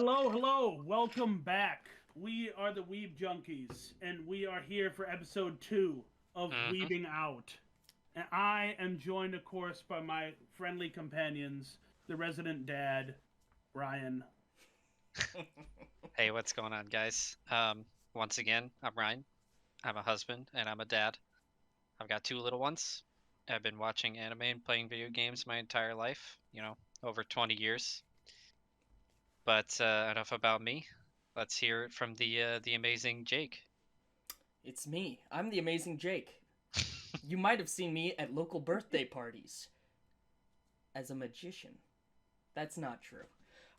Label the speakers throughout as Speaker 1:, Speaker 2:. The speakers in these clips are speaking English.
Speaker 1: hello, hello. Welcome back. We are the Weeb Junkies, and we are here for episode 2 of
Speaker 2: hmm
Speaker 1: Weebing Out. And I am joined, of course, by my friendly companions, the resident dad, Ryan.
Speaker 2: Hey, what's going on, guys? Once again, I'm Ryan. I'm a husband and I'm a dad. I've got two little ones. I've been watching anime and playing video games my entire life, over 20 years. But enough about me. Let's hear it from the amazing Jake.
Speaker 3: It's me. I'm the amazing Jake. You might have seen me at local birthday parties as a magician. That's not true.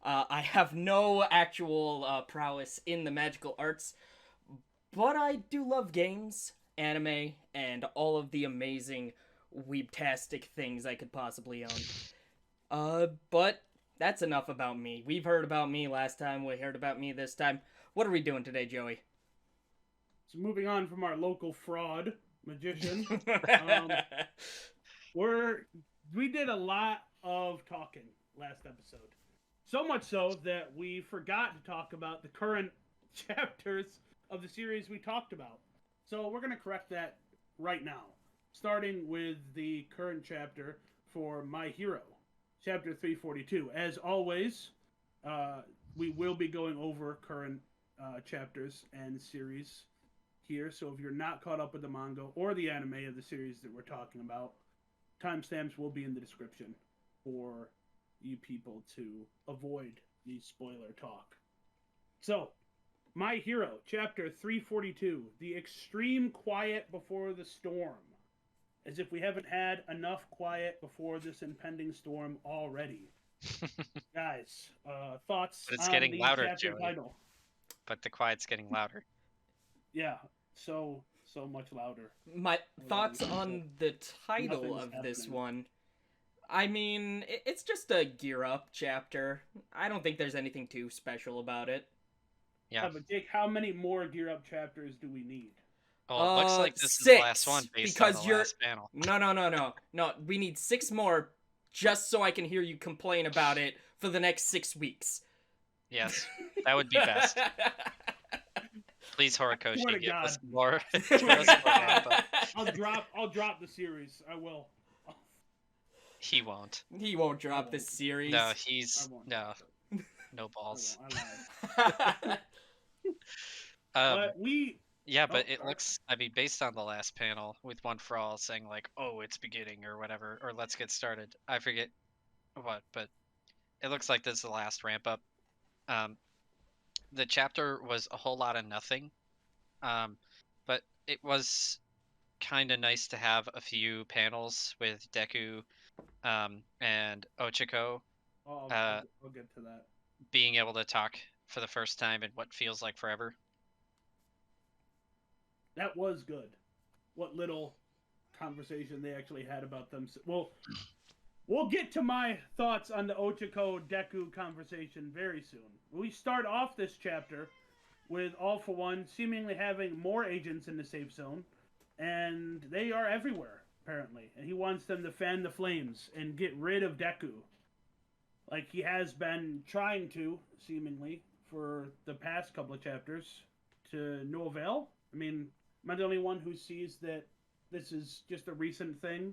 Speaker 3: I have no actual prowess in the magical arts, but I do love games, anime, and all of the amazing weebtastic things I could possibly own. But that's enough about me. We've heard about me last time, we heard about me this time. What are we doing today, Joey?
Speaker 1: So, moving on from our local fraud magician, we did a lot of talking last episode. So much so that we forgot to talk about the current chapters of the series we talked about. So we're going to correct that right now, starting with the current chapter for My Hero, chapter 342. As always, we will be going over current chapters and series here. So if you're not caught up with the manga or the anime of the series that we're talking about, timestamps will be in the description for you people to avoid the spoiler talk. So, My Hero, chapter 342, The Extreme Quiet Before the Storm. As if we haven't had enough quiet before this impending storm already. Guys, thoughts
Speaker 2: But it's
Speaker 1: on
Speaker 2: getting
Speaker 1: the
Speaker 2: louder,
Speaker 1: chapter
Speaker 2: Joey.
Speaker 1: title?
Speaker 2: But the quiet's getting louder.
Speaker 1: Yeah, so much louder.
Speaker 3: My thoughts on the title
Speaker 1: Nothing's
Speaker 3: of this
Speaker 1: happening.
Speaker 3: one. I mean, it's just a gear up chapter. I don't think there's anything too special about it.
Speaker 2: Yeah.
Speaker 1: But Jake, how many more gear up chapters do we need?
Speaker 2: Well, it looks like this is the
Speaker 3: Six,
Speaker 2: last one based
Speaker 3: because
Speaker 2: on the
Speaker 3: you're
Speaker 2: last panel.
Speaker 3: No, we need 6 more just so I can hear you complain about it for the next 6 weeks.
Speaker 2: Yes, that would be best. Please, Horikoshi,
Speaker 1: Swear to
Speaker 2: give us
Speaker 1: God.
Speaker 2: more.
Speaker 1: Swear
Speaker 2: Give
Speaker 1: to
Speaker 2: us more
Speaker 1: God.
Speaker 2: ramp-up.
Speaker 1: I'll drop the series. I will.
Speaker 2: He won't.
Speaker 3: He won't drop this series.
Speaker 2: No,
Speaker 1: I
Speaker 2: he's
Speaker 1: won't.
Speaker 2: no balls.
Speaker 1: I lied. But
Speaker 2: Yeah, but
Speaker 1: Oh,
Speaker 2: it looks. I mean, based on the last panel with One for All saying like, "Oh, it's beginning" or whatever, or "Let's get started." I forget what, but it looks like this is the last ramp up. The chapter was a whole lot of nothing, but it was kind of nice to have a few panels with Deku and Ochako
Speaker 1: I'll get to that.
Speaker 2: being able to talk for the first time in what feels like forever.
Speaker 1: That was good. What little conversation they actually had about them. Well, we'll get to my thoughts on the Ochako Deku conversation very soon. We start off this chapter with All For One seemingly having more agents in the safe zone, and they are everywhere, apparently. And he wants them to fan the flames and get rid of Deku. Like he has been trying to, seemingly, for the past couple of chapters, to no avail. I mean, am I the only one who sees that this is just a recent thing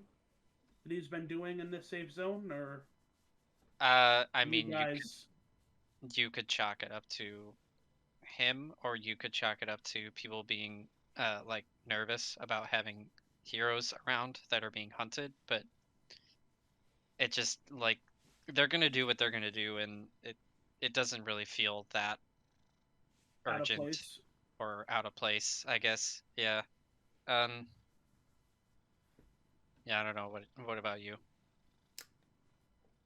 Speaker 1: that he's been doing in this safe zone, or
Speaker 2: I mean,
Speaker 1: guys?
Speaker 2: you could chalk it up to him, or you could chalk it up to people being like nervous about having heroes around that are being hunted. But it just like they're gonna do what they're gonna do, and it doesn't really feel that
Speaker 1: Out of
Speaker 2: urgent
Speaker 1: place.
Speaker 2: or out of place, I guess. Yeah. Um. Yeah, I don't know. What about you?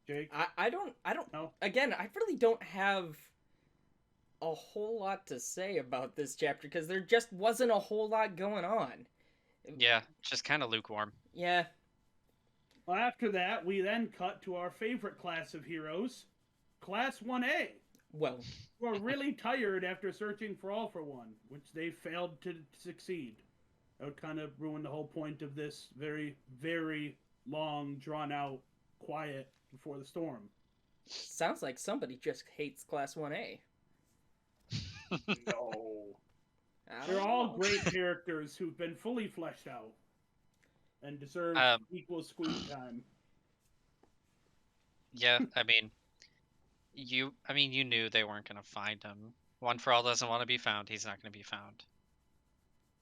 Speaker 1: Jake?
Speaker 3: I don't
Speaker 1: No?
Speaker 3: Again, I really don't have a whole lot to say about this chapter because there just wasn't a whole lot going on.
Speaker 2: Yeah, just kind of lukewarm.
Speaker 3: Yeah.
Speaker 1: Well, after that, we then cut to our favorite class of heroes, Class 1A.
Speaker 3: Well,
Speaker 1: Who are really tired after searching for All For One, which they failed to succeed. That would kind of ruin the whole point of this very, very long, drawn-out, quiet before the storm.
Speaker 3: sounds like somebody just hates Class 1A.
Speaker 1: No.
Speaker 3: I
Speaker 1: They're
Speaker 3: don't
Speaker 1: all
Speaker 3: know.
Speaker 1: great characters who've been fully fleshed out and deserve equal screen time.
Speaker 2: Yeah, I mean, you knew they weren't gonna find him. One for All doesn't want to be found. He's not gonna be found.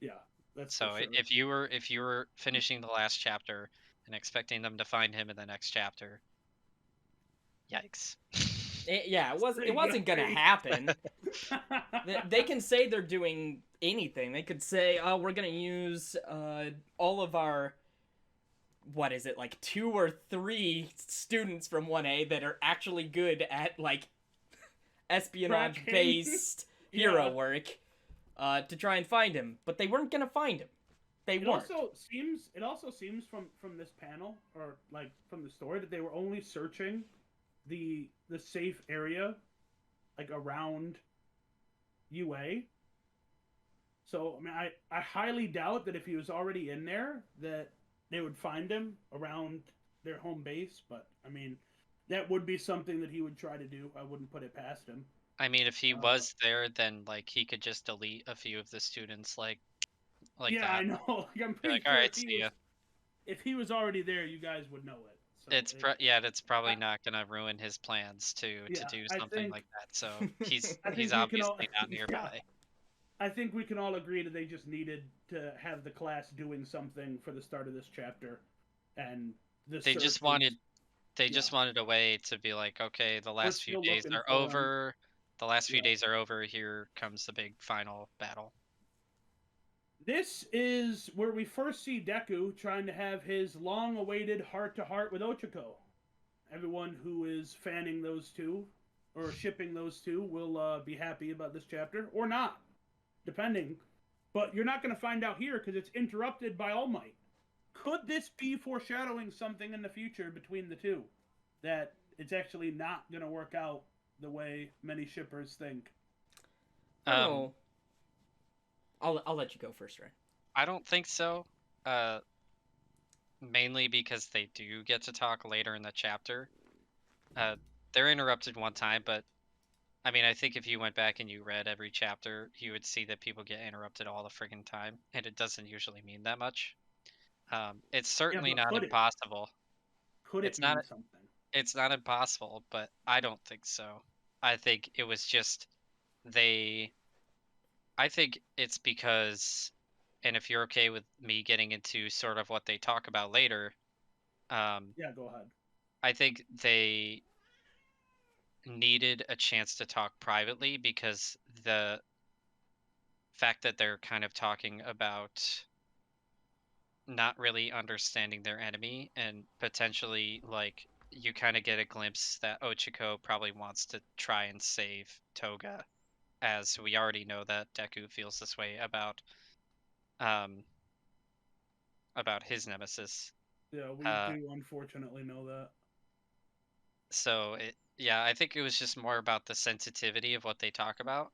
Speaker 1: Yeah, that's
Speaker 2: So
Speaker 1: for sure.
Speaker 2: if you were finishing the last chapter and expecting them to find him in the next chapter, yikes.
Speaker 3: It wasn't gonna happen. They can say they're doing anything. They could say, "Oh, we're gonna use all of our, what is it, like 2 or 3 students from 1A that are actually good at like espionage-based hero work, to try and find him." But they weren't gonna find him. They weren't.
Speaker 1: It also seems from this panel, or like from the story, that they were only searching the safe area, like around UA. So I mean, I highly doubt that if he was already in there, that they would find him around their home base. But I mean, that would be something that he would try to do. I wouldn't put it past him.
Speaker 2: I mean, if he was there, then like he could just delete a few of the students, like
Speaker 1: yeah,
Speaker 2: that.
Speaker 1: I know. Like, I'm pretty
Speaker 2: Like,
Speaker 1: sure
Speaker 2: all right, see ya.
Speaker 1: if he was already there, you guys would know it. So
Speaker 2: It's probably not gonna ruin his plans to do something like that. So he's obviously not nearby.
Speaker 1: Yeah, I think we can all agree that they just needed to have the class doing something for the start of this chapter, and
Speaker 2: they just wanted a way to be like, okay, the last few days are over. The last few days are over. Here comes the big final battle.
Speaker 1: This is where we first see Deku trying to have his long-awaited heart-to-heart with Ochako. Everyone who is fanning those two, or shipping those two, will be happy about this chapter, or not, depending. But you're not going to find out here because it's interrupted by All Might. Could this be foreshadowing something in the future between the two? That it's actually not going to work out the way many shippers think?
Speaker 3: I'll let you go first, Ray.
Speaker 2: I don't think so. Mainly because they do get to talk later in the chapter. They're interrupted one time, but I mean, I think if you went back and you read every chapter, you would see that people get interrupted all the friggin' time, and it doesn't usually mean that much. It's certainly not impossible.
Speaker 1: Could it mean something?
Speaker 2: It's not impossible, but I don't think so. I think it was just I think it's because, and if you're okay with me getting into sort of what they talk about later,
Speaker 1: yeah, go ahead.
Speaker 2: I think they needed a chance to talk privately because the fact that they're kind of talking about not really understanding their enemy, and potentially like you kind of get a glimpse that Ochako probably wants to try and save Toga, as we already know that Deku feels this way about his nemesis.
Speaker 1: Yeah, we do unfortunately know that.
Speaker 2: So I think it was just more about the sensitivity of what they talk about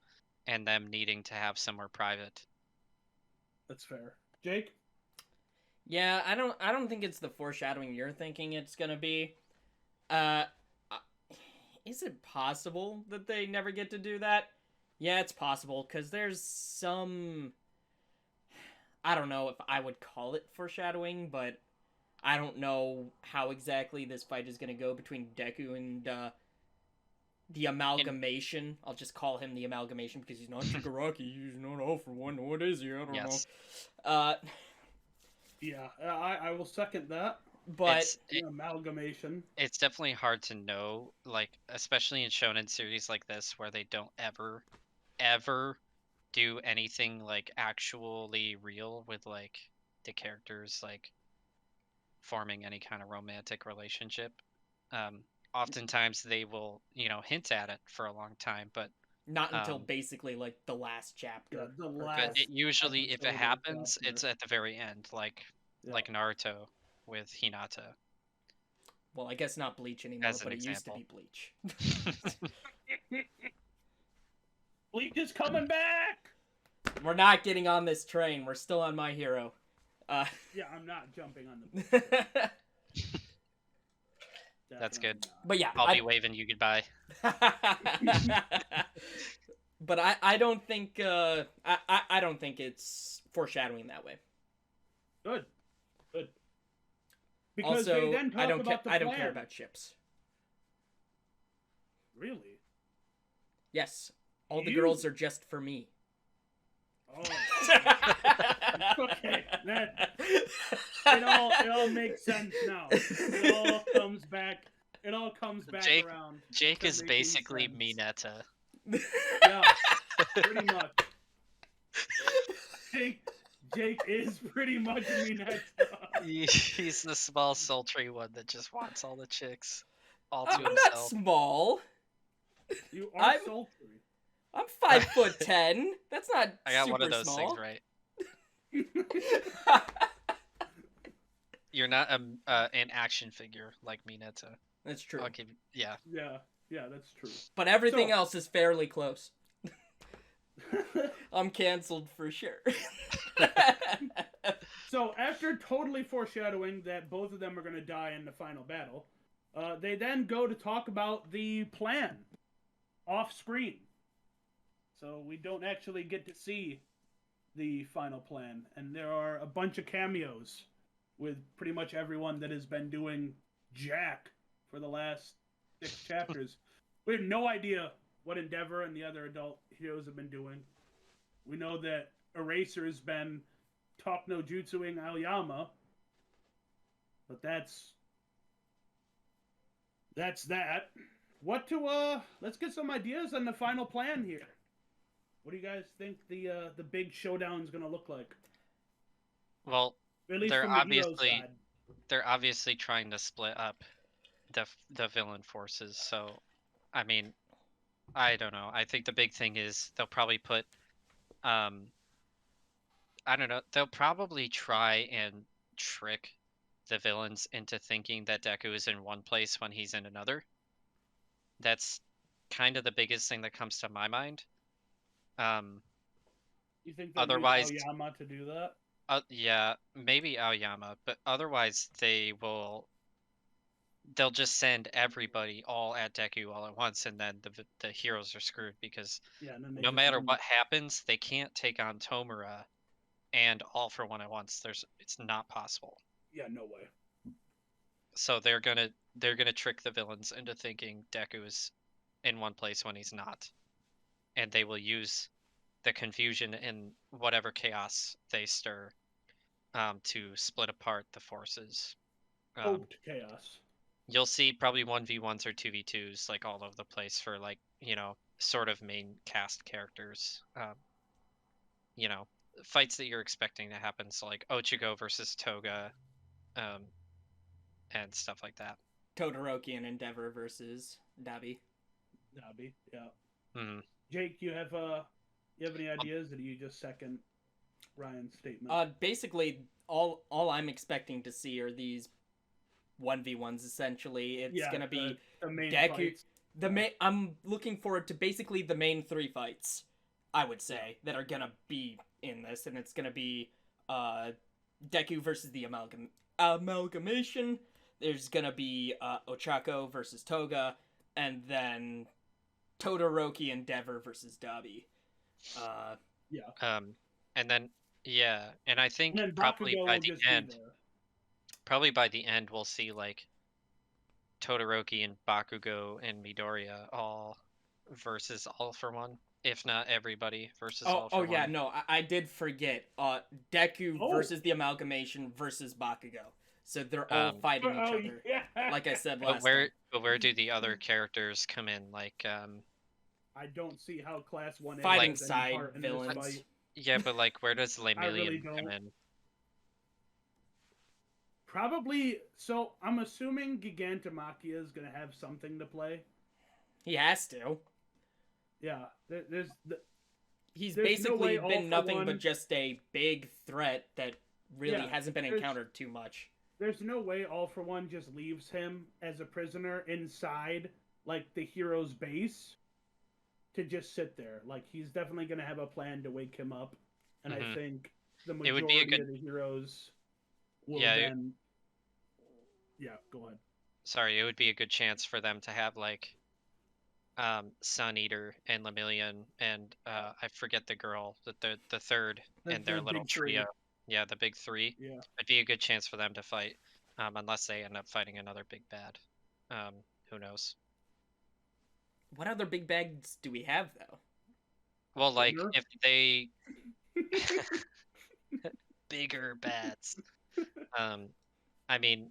Speaker 2: and them needing to have somewhere private.
Speaker 1: That's fair. Jake?
Speaker 3: Yeah, I don't think it's the foreshadowing you're thinking it's gonna be. Is it possible that they never get to do that? Yeah, it's possible, because there's some... I don't know if I would call it foreshadowing, but I don't know how exactly this fight is gonna go between Deku and the Amalgamation. I'll just call him the Amalgamation because he's not Shigaraki. He's not All For One. What is he? I don't know.
Speaker 1: Yeah, I will second that.
Speaker 3: But
Speaker 1: Amalgamation.
Speaker 2: It's definitely hard to know, like especially in shonen series like this where they don't ever do anything like actually real with like the characters like forming any kind of romantic relationship. Oftentimes they will, hint at it for a long time, but
Speaker 3: not until basically like the last chapter.
Speaker 1: Yeah, but
Speaker 2: it usually, if it happens, it's at the very end, like Naruto with Hinata.
Speaker 3: Well, I guess not Bleach anymore, but it used to be Bleach.
Speaker 1: Bleach is coming back!
Speaker 3: We're not getting on this train. We're still on My Hero.
Speaker 1: Yeah, I'm not jumping on the
Speaker 2: That's good.
Speaker 3: But yeah,
Speaker 2: I'll be waving you goodbye.
Speaker 3: But but I don't think I don't think it's foreshadowing that way.
Speaker 1: Good. Because
Speaker 3: Also,
Speaker 1: they then talk about the plan.
Speaker 3: I don't care about ships.
Speaker 1: Really?
Speaker 3: Yes, all the girls are just for me.
Speaker 1: Oh. Okay. It all makes sense now. It all comes back. It all comes back around.
Speaker 2: Jake is basically Mineta.
Speaker 1: Yeah, pretty much. Jake is pretty much Mineta.
Speaker 2: He's the small, sultry one that just wants all the chicks all to
Speaker 3: I'm
Speaker 2: himself.
Speaker 3: not small.
Speaker 1: You are sultry.
Speaker 3: I'm 5'10". That's not
Speaker 2: I got
Speaker 3: super
Speaker 2: one of those
Speaker 3: small.
Speaker 2: things right. You're not an action figure like Mineta.
Speaker 3: That's true.
Speaker 2: I'll give you, yeah.
Speaker 1: Yeah, that's true.
Speaker 3: But everything else is fairly close. I'm canceled for sure.
Speaker 1: So after totally foreshadowing that both of them are going to die in the final battle, they then go to talk about the plan off screen. So we don't actually get to see the final plan, and there are a bunch of cameos with pretty much everyone that has been doing Jack for the last 6 chapters. We have no idea what Endeavor and the other adult heroes have been doing. We know that Eraser has been Talk no Jutsuing Aoyama, but that's that. Let's get some ideas on the final plan here. What do you guys think the big showdown is going to look like?
Speaker 2: Well,
Speaker 1: At least
Speaker 2: they're
Speaker 1: from the hero's side.
Speaker 2: obviously trying to split up the villain forces. So, I mean, I don't know. I think the big thing is they'll probably put, I don't know. They'll probably try and trick the villains into thinking that Deku is in one place when he's in another. That's kind of the biggest thing that comes to my mind.
Speaker 1: You think they'll
Speaker 2: otherwise,
Speaker 1: use Aoyama to do that?
Speaker 2: Yeah, maybe Aoyama, but otherwise they'll just send everybody all at Deku all at once, and then the heroes are screwed because no matter what happens, they can't take on Tomura and All for One at once. It's not possible.
Speaker 1: Yeah, no way.
Speaker 2: So they're gonna trick the villains into thinking Deku is in one place when he's not, and they will use the confusion and whatever chaos they stir to split apart the forces.
Speaker 1: Chaos.
Speaker 2: You'll see probably 1v1s or 2v2s like all over the place for like, sort of main cast characters. Fights that you're expecting to happen, so like Ochigo versus Toga, and stuff like that.
Speaker 3: Todoroki and Endeavor versus Dabi.
Speaker 1: Yeah.
Speaker 2: Mm-hmm.
Speaker 1: Jake, you have any ideas, or do you just second Ryan's statement?
Speaker 3: Basically, all I'm expecting to see are these 1v1s. Essentially, it's gonna be
Speaker 1: the main
Speaker 3: Deku.
Speaker 1: Fights.
Speaker 3: I'm looking forward to basically the main 3 fights. I would say that are gonna be in this, and it's gonna be Deku versus the amalgamation. There's gonna be Ochako versus Toga, and then Todoroki Endeavor versus Dabi.
Speaker 2: And then and I think
Speaker 1: and
Speaker 2: probably
Speaker 1: Bakugo
Speaker 2: by
Speaker 1: will
Speaker 2: the
Speaker 1: just
Speaker 2: end,
Speaker 1: be there.
Speaker 2: probably by the end we'll see like Todoroki and Bakugo and Midoriya all versus All for One, if not everybody versus All for One.
Speaker 3: Oh yeah, no, I did forget. Deku versus the amalgamation versus Bakugo. So they're all fighting each other. Yeah. Like I said last time.
Speaker 2: But where do the other characters come in? Like
Speaker 1: I don't see how Class 1A
Speaker 3: fighting side villains.
Speaker 2: Yeah, but like where does Lemillion come in?
Speaker 1: Probably. So I'm assuming Gigantomachia is gonna have something to play.
Speaker 3: He has to.
Speaker 1: Yeah,
Speaker 3: he's basically been nothing but just a big threat that really hasn't been encountered too much.
Speaker 1: There's no way All for One just leaves him as a prisoner inside like the hero's base to just sit there. Like he's definitely gonna have a plan to wake him up, and I think the majority of the heroes will then. Yeah, go ahead.
Speaker 2: Sorry, it would be a good chance for them to have like Sun Eater and Lemillion and I forget the girl, the third in their
Speaker 1: The
Speaker 2: little
Speaker 1: big three.
Speaker 2: trio. Yeah, the big three.
Speaker 1: Yeah.
Speaker 2: It'd be a good chance for them to fight, unless they end up fighting another big bad. Who knows?
Speaker 3: What other big bags do we have, though?
Speaker 2: Well, like
Speaker 1: Bigger?
Speaker 2: if they bigger bats. I mean,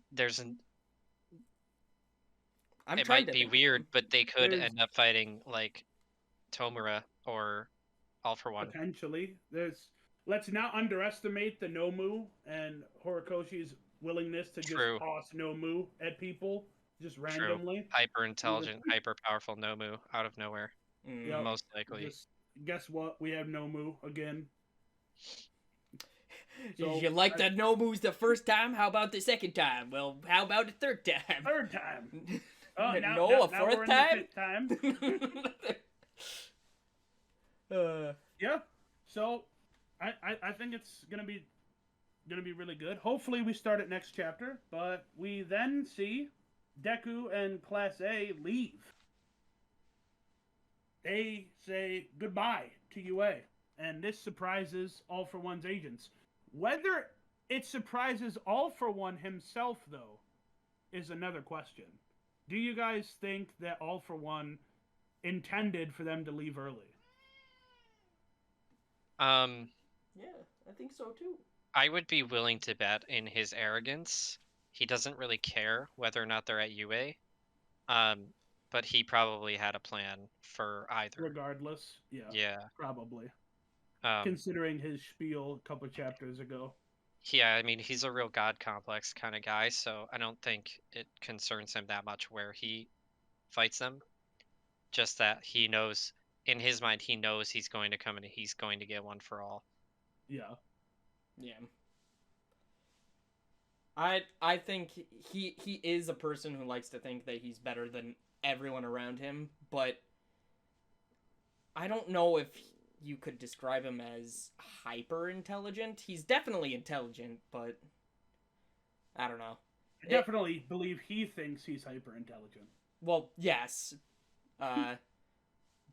Speaker 3: I'm
Speaker 2: it
Speaker 3: trying
Speaker 2: might
Speaker 3: to
Speaker 2: be
Speaker 3: think of
Speaker 2: weird,
Speaker 3: them.
Speaker 2: but they could
Speaker 1: There's-
Speaker 2: end up fighting like Tomura or All for One.
Speaker 1: Potentially. Let's not underestimate the Nomu and Horikoshi's willingness to
Speaker 2: True.
Speaker 1: just toss Nomu at people just
Speaker 2: True.
Speaker 1: randomly.
Speaker 2: Hyper intelligent, hyper powerful Nomu out of nowhere.
Speaker 1: Yep.
Speaker 2: Most likely.
Speaker 1: Just guess what? We have Nomu again. So,
Speaker 3: you liked the no moves the first time? How about the second time? Well, how about the third time?
Speaker 1: Third time.
Speaker 3: No, a fourth
Speaker 1: we're in
Speaker 3: time?
Speaker 1: the fifth time. Yeah. So I think it's gonna be really good. Hopefully we start at next chapter, but we then see Deku and Class A leave. They say goodbye to UA, and this surprises All for One's agents. Whether it surprises All for One himself, though, is another question. Do you guys think that All for One intended for them to leave early?
Speaker 3: Yeah, I think so too.
Speaker 2: I would be willing to bet in his arrogance, he doesn't really care whether or not they're at UA. But he probably had a plan for either.
Speaker 1: Regardless,
Speaker 2: Yeah.
Speaker 1: Probably.
Speaker 2: Um,
Speaker 1: Considering his spiel a couple chapters ago.
Speaker 2: Yeah, I mean, he's a real god complex kind of guy, so I don't think it concerns him that much where he fights them. Just that he knows, in his mind, he knows he's going to come and he's going to get one for all.
Speaker 1: Yeah.
Speaker 3: Yeah. I think he is a person who likes to think that he's better than everyone around him, but I don't know if you could describe him as hyper intelligent. He's definitely intelligent, but I don't know.
Speaker 1: I definitely believe he thinks he's hyper intelligent.
Speaker 3: Well, yes.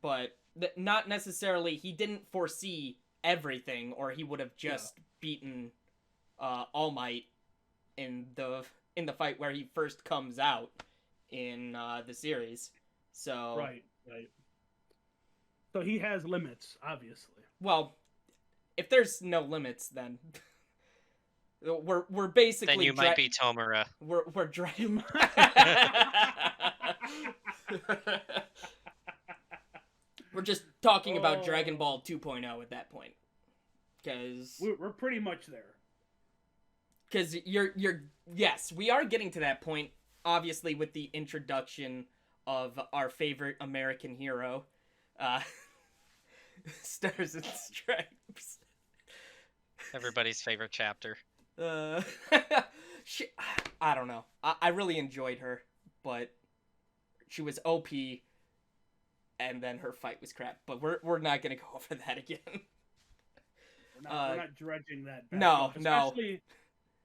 Speaker 3: But not necessarily. He didn't foresee everything, or he would have just beaten All Might in the fight where he first comes out in the series. So
Speaker 1: Right. So he has limits, obviously.
Speaker 3: well, if there's no limits, then we're basically
Speaker 2: Then you might be Tomura.
Speaker 3: we're driving. We're just talking about Dragon Ball 2.0 at that point, because
Speaker 1: We're pretty much there.
Speaker 3: Because yes, we are getting to that point, obviously, with the introduction of our favorite American hero, Stars and Stripes.
Speaker 2: Everybody's favorite chapter.
Speaker 3: I don't know. I really enjoyed her, but she was OP, and then her fight was crap. But we're not gonna go over that again.
Speaker 1: We're not dredging that back
Speaker 3: No,
Speaker 1: up,
Speaker 3: no.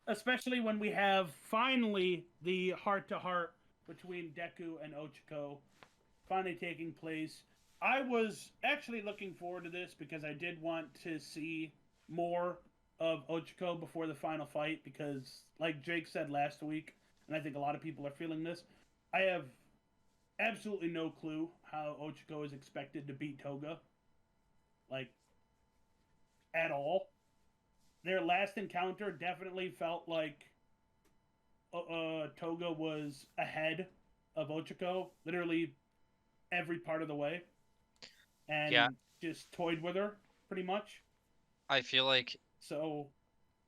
Speaker 1: Especially when we have finally the heart-to-heart between Deku and Ochiko finally taking place. I was actually looking forward to this because I did want to see more of Ochiko before the final fight because, like Jake said last week, and I think a lot of people are feeling this, I have absolutely no clue how Ochiko is expected to beat Toga. Like, at all. Their last encounter definitely felt like Toga was ahead of Ochiko, literally every part of the way, and just toyed with her pretty much.
Speaker 2: I feel like
Speaker 1: So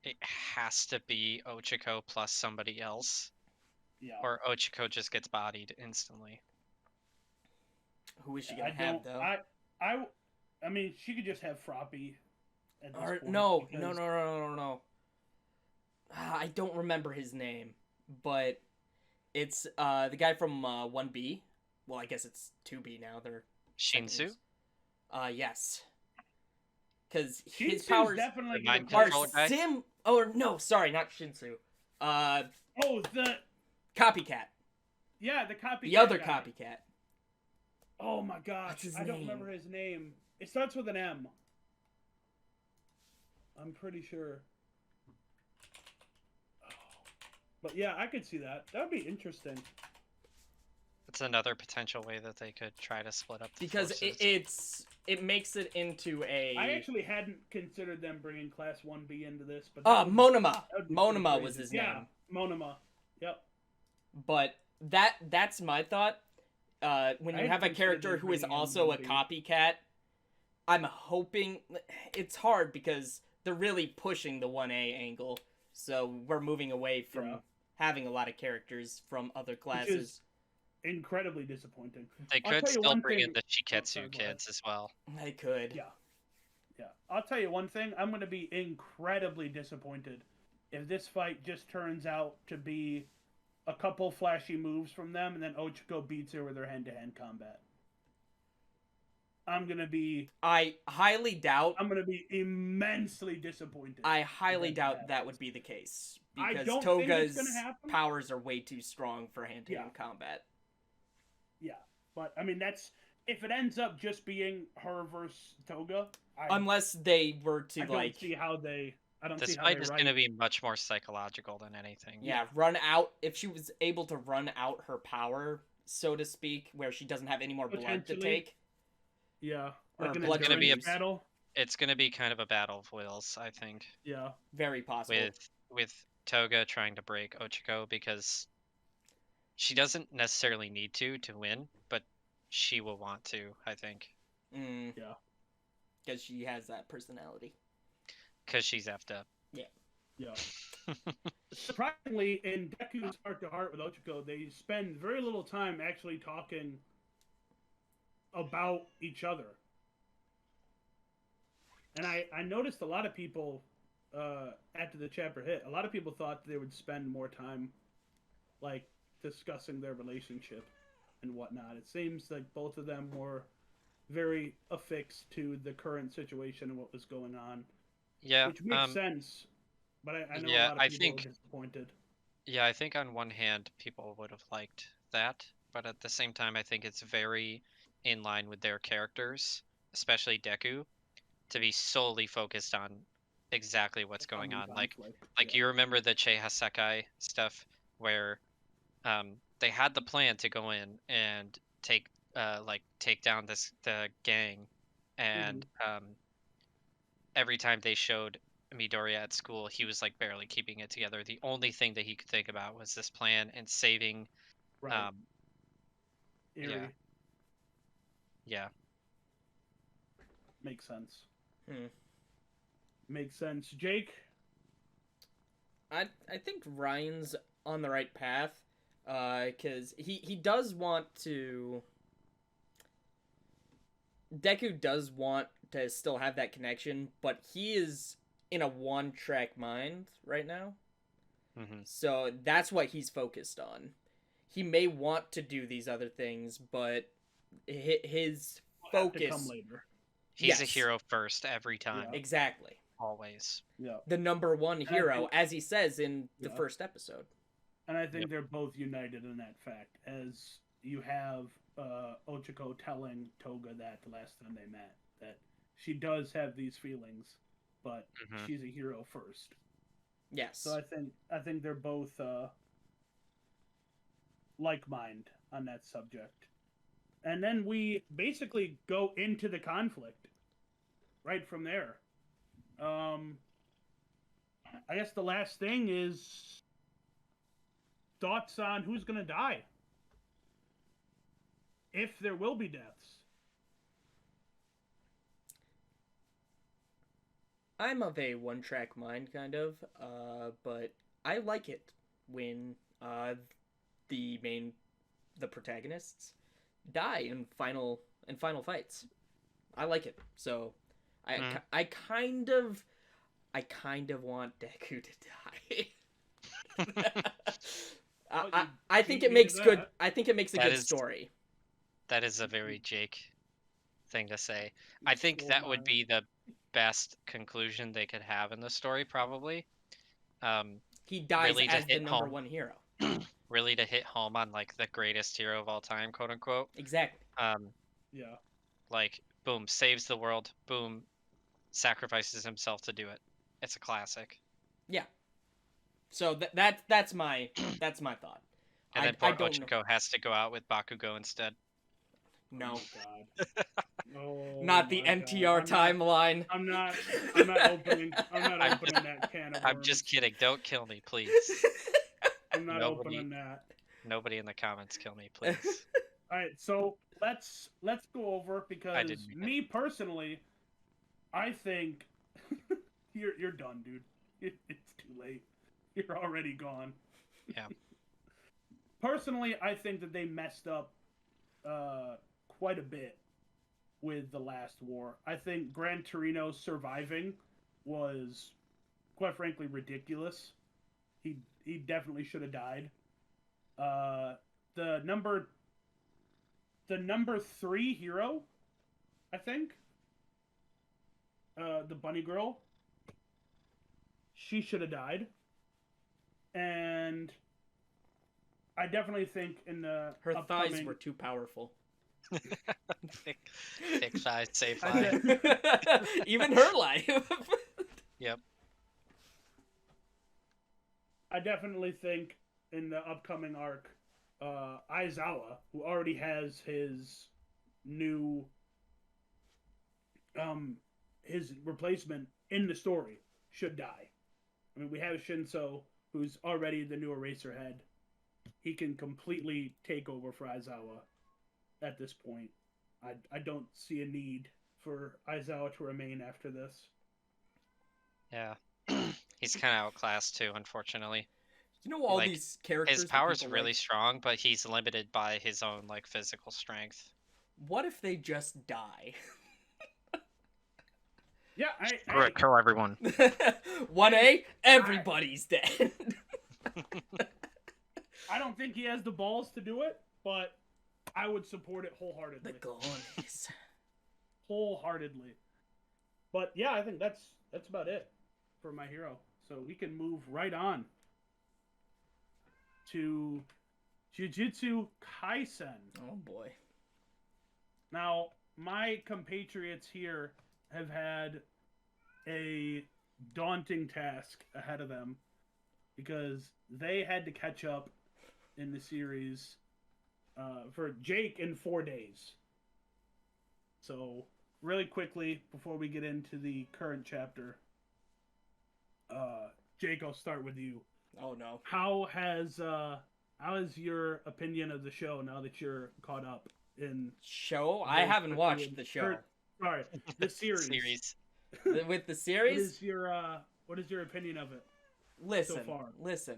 Speaker 2: it has to be Ochiko plus somebody else,
Speaker 1: yeah,
Speaker 2: or Ochiko just gets bodied instantly.
Speaker 3: Who is she gonna have though?
Speaker 1: I mean, she could just have Froppy. At this point
Speaker 3: No.
Speaker 1: because-
Speaker 3: I don't remember his name, but it's the guy from 1B. Well, I guess it's 2B now. They're
Speaker 2: Shinsu?
Speaker 3: seconds. Yes. Because his
Speaker 1: Shinsu's
Speaker 3: powers
Speaker 1: definitely
Speaker 2: The
Speaker 1: gonna
Speaker 2: mind
Speaker 1: play-
Speaker 2: control guy?
Speaker 3: Sim. Oh no, sorry, not Shinsu.
Speaker 1: Oh, the
Speaker 3: Copycat.
Speaker 1: yeah, the copy.
Speaker 3: The other copycat.
Speaker 1: Oh my gosh,
Speaker 3: What's his
Speaker 1: I don't
Speaker 3: name?
Speaker 1: remember his name. It starts with an M. I'm pretty sure. But yeah, I could see that. That would be interesting.
Speaker 2: It's another potential way that they could try to split up the
Speaker 3: Because
Speaker 2: forces.
Speaker 3: it makes it into a...
Speaker 1: I actually hadn't considered them bringing Class 1B into this, but
Speaker 3: Monoma.
Speaker 1: that would be pretty
Speaker 3: Monoma was
Speaker 1: crazy.
Speaker 3: his
Speaker 1: Yeah,
Speaker 3: name.
Speaker 1: Monoma. Yep.
Speaker 3: But that's my thought. When
Speaker 1: I
Speaker 3: you
Speaker 1: had
Speaker 3: have a
Speaker 1: considered
Speaker 3: character who is
Speaker 1: bringing in
Speaker 3: also a
Speaker 1: 1B.
Speaker 3: copycat, I'm hoping... It's hard because they're really pushing the 1A angle, so we're moving away from having a lot of characters from other classes.
Speaker 1: Incredibly disappointing.
Speaker 2: They
Speaker 1: I'll
Speaker 2: could
Speaker 1: tell you
Speaker 2: still
Speaker 1: one
Speaker 2: bring in
Speaker 1: thing-
Speaker 2: the
Speaker 1: sorry,
Speaker 2: Shiketsu
Speaker 1: go ahead.
Speaker 2: kids as well.
Speaker 3: They could.
Speaker 1: Yeah. Yeah. I'll tell you one thing. I'm going to be incredibly disappointed if this fight just turns out to be a couple flashy moves from them and then Ochiko beats her with her hand-to-hand combat. I'm going to be
Speaker 3: I highly doubt...
Speaker 1: I'm going to be immensely disappointed.
Speaker 3: I highly
Speaker 1: that
Speaker 3: doubt
Speaker 1: happens.
Speaker 3: that would be the case.
Speaker 1: I
Speaker 3: Because
Speaker 1: don't think it's
Speaker 3: Toga's
Speaker 1: gonna happen.
Speaker 3: powers are way too strong for hand-to-hand combat.
Speaker 1: Yeah. But, I mean, that's... If it ends up just being her versus Toga...
Speaker 3: Unless they were to,
Speaker 1: I don't
Speaker 3: like...
Speaker 1: see how they... I don't
Speaker 2: This
Speaker 1: see how
Speaker 2: fight
Speaker 1: they
Speaker 2: is
Speaker 1: write.
Speaker 2: going to be much more psychological than anything.
Speaker 3: Yeah, run out... If she was able to run out her power, so to speak, where she doesn't have any more blood to
Speaker 1: Potentially.
Speaker 3: take...
Speaker 1: Yeah.
Speaker 3: Or
Speaker 1: Like an
Speaker 3: blood
Speaker 2: gonna be a
Speaker 1: endurance battle.
Speaker 2: It's going to be kind of a battle of wills, I think,
Speaker 1: Yeah.
Speaker 3: Very possible.
Speaker 2: with Toga trying to break Ochiko, because she doesn't necessarily need to win, but she will want to, I think.
Speaker 3: Yeah. Because she has that personality.
Speaker 2: Because she's effed up.
Speaker 1: Yeah. Surprisingly, in Deku's heart to heart with Ochiko, they spend very little time actually talking about each other. And I noticed a lot of people, after the chapter hit, a lot of people thought they would spend more time, like, discussing their relationship and whatnot. It seems like both of them were very affixed to the current situation and what was going on.
Speaker 2: Yeah.
Speaker 1: Which makes sense, but I know
Speaker 2: yeah,
Speaker 1: a lot
Speaker 2: I
Speaker 1: of people
Speaker 2: think-
Speaker 1: are disappointed.
Speaker 2: Yeah, I think on one hand, people would have liked that, but at the same time, I think it's very in line with their characters, especially Deku, to be solely focused on exactly what's going on. Like you remember the Cheiha Sekai stuff, where they had the plan to go in and take down the gang, and every time they showed Midoriya at school, he was like barely keeping it together. The only thing that he could think about was this plan and saving.
Speaker 1: Right.
Speaker 2: Yeah. Yeah.
Speaker 1: Makes sense.
Speaker 3: Hmm.
Speaker 1: Makes sense. Jake?
Speaker 3: I think Ryan's on the right path, because he does want to... Deku does want to still have that connection, but he is in a one-track mind right now.
Speaker 2: Mm-hmm.
Speaker 3: So that's what he's focused on. He may want to do these other things, but his focus...
Speaker 1: Have to come later.
Speaker 2: He's a
Speaker 3: Yes.
Speaker 2: hero first every time.
Speaker 1: Yeah.
Speaker 3: Exactly.
Speaker 2: Always.
Speaker 1: Yeah.
Speaker 3: The number one
Speaker 1: I
Speaker 3: hero,
Speaker 1: think-
Speaker 3: as he says in the
Speaker 1: Yeah.
Speaker 3: first episode.
Speaker 1: And I think
Speaker 2: Yep.
Speaker 1: they're both united in that fact, as you have Ochiko telling Toga that the last time they met, that she does have these feelings, but
Speaker 2: Mhm.
Speaker 1: she's a hero first.
Speaker 3: Yes.
Speaker 1: So I think they're both like mind on that subject. And then we basically go into the conflict right from there. I guess the last thing is thoughts on who's going to die. If there will be deaths.
Speaker 3: I'm of a one-track mind, kind of, but I like it when the protagonists die in final fights. I like it, so I kind of want Deku to die. I think it makes good. I think it makes a
Speaker 2: That
Speaker 3: good
Speaker 2: is-
Speaker 3: story.
Speaker 2: That is a very Jake thing to say. I think that would be the best conclusion they could have in the story, probably.
Speaker 3: He dies
Speaker 2: really to
Speaker 3: as the
Speaker 2: hit
Speaker 3: number
Speaker 2: home.
Speaker 3: one hero.
Speaker 2: Really to hit home on like the greatest hero of all time, quote unquote.
Speaker 3: Exactly.
Speaker 1: Yeah.
Speaker 2: Like, boom, saves the world. Boom, sacrifices himself to do it. It's a classic.
Speaker 3: So that's my thought.
Speaker 2: And then
Speaker 3: I
Speaker 2: poor
Speaker 3: don't know.
Speaker 2: Ochiko has to go out with Bakugo instead.
Speaker 3: No,
Speaker 1: Oh, God. Oh,
Speaker 3: not the
Speaker 1: my
Speaker 3: NTR
Speaker 1: God.
Speaker 3: timeline.
Speaker 1: I'm not opening that can of worms.
Speaker 2: I'm just kidding. Don't kill me, please.
Speaker 1: I'm not
Speaker 2: Nobody-
Speaker 1: opening that.
Speaker 2: Nobody in the comments kill me, please.
Speaker 1: All right, so let's go over, because
Speaker 2: didn't mean it.
Speaker 1: me personally, I think you're done, dude. It's too late. You're already gone.
Speaker 2: Yeah.
Speaker 1: Personally, I think that they messed up quite a bit with the last war. I think Gran Torino surviving was, quite frankly, ridiculous. He definitely should have died. The number 3 hero, I think, the bunny girl, she should have died. And I definitely think in the
Speaker 3: Her
Speaker 1: upcoming...
Speaker 3: thighs were too powerful.
Speaker 2: thick thighs, save
Speaker 1: I
Speaker 2: life.
Speaker 3: Even her life.
Speaker 2: Yep.
Speaker 1: I definitely think in the upcoming arc, Aizawa, who already has his new, his replacement in the story, should die. I mean, we have Shinso, who's already the new Eraserhead. He can completely take over for Aizawa at this point. I don't see a need for Aizawa to remain after this.
Speaker 2: Yeah. He's kind of outclassed too, unfortunately.
Speaker 3: You know all
Speaker 2: Like,
Speaker 3: these characters.
Speaker 2: His
Speaker 3: that
Speaker 2: power's
Speaker 3: people
Speaker 2: really
Speaker 3: like?
Speaker 2: strong, but he's limited by his own like physical strength.
Speaker 3: What if they just die?
Speaker 1: Yeah,
Speaker 2: Kill everyone.
Speaker 3: 1A, everybody's dead.
Speaker 1: I don't think he has the balls to do it, but I would support it wholeheartedly.
Speaker 3: The Goonies.
Speaker 1: Wholeheartedly. But yeah, I think that's about it for my hero. So we can move right on to Jujutsu Kaisen.
Speaker 3: Oh boy.
Speaker 1: Now, my compatriots here have had a daunting task ahead of them, because they had to catch up in the series for Jake in 4 days. So, really quickly, before we get into the current chapter, Jake, I'll start with you.
Speaker 3: Oh no.
Speaker 1: How has your opinion of the show now that you're caught up in
Speaker 3: Show? I haven't watched the show.
Speaker 1: Sorry, the series.
Speaker 3: With the
Speaker 1: What
Speaker 3: series?
Speaker 1: is your opinion of it?
Speaker 3: Listen,
Speaker 1: so far?
Speaker 3: listen.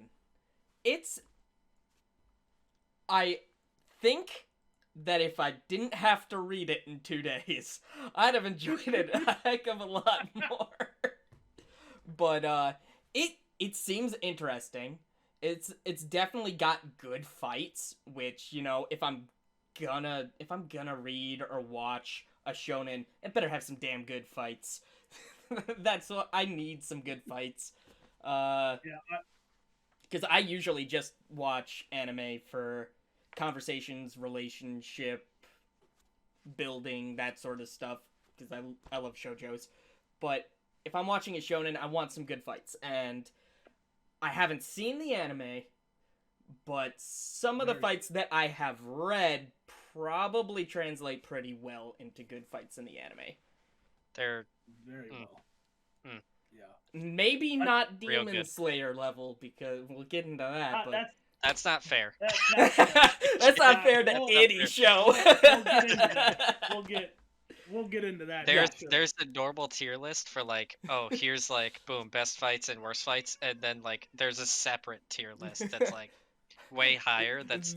Speaker 3: I think that if I didn't have to read it in 2 days, I'd have enjoyed it a heck of a lot more. But it seems interesting. It's definitely got good fights, which, you know, if I'm gonna read or watch a shonen, it better have some damn good fights. That's what I need, some good fights. Because I usually just watch anime for conversations, relationship building, that sort of stuff, because I love shoujos. But if I'm watching a shonen, I want some good fights, and I haven't seen the anime, but some of the fights that I have read probably translate pretty well into good fights in the anime.
Speaker 2: They're
Speaker 1: very well. Yeah.
Speaker 3: Maybe not
Speaker 2: real
Speaker 3: Demon
Speaker 2: good.
Speaker 3: Slayer level, because we'll get into that. But
Speaker 2: That's not fair.
Speaker 3: that's not fair to any show.
Speaker 1: We'll get into that.
Speaker 2: There's the normal tier list for like, oh, here's like boom, best fights and worst fights, and then like there's a separate tier list that's like way higher. That's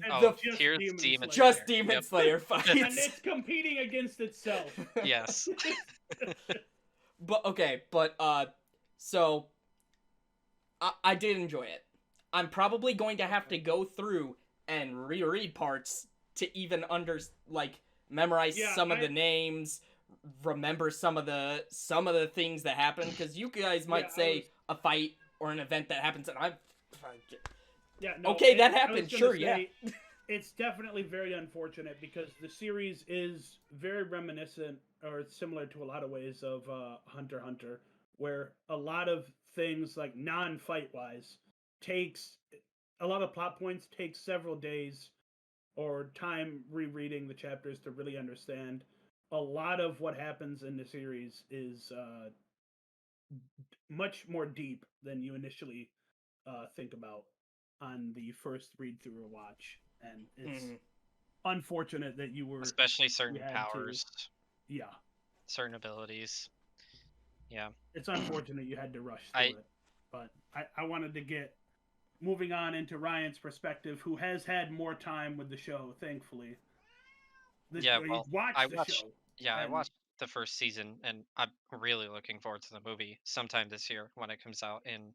Speaker 2: here's Demon Slayer.
Speaker 3: Just Demon Slayer fights.
Speaker 1: And it's competing against itself.
Speaker 2: Yes.
Speaker 3: So I did enjoy it. I'm probably going to have to go through and reread parts to even memorize some of the names, remember some of the things that happen, because you guys might say a fight or an event that happens, and I'm
Speaker 1: Yeah.
Speaker 3: that happened. Sure, yeah.
Speaker 1: it's definitely very unfortunate because the series is very reminiscent or similar to a lot of ways of Hunter x Hunter, where a lot of things like non-fight wise takes a lot of plot points take several days or time rereading the chapters to really understand. A lot of what happens in the series is much more deep than you initially think about on the first read through or watch, and it's
Speaker 3: Mm-hmm.
Speaker 1: unfortunate that
Speaker 2: Especially
Speaker 1: you
Speaker 2: certain
Speaker 1: had to.
Speaker 2: powers,
Speaker 1: Yeah,
Speaker 2: certain abilities. Yeah.
Speaker 1: it's unfortunate you had to rush
Speaker 2: I
Speaker 1: through it, but I wanted to get moving on into Ryan's perspective, who has had more time with the show, thankfully.
Speaker 2: yeah,
Speaker 1: He's
Speaker 2: well, I
Speaker 1: watched the
Speaker 2: watched
Speaker 1: show,
Speaker 2: yeah, I
Speaker 1: and
Speaker 2: watched the first season and I'm really looking forward to the movie sometime this year when it comes out in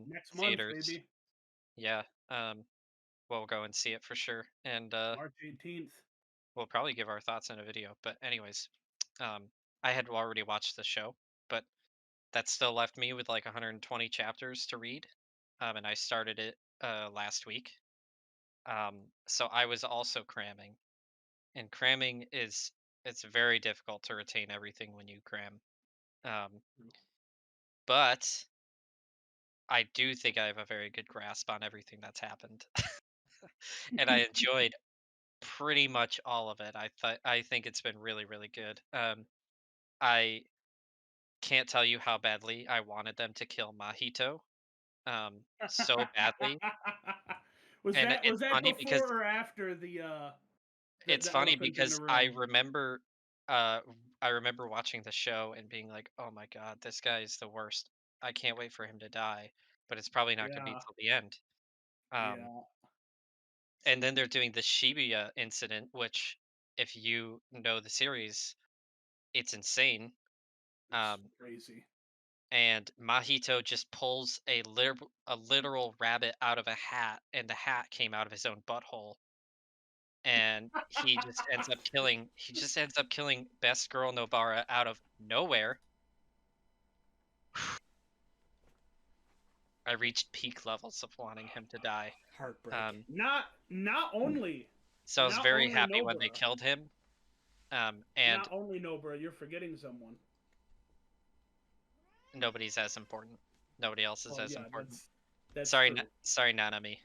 Speaker 1: next month,
Speaker 2: theaters.
Speaker 1: baby,
Speaker 2: Yeah. Um we'll go and see it for sure. And
Speaker 1: March 18th.
Speaker 2: we'll probably give our thoughts in a video. But anyways, um I had already watched the show, but that still left me with like 120 chapters to read. And I started it last week. So I was also cramming. And cramming is it's very difficult to retain everything when you cram. Um, but I do think I have a very good grasp on everything that's happened, and I enjoyed pretty much all of it. I think it's been really really good. I can't tell you how badly I wanted them to kill Mahito, so badly,
Speaker 1: was
Speaker 2: and
Speaker 1: that
Speaker 2: it's
Speaker 1: was that
Speaker 2: funny because
Speaker 1: before or after
Speaker 2: it's
Speaker 1: the
Speaker 2: funny
Speaker 1: elephant in the
Speaker 2: because I
Speaker 1: room?
Speaker 2: remember uh I remember watching the show and being like, "Oh my god, this guy is the worst. I can't wait for him to die." But it's probably not going to be
Speaker 1: Yeah,
Speaker 2: till the end. Um
Speaker 1: yeah,
Speaker 2: and then they're doing the Shibuya incident, which if you know the series, it's insane.
Speaker 1: it's
Speaker 2: Um
Speaker 1: crazy.
Speaker 2: and Mahito just pulls a literal rabbit out of a hat and the hat came out of his own butthole and he just ends up killing best girl Nobara out of nowhere. I reached peak levels of wanting him to die.
Speaker 3: Heartbreak.
Speaker 2: Um,
Speaker 1: Not only
Speaker 2: so I was
Speaker 1: not
Speaker 2: very
Speaker 1: only
Speaker 2: happy when they
Speaker 1: Nobara,
Speaker 2: killed him. And
Speaker 1: not only Nobara, you're forgetting someone.
Speaker 2: nobody's as important. Nobody else is
Speaker 1: Well,
Speaker 2: as
Speaker 1: yeah,
Speaker 2: important.
Speaker 1: that's
Speaker 2: Sorry,
Speaker 1: true.
Speaker 2: sorry, Nanami.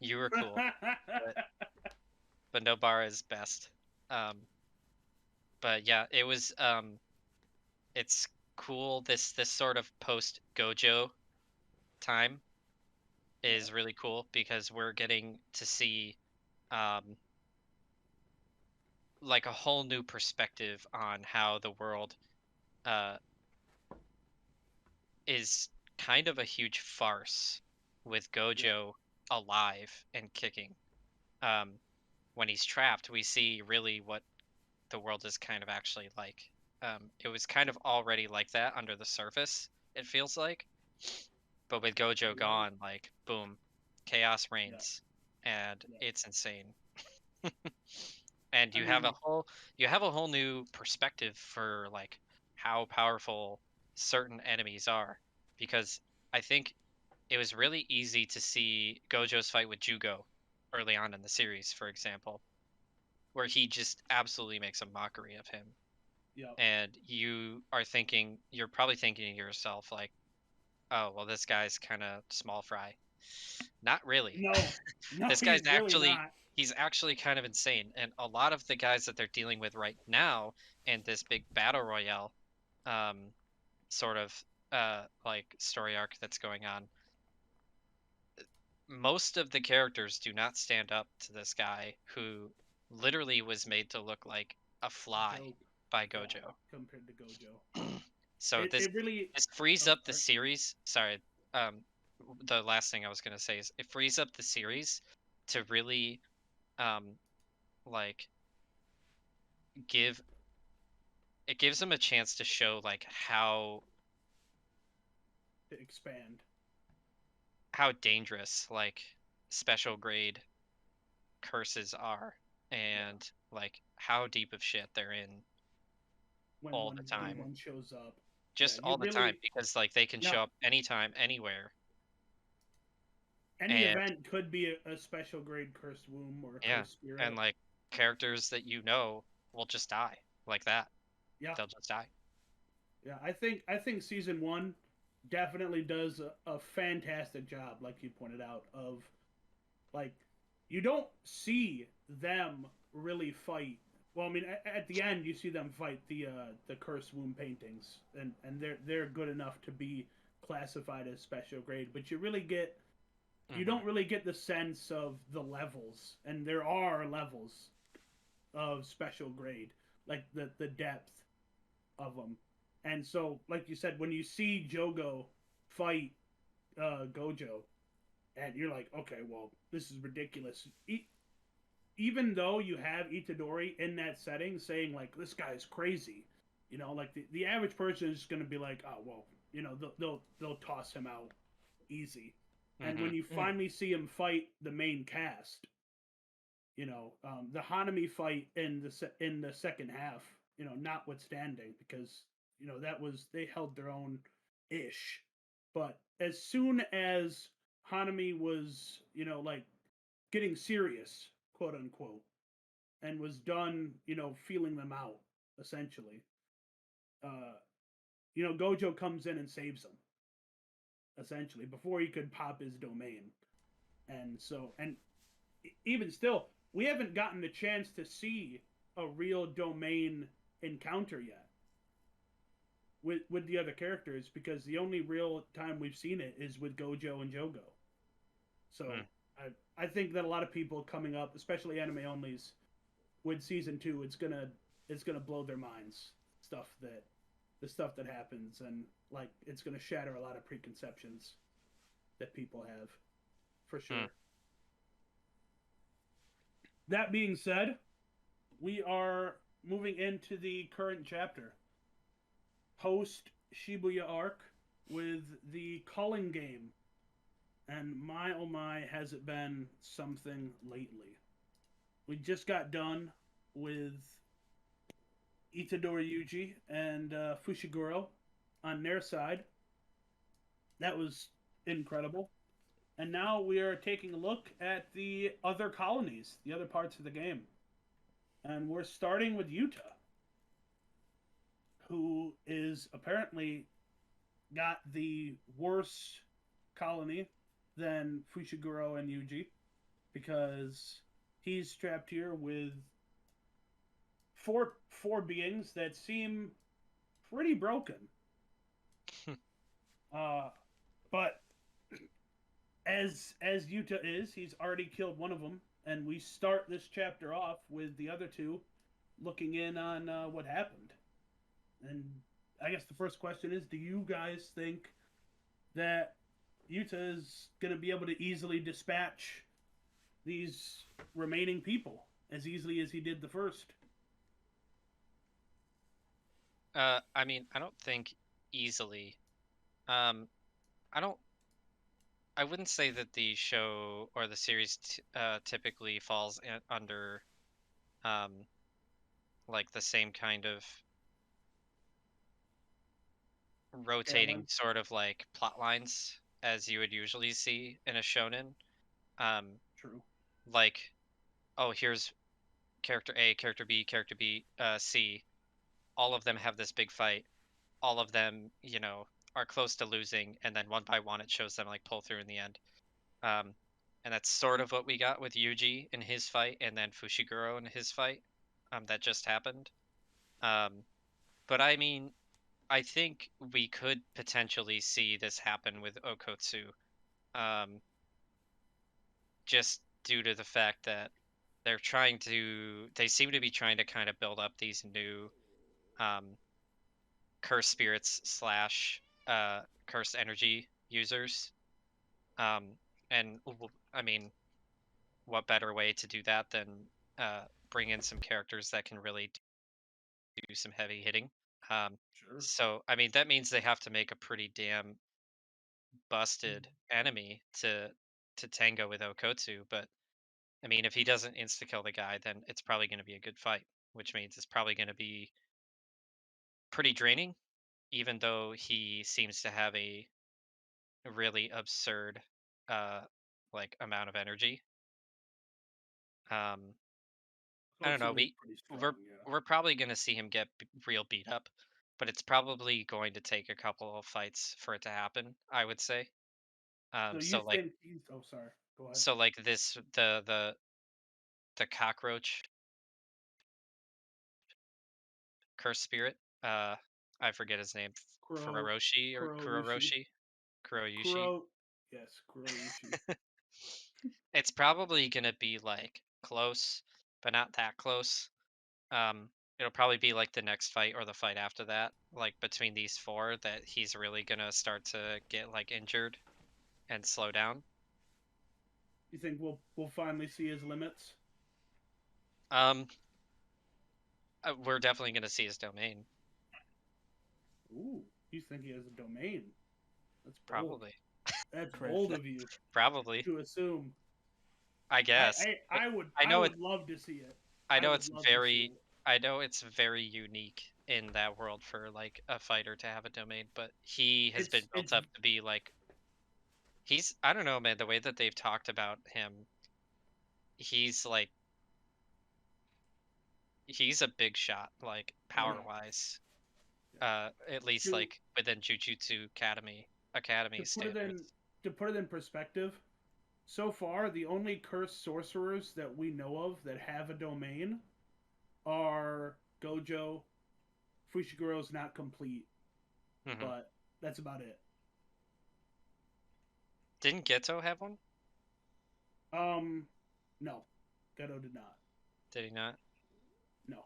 Speaker 2: You were cool, but Nobara is best. Um, but yeah, it was. It's cool. This sort of post Gojo time
Speaker 1: Yeah,
Speaker 2: is really cool because we're getting to see um, like a whole new perspective on how the world uh, is kind of a huge farce with
Speaker 1: yeah,
Speaker 2: Gojo alive and kicking. Um, when he's trapped, we see really what the world is kind of actually like. It was kind of already like that under the surface, it feels like. But with Gojo
Speaker 1: yeah,
Speaker 2: gone, like, boom, chaos
Speaker 1: yeah,
Speaker 2: reigns. And
Speaker 1: yeah.
Speaker 2: it's insane. And
Speaker 1: I mean,
Speaker 2: you have a whole new perspective for like how powerful certain enemies are because I think it was really easy to see Gojo's fight with Jugo early on in the series, for example, where he just absolutely makes a mockery of him.
Speaker 1: yeah.
Speaker 2: And you're probably thinking to yourself like, oh well, this guy's kind of small fry. Not really.
Speaker 1: No, no,
Speaker 2: This guy's
Speaker 1: he's really
Speaker 2: actually
Speaker 1: not.
Speaker 2: he's actually kind of insane, and a lot of the guys that they're dealing with right now in this big battle royale um sort of like story arc that's going on, most of the characters do not stand up to this guy who literally was made to look like a fly
Speaker 1: Joke.
Speaker 2: by
Speaker 1: Yeah,
Speaker 2: Gojo.
Speaker 1: compared to Gojo.
Speaker 2: So
Speaker 1: It really.
Speaker 2: this frees
Speaker 1: Oh,
Speaker 2: up the
Speaker 1: sorry.
Speaker 2: series. Sorry, um, the last thing I was gonna say is it frees up the series to really um like give it gives them a chance to show like
Speaker 1: To expand
Speaker 2: how dangerous like special grade curses are
Speaker 1: yeah
Speaker 2: and like how deep of shit they're in all the
Speaker 1: when
Speaker 2: time,
Speaker 3: Mm-hmm.
Speaker 1: one shows up. Yeah,
Speaker 2: just
Speaker 1: you
Speaker 2: all the time
Speaker 1: really
Speaker 2: because like they can
Speaker 1: yeah
Speaker 2: show up anytime anywhere.
Speaker 1: Any
Speaker 2: And
Speaker 1: event could be a special grade cursed womb or a
Speaker 2: yeah,
Speaker 1: cursed spirit.
Speaker 2: and like characters that you know will just die like that.
Speaker 1: Yeah,
Speaker 2: They'll just die.
Speaker 1: yeah. I think season one definitely does a fantastic job, like you pointed out, of like you don't see them really fight. Well, I mean, at the end you see them fight the cursed womb paintings, and they're good enough to be classified as special grade. But you
Speaker 2: Hmm.
Speaker 1: don't really get the sense of the levels, and there are levels of special grade, like the depth of them. And so, like you said, when you see Jogo fight Gojo, and you're like, okay, well, this is ridiculous. Even though you have Itadori in that setting saying like this guy's crazy, like the average person is going to be like, oh well, they'll toss him out easy. And
Speaker 2: Hmm.
Speaker 1: when you finally see him fight the main cast, the Hanami fight in the second half, notwithstanding, because that was they held their own ish, but as soon as Hanami was like getting serious, quote unquote, and was done, feeling them out essentially, uh, Gojo comes in and saves him essentially before he could pop his domain, and even still, we haven't gotten the chance to see a real domain encounter yet with the other characters, because the only real time we've seen it is with Gojo and Jogo. So
Speaker 2: Mm.
Speaker 1: I think that a lot of people coming up, especially anime onlys, with season two, it's gonna blow their minds. The stuff that happens, and like it's gonna shatter a lot of preconceptions that people have, for sure.
Speaker 2: Mm.
Speaker 1: That being said, we are moving into the current chapter, post Shibuya arc, with the Culling game. And my oh my, has it been something lately. We just got done with Itadori Yuji and Fushiguro on their side. That was incredible. And now we are taking a look at the other colonies, the other parts of the game. And we're starting with Yuta, who is apparently got the worse colony than Fushiguro and Yuji, because he's trapped here with four beings that seem pretty broken. Uh, but as Yuta is, he's already killed one of them, and we start this chapter off with the other two looking in on what happened. And I guess the first question is, do you guys think that Yuta is going to be able to easily dispatch these remaining people as easily as he did the first?
Speaker 2: I mean, I don't think easily. Um, I don't. I wouldn't say that the show or the series typically falls under um, like the same kind of rotating
Speaker 1: Canon?
Speaker 2: sort of like plot lines as you would usually see in a shonen. Um,
Speaker 1: True.
Speaker 2: like, oh, here's character A, character B, C. All of them have this big fight. All of them, are close to losing, and then one by one it shows them like pull through in the end. Um, and that's sort of what we got with Yuji in his fight, and then Fushiguro in his fight, that just happened. Um, but I mean, I think we could potentially see this happen with Okotsu, um, just due to the fact that they seem to be trying to kind of build up these new um, curse spirits slash curse energy users. Um, and I mean, what better way to do that than bring in some characters that can really do some heavy hitting? Um,
Speaker 1: Sure.
Speaker 2: so, I mean, that means they have to make a pretty damn busted enemy to tango with Okotsu. But I mean, if he doesn't insta kill the guy, then it's probably going to be a good fight, which means it's probably going to be pretty draining, even though he seems to have a really absurd uh like amount of energy. I don't know.
Speaker 1: Okotsu is pretty strong,
Speaker 2: We're
Speaker 1: yeah.
Speaker 2: we're probably gonna see him get real beat up, but it's probably going to take a couple of fights for it to happen. I would say.
Speaker 1: So you
Speaker 2: So like
Speaker 1: think he's? Oh, sorry. Go ahead.
Speaker 2: so like this the cockroach curse spirit. I forget his name.
Speaker 1: Kuro,
Speaker 2: Furoshi or
Speaker 1: Kuroishi,
Speaker 2: Kuroroshi, Kuroyushi.
Speaker 1: Kuro. Yes, Kuroishi.
Speaker 2: It's probably gonna be like close, but not that close. It'll probably be like the next fight or the fight after that, like between these four, that he's really gonna start to get like injured and slow down.
Speaker 1: You think we'll finally see his limits?
Speaker 2: Um, we're definitely gonna see his domain,
Speaker 1: Ooh, you think he has a domain? That's bold.
Speaker 2: probably,
Speaker 1: That's
Speaker 3: Chris.
Speaker 1: bold of you
Speaker 2: probably.
Speaker 1: to assume.
Speaker 2: I guess.
Speaker 1: I would
Speaker 2: I know
Speaker 1: would love to see it.
Speaker 2: I
Speaker 1: I
Speaker 2: know
Speaker 1: would
Speaker 2: it's
Speaker 1: love to see it.
Speaker 2: I know it's very unique in that world for like a fighter to have a domain, but he has been built
Speaker 1: It's
Speaker 2: up to be like I don't know, man, the way that they've talked about him, he's like he's a big shot, like power wise. At least
Speaker 1: to
Speaker 2: like within Jujutsu Academy
Speaker 1: to put it in
Speaker 2: standards.
Speaker 1: perspective. So far, the only cursed sorcerers that we know of that have a domain are Gojo. Fushiguro's not complete,
Speaker 2: Hmm.
Speaker 1: but that's about it.
Speaker 2: Didn't Geto have one?
Speaker 1: Um, no, Geto did not.
Speaker 2: Did he not?
Speaker 1: No,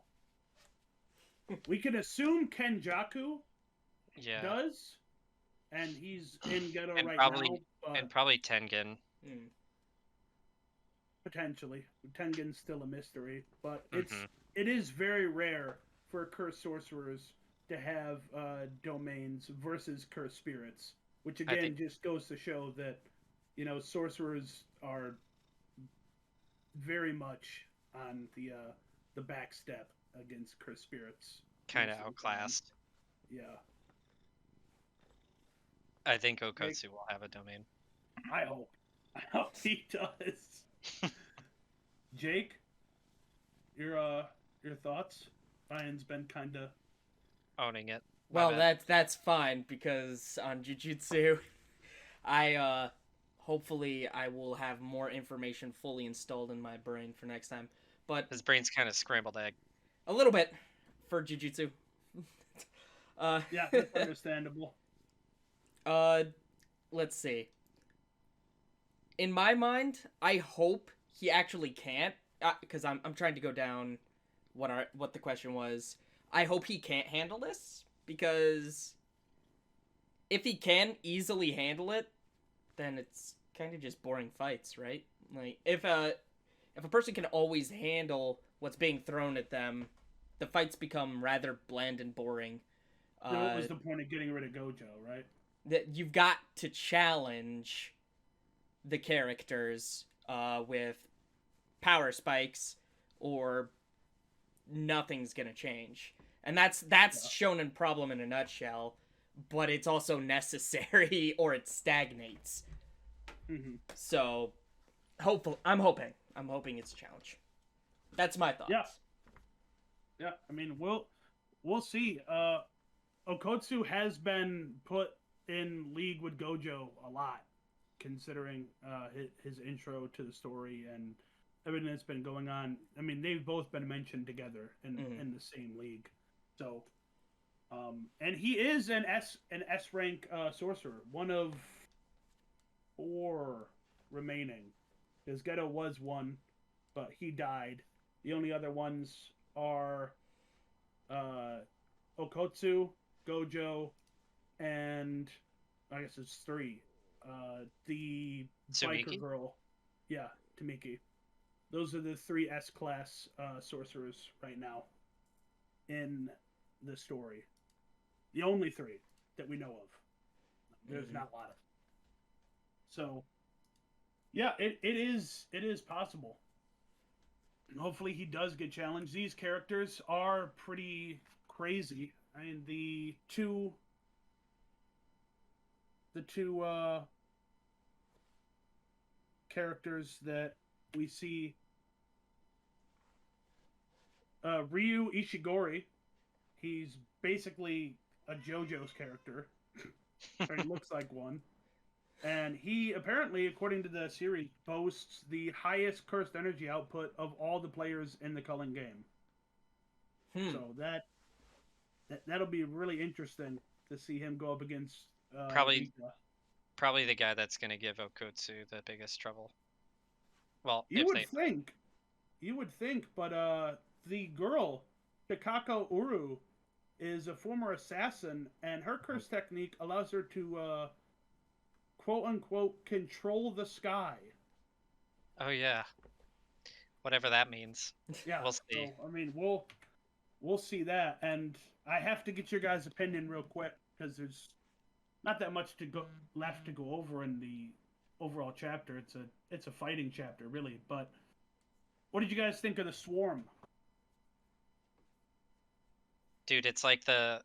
Speaker 1: we can assume Kenjaku
Speaker 2: Yeah,
Speaker 1: does, and he's in Geto
Speaker 2: and
Speaker 1: right now,
Speaker 2: probably
Speaker 1: but
Speaker 2: Tengen.
Speaker 1: potentially Tengen's still a mystery. But
Speaker 2: Hmm.
Speaker 1: it is very rare for cursed sorcerers to have domains versus cursed spirits, which
Speaker 2: I think
Speaker 1: again just goes to show that sorcerers are very much on the back step against cursed spirits
Speaker 2: kind of
Speaker 1: most of the time.
Speaker 2: outclassed.
Speaker 1: Yeah,
Speaker 2: I think
Speaker 1: Jake,
Speaker 2: Okotsu will have a domain.
Speaker 1: I hope. I hope he does. Jake, your thoughts? Ryan's been kind of.
Speaker 2: Owning it. My
Speaker 3: Well,
Speaker 2: bad.
Speaker 3: that's fine because on Jujutsu, I hopefully I will have more information fully installed in my brain for next time. But
Speaker 2: His brain's kind of scrambled egg.
Speaker 3: a little bit for Jujutsu.
Speaker 1: Yeah, that's understandable.
Speaker 3: uh, let's see. In my mind, I hope he actually can't, because I'm trying to go down what the question was. I hope he can't handle this because if he can easily handle it, then it's kind of just boring fights, right? Like if a person can always handle what's being thrown at them, the fights become rather bland and boring.
Speaker 1: So what
Speaker 3: Uh,
Speaker 1: was the point of getting rid of Gojo, right?
Speaker 3: that you've got to challenge the characters with power spikes, or nothing's gonna change. And that's
Speaker 1: Yeah.
Speaker 3: Shonen problem in a nutshell. But it's also necessary, or it stagnates.
Speaker 1: Mm-hmm.
Speaker 3: So, I'm hoping it's a challenge. That's my thoughts.
Speaker 1: Yeah. Yeah. I mean, we'll see. Okotsu has been put in league with Gojo a lot, considering his intro to the story and everything that's been going on. I mean, they've both been mentioned together in the same league. So, and he is an S rank sorcerer, one of 4 remaining. Because Geto was one, but he died. The only other ones are Okotsu, Gojo, and I guess it's 3. The biker
Speaker 2: Tsumiki?
Speaker 1: girl, yeah, Tamiki. Those are the 3 S class sorcerers right now in the story. The only 3 that we know of. There's not a lot of. So, yeah, it is possible. Hopefully he does get challenged. These characters are pretty crazy. I mean, the two characters that we see. Ryu Ishigori, he's basically a JoJo's character, or he looks like one. And he apparently, according to the series, boasts the highest cursed energy output of all the players in the Culling game. So that'll be really interesting to see him go up against
Speaker 2: Probably
Speaker 1: Rika.
Speaker 2: Probably the guy that's going to give Okotsu the biggest trouble. Well,
Speaker 1: You would think, but the girl, Takako Uru, is a former assassin, and her curse technique allows her to quote unquote control the sky.
Speaker 2: Oh yeah, whatever that means.
Speaker 1: Yeah,
Speaker 2: We'll see.
Speaker 1: So, I mean, we'll see that, and I have to get your guys' opinion real quick because there's not that much left to go over in the overall chapter. It's a fighting chapter, really. But what did you guys think of the Swarm?
Speaker 2: Dude, it's like the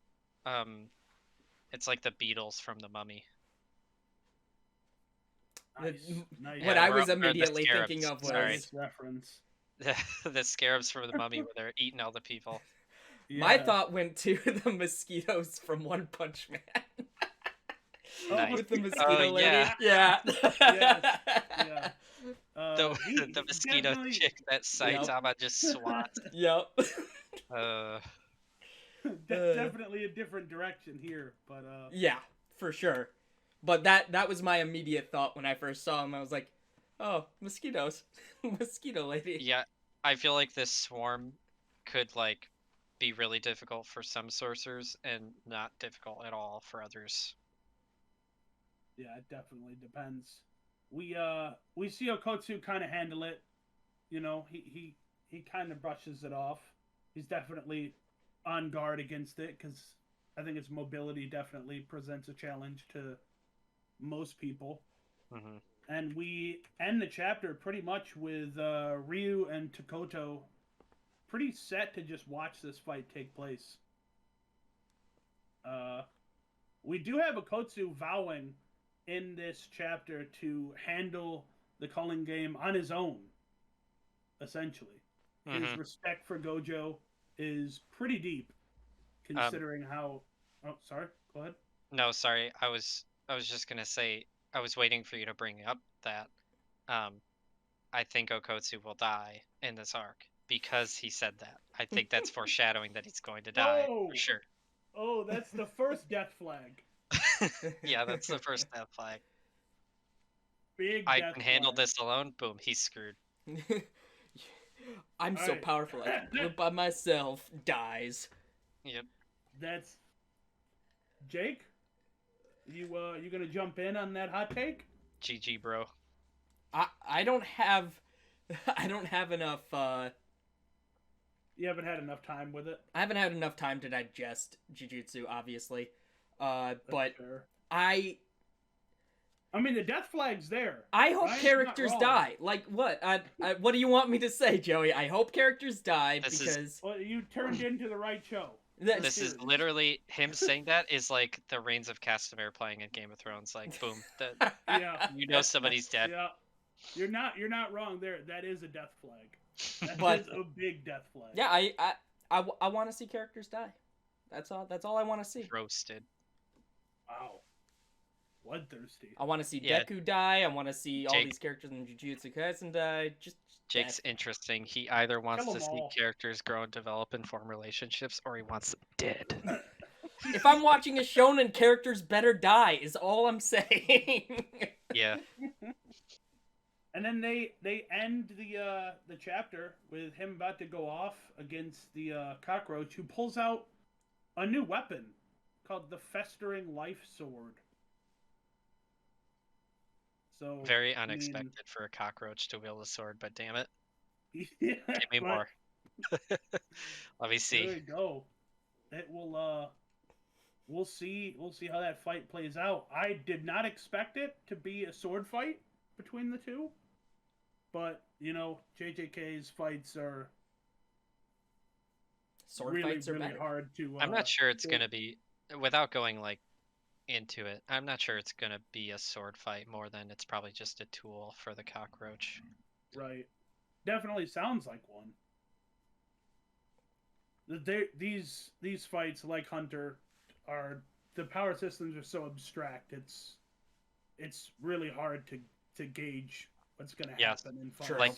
Speaker 2: Beatles from the Mummy.
Speaker 1: Nice.
Speaker 3: What
Speaker 2: Yeah,
Speaker 3: I
Speaker 2: or-
Speaker 3: was
Speaker 2: or the
Speaker 3: immediately
Speaker 2: scarabs,
Speaker 3: thinking of was
Speaker 2: sorry.
Speaker 1: Nice reference.
Speaker 2: The scarabs from the Mummy where they're eating all the people.
Speaker 3: my
Speaker 1: Yeah.
Speaker 3: thought went to the mosquitoes from One Punch Man.
Speaker 2: Nice.
Speaker 3: With the mosquito lady.
Speaker 2: yeah.
Speaker 3: Yeah.
Speaker 1: Yes. Yeah.
Speaker 2: The mosquito
Speaker 1: definitely-
Speaker 2: chick that Saitama just swats.
Speaker 3: Yep.
Speaker 1: Definitely a different direction here, but
Speaker 3: Yeah, for sure. But that was my immediate thought when I first saw him. I was like, oh, mosquitoes. Mosquito lady.
Speaker 2: Yeah, I feel like this swarm could like be really difficult for some sorcerers and not difficult at all for others.
Speaker 1: yeah, it definitely depends. We see Okotsu kind of handle it. You know, he kind of brushes it off. He's definitely on guard against it because I think its mobility definitely presents a challenge to most people.
Speaker 2: Mm-hmm.
Speaker 1: And we end the chapter pretty much with Ryu and Takoto pretty set to just watch this fight take place. We do have Okotsu vowing in this chapter to handle the Culling game on his own, essentially. His
Speaker 2: Mm-hmm.
Speaker 1: respect for Gojo is pretty deep, considering how... Oh, sorry. Go ahead.
Speaker 2: No, sorry. I was just gonna say I was waiting for you to bring up that I think Okotsu will die in this arc because he said that. I think that's foreshadowing that he's going to die
Speaker 1: Oh!
Speaker 2: for sure.
Speaker 1: Oh, that's the first death flag.
Speaker 2: Yeah, that's the first death flag.
Speaker 1: Big
Speaker 2: I
Speaker 1: death
Speaker 2: can handle
Speaker 1: flag.
Speaker 2: this alone. Boom, he's screwed.
Speaker 3: I'm so
Speaker 1: Alright.
Speaker 3: powerful I can do it by myself. Dies.
Speaker 2: Yep.
Speaker 1: That's... Jake? You gonna jump in on that hot take?
Speaker 2: GG, bro.
Speaker 3: I don't have enough
Speaker 1: You haven't had enough time with it.
Speaker 3: I haven't had enough time to digest Jujutsu, obviously.
Speaker 1: That's
Speaker 3: But
Speaker 1: fair.
Speaker 3: I
Speaker 1: mean, the death flag's there.
Speaker 3: hope
Speaker 1: Ryan's not
Speaker 3: characters
Speaker 1: wrong.
Speaker 3: die. Like what? What do you want me to say, Joey? I hope characters die
Speaker 2: This is-
Speaker 3: because
Speaker 1: Well, you turned into the right show.
Speaker 3: that's
Speaker 2: This is
Speaker 1: serious.
Speaker 2: literally him saying that is like the Reigns of Castamere playing in Game of Thrones. Like, boom,
Speaker 1: Yeah.
Speaker 2: you know somebody's dead.
Speaker 1: Yeah. You're not wrong there. That is a death flag. That
Speaker 3: But-
Speaker 1: is a big death flag.
Speaker 3: Yeah, I want to see characters die. That's all I want to see.
Speaker 2: Roasted.
Speaker 1: Wow. Bloodthirsty.
Speaker 3: I want to see
Speaker 2: Yeah.
Speaker 3: Deku die. I want to see all
Speaker 2: Jake-
Speaker 3: these characters in Jujutsu Kaisen die. Just
Speaker 2: Jake's
Speaker 3: death.
Speaker 2: interesting. He either wants
Speaker 1: Kill
Speaker 2: to
Speaker 1: 'em
Speaker 2: see
Speaker 1: all.
Speaker 2: characters grow and develop and form relationships, or he wants them dead.
Speaker 3: If I'm watching a shonen, characters better die. Is all I'm saying.
Speaker 2: Yeah.
Speaker 1: And then they end the chapter with him about to go off against the cockroach, who pulls out a new weapon called the Festering Life Sword. So
Speaker 2: Very
Speaker 1: I mean,
Speaker 2: unexpected for a cockroach to wield a sword, but damn it.
Speaker 1: yeah,
Speaker 2: Give me
Speaker 1: but
Speaker 2: more. Let me
Speaker 1: There
Speaker 2: see.
Speaker 1: you go. It will. We'll see how that fight plays out. I did not expect it to be a sword fight between the two, but you know, JJK's fights are
Speaker 3: Sword
Speaker 1: really
Speaker 3: fights are
Speaker 1: really
Speaker 3: better.
Speaker 1: hard to.
Speaker 2: I'm not sure it's
Speaker 1: to-
Speaker 2: gonna be without going like into it. I'm not sure it's gonna be a sword fight more than it's probably just a tool for the cockroach.
Speaker 1: Right. Definitely sounds like one. These fights, like Hunter, are the power systems are so abstract. It's really hard to gauge what's gonna
Speaker 2: Yes.
Speaker 1: happen in fights.
Speaker 3: True.
Speaker 2: Like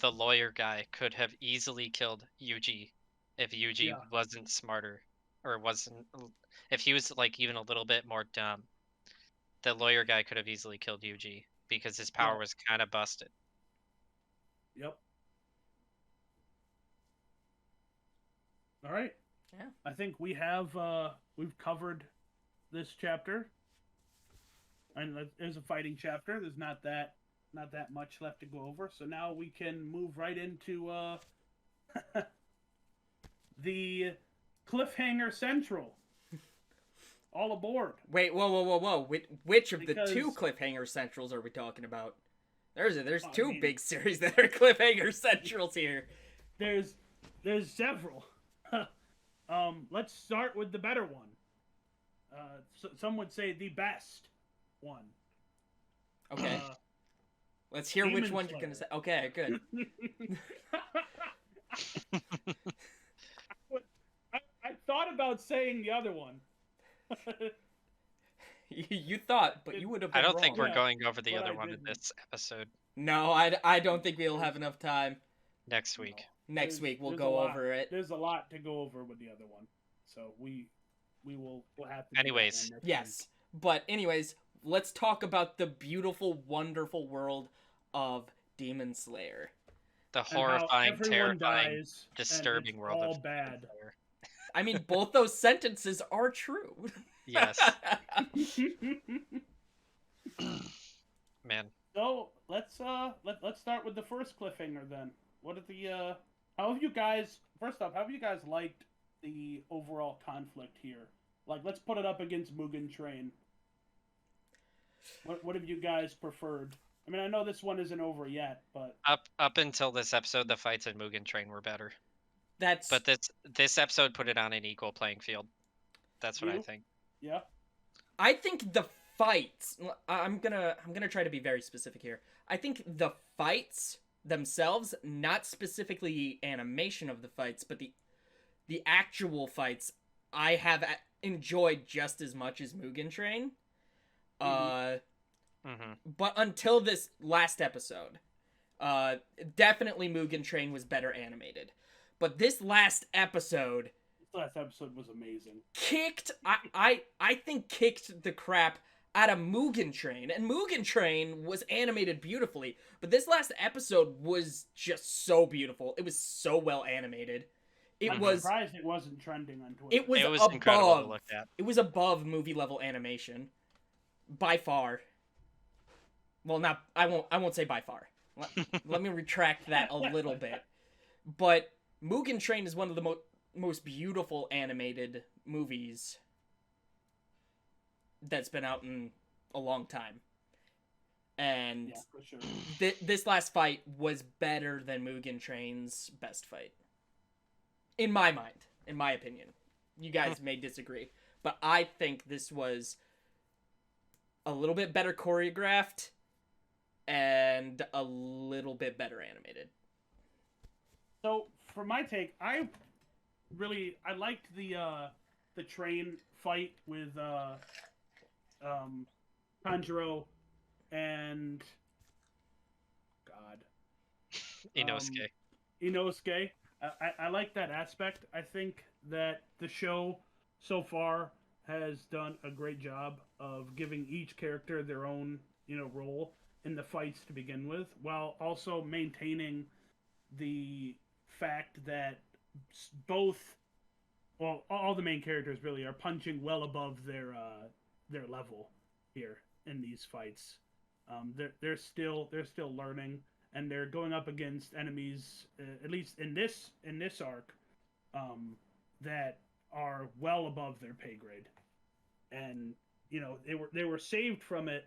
Speaker 2: the lawyer guy could have easily killed Yuji if Yuji
Speaker 1: Yeah.
Speaker 2: wasn't smarter or wasn't if he was like even a little bit more dumb. The lawyer guy could have easily killed Yuji because his power
Speaker 1: Yeah.
Speaker 2: was kind of busted.
Speaker 1: Yep. All right.
Speaker 3: Yeah.
Speaker 1: I think we've covered this chapter, and there's a fighting chapter. There's not that much left to go over. So now we can move right into the cliffhanger central. All aboard.
Speaker 3: Wait, whoa. Which of the two
Speaker 1: Because-
Speaker 3: cliffhanger centrals are we talking about? There's
Speaker 1: I
Speaker 3: two
Speaker 1: mean-
Speaker 3: big series that are cliffhanger centrals here.
Speaker 1: There's several. Let's start with the better one. Some would say the best one.
Speaker 3: Okay. Let's hear
Speaker 1: Demon
Speaker 3: which one you're gonna say.
Speaker 1: Slayer.
Speaker 3: Okay, good.
Speaker 1: I thought about saying the other one.
Speaker 3: You thought, but you would have
Speaker 2: I
Speaker 3: been
Speaker 2: don't think
Speaker 3: wrong.
Speaker 2: we're
Speaker 1: Yeah,
Speaker 2: going over the
Speaker 1: but
Speaker 2: other
Speaker 1: I
Speaker 2: one in
Speaker 1: didn't.
Speaker 2: this episode.
Speaker 3: No, I don't think we'll have enough time.
Speaker 2: Next week.
Speaker 3: Next
Speaker 1: There's-
Speaker 3: week we'll
Speaker 1: there's
Speaker 3: go
Speaker 1: a lot.
Speaker 3: over it.
Speaker 1: There's a lot to go over with the other one, so we'll have to. do that
Speaker 2: Anyways.
Speaker 1: one next
Speaker 3: Yes. But anyways, let's talk about the beautiful, wonderful world of Demon Slayer.
Speaker 2: The
Speaker 1: week. And how
Speaker 2: horrifying,
Speaker 1: everyone
Speaker 2: terrifying,
Speaker 1: dies, and
Speaker 2: disturbing
Speaker 1: it's
Speaker 2: world
Speaker 1: all
Speaker 2: of
Speaker 1: bad.
Speaker 2: Slayer.
Speaker 3: I mean, both those sentences are true.
Speaker 2: Yes. Man.
Speaker 1: So let's start with the first cliffhanger then. What are the how have you guys liked the overall conflict here? Like, let's put it up against Mugen Train. What have you guys preferred? I mean, I know this one isn't over yet, but
Speaker 2: Up until this episode, the fights in Mugen Train were better.
Speaker 3: That's
Speaker 2: But this episode put it on an equal playing field. That's what I
Speaker 1: You?
Speaker 2: think.
Speaker 1: yeah.
Speaker 3: I think the fights. I'm gonna try to be very specific here. I think the fights themselves, not specifically animation of the fights, but the actual fights, I have enjoyed just as much as Mugen Train.
Speaker 2: Mm-hmm.
Speaker 3: But until this last episode, definitely Mugen Train was better animated. But this last episode
Speaker 1: This last episode was amazing.
Speaker 3: kicked I think kicked the crap out of Mugen Train, and Mugen Train was animated beautifully, but this last episode was just so beautiful. It was so well animated. It
Speaker 1: I'm
Speaker 3: was
Speaker 1: surprised it wasn't trending on Twitter.
Speaker 3: it was
Speaker 2: incredible to
Speaker 3: above
Speaker 2: look at.
Speaker 3: it was above movie level animation by far. Well, not I won't say by far. Let me retract that a little bit. But Mugen Train is one of the most beautiful animated movies that's been out in a long time. And
Speaker 1: Yeah, for sure.
Speaker 3: this last fight was better than Mugen Train's best fight. In my mind, in my opinion. You guys may disagree, but I think this was a little bit better choreographed and a little bit better animated.
Speaker 1: So for my take, I liked the train fight with Tanjiro and
Speaker 2: Inosuke.
Speaker 1: Inosuke. I like that aspect. I think that the show so far has done a great job of giving each character their own, role in the fights to begin with, while also maintaining the fact that all the main characters really are punching well above their level here in these fights. They're still learning, and they're going up against enemies, at least in this arc, that are well above their pay grade, and they were saved from it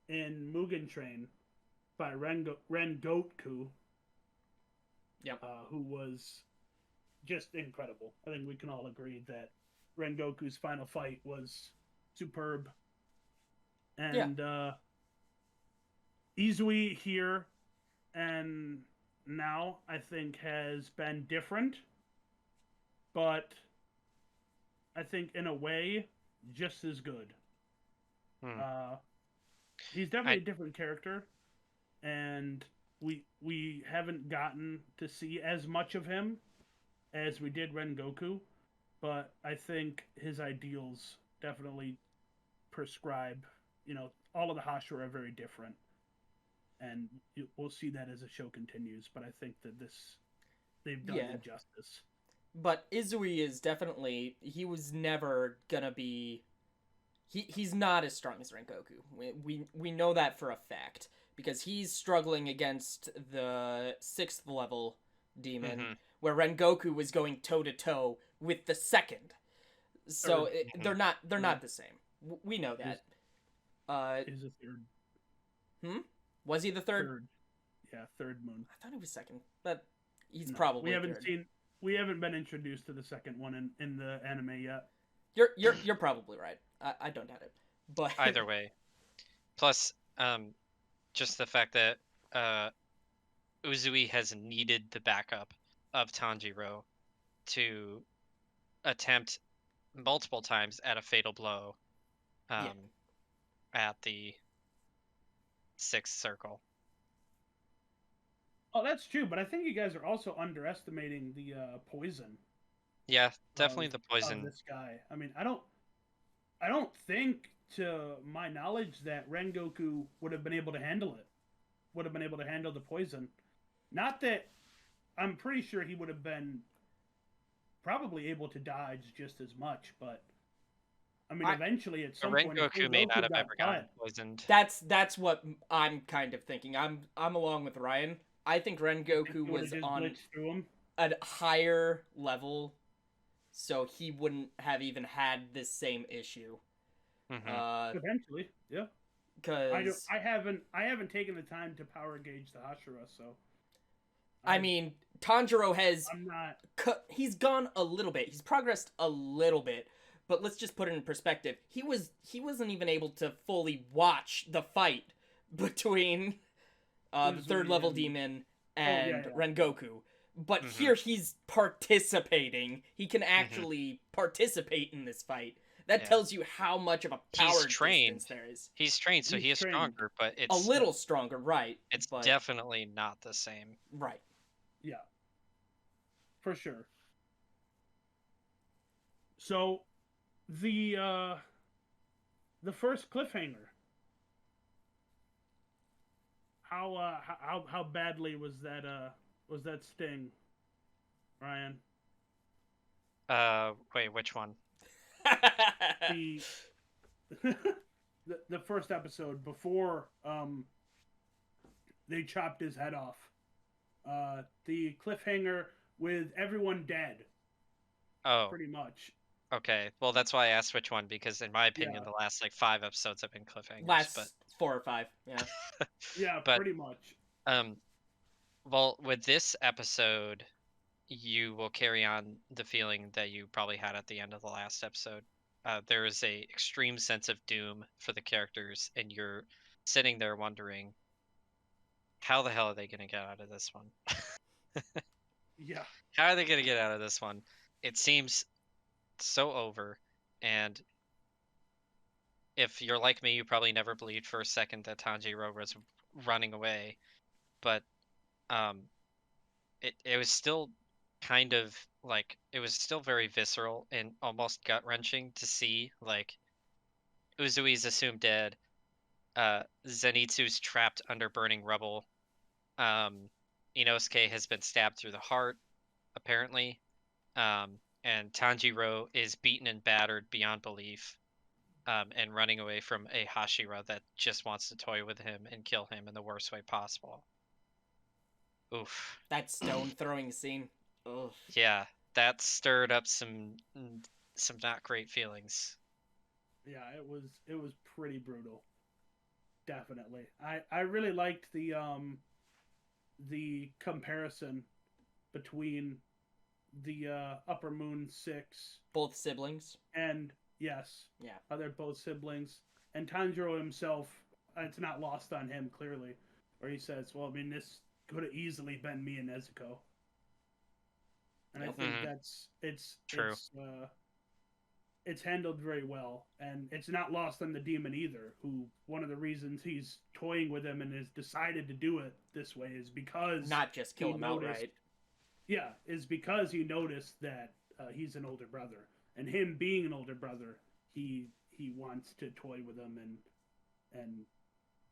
Speaker 1: in Mugen Train by Rengoku.
Speaker 3: Yep.
Speaker 1: Who was just incredible. I think we can all agree that Rengoku's final fight was superb.
Speaker 3: Yeah.
Speaker 1: And Izui here and now, I think, has been different, but I think in a way just as good.
Speaker 2: Hmm.
Speaker 1: He's definitely
Speaker 2: I
Speaker 1: a different character, and we haven't gotten to see as much of him as we did Rengoku, but I think his ideals definitely prescribe. All of the Hashira are very different, and we'll see that as the show continues. But I think that they've done
Speaker 3: Yeah.
Speaker 1: him justice.
Speaker 3: But Izui is definitely, he was never gonna be, he's not as strong as Rengoku. We know that for a fact because he's struggling against the 6th level demon,
Speaker 2: hmm
Speaker 3: where Rengoku was going toe to toe with the 2nd. So
Speaker 1: Third.
Speaker 3: they're not the same. We know that.
Speaker 1: Is a third.
Speaker 3: Was he the 3rd?
Speaker 1: Third. Yeah, third moon.
Speaker 3: I thought he was 2nd, but he's
Speaker 1: No,
Speaker 3: probably
Speaker 1: we haven't
Speaker 3: 3rd.
Speaker 1: seen. We haven't been introduced to the second one in the anime yet.
Speaker 3: You're probably right. I don't doubt it. But
Speaker 2: Either way. Plus, just the fact that Uzui has needed the backup of Tanjiro to attempt multiple times at a fatal blow
Speaker 3: Yeah.
Speaker 2: at the 6th circle.
Speaker 1: Oh, that's true, but I think you guys are also underestimating the poison
Speaker 2: Yeah, definitely the
Speaker 1: of
Speaker 2: poison.
Speaker 1: this guy. I mean, I don't think, to my knowledge, that Rengoku would have been able to handle it. Would have been able to handle the poison. Not that I'm pretty sure he would have been probably able to dodge just as much, but I mean, eventually at some point, if
Speaker 2: Rengoku may not
Speaker 1: Rengoku
Speaker 2: have
Speaker 1: got
Speaker 2: ever gotten
Speaker 1: cut,
Speaker 2: poisoned.
Speaker 3: that's what I'm kind of thinking. I'm along with Ryan. I think
Speaker 1: he
Speaker 3: Rengoku
Speaker 1: would
Speaker 3: was
Speaker 1: have just
Speaker 3: on
Speaker 1: blitzed through him.
Speaker 3: a higher level, so he wouldn't have even had this same issue.
Speaker 2: hmm
Speaker 1: Eventually, yeah.
Speaker 3: Because
Speaker 1: I haven't taken the time to power gauge the Hashira, so
Speaker 3: I mean, Tanjiro has
Speaker 1: I'm not.
Speaker 3: he's gone a little bit. He's progressed a little bit, but let's just put it in perspective. He wasn't even able to fully watch the fight between the 3rd level
Speaker 1: and-
Speaker 3: demon
Speaker 1: Oh,
Speaker 3: and
Speaker 1: yeah.
Speaker 3: Rengoku. But
Speaker 2: Mhm.
Speaker 3: here he's participating. He can actually participate in this fight. That
Speaker 2: Yeah.
Speaker 3: tells you how much of a power
Speaker 2: trained.
Speaker 3: distance there is.
Speaker 2: He's trained, so
Speaker 1: He's
Speaker 2: he is
Speaker 1: trained.
Speaker 2: stronger, but
Speaker 3: A
Speaker 2: it's
Speaker 3: little stronger, right?
Speaker 2: it's
Speaker 3: but,
Speaker 2: definitely not the same.
Speaker 3: right.
Speaker 1: Yeah, for sure. So, the first cliffhanger. How badly was that sting, Ryan?
Speaker 2: Wait, which one?
Speaker 1: The the first episode before they chopped his head off. The cliffhanger with everyone dead,
Speaker 2: Oh,
Speaker 1: pretty much.
Speaker 2: okay. Well, that's why I asked which one, because in my opinion,
Speaker 1: Yeah.
Speaker 2: the last like 5 episodes have been cliffhangers.
Speaker 3: Last
Speaker 2: But
Speaker 3: 4 or 5, yeah.
Speaker 1: Yeah,
Speaker 2: But-
Speaker 1: pretty much.
Speaker 2: well, with this episode, you will carry on the feeling that you probably had at the end of the last episode. There is a extreme sense of doom for the characters, and you're sitting there wondering, how the hell are they going to get out of this one?
Speaker 1: Yeah.
Speaker 2: How are they going to get out of this one? It seems so over, and if you're like me, you probably never believed for a second that Tanjiro was running away, but it was still kind of like, it was still very visceral and almost gut wrenching to see like Uzui's assumed dead, Zenitsu's trapped under burning rubble, Inosuke has been stabbed through the heart apparently, and Tanjiro is beaten and battered beyond belief, and running away from a Hashira that just wants to toy with him and kill him in the worst way possible. Oof.
Speaker 3: That stone throwing scene. Ugh.
Speaker 2: Yeah, that stirred up some not great feelings.
Speaker 1: Yeah, it was pretty brutal. Definitely. I really liked the comparison between the Upper Moon 6
Speaker 3: Both siblings.
Speaker 1: and Yes.
Speaker 3: Yeah.
Speaker 1: How they're both siblings. And Tanjiro himself, it's not lost on him, clearly. Where he says, well, I mean, this could have easily been me and Nezuko. And
Speaker 3: Yep.
Speaker 1: I think
Speaker 2: Mhm. True.
Speaker 1: it's handled very well. And it's not lost on the demon either, who one of the reasons he's toying with him and has decided to do it this way is because
Speaker 3: Not just kill
Speaker 1: he
Speaker 3: him
Speaker 1: noticed,
Speaker 3: outright.
Speaker 1: yeah, is because he noticed that he's an older brother. And him being an older brother, he wants to toy with him and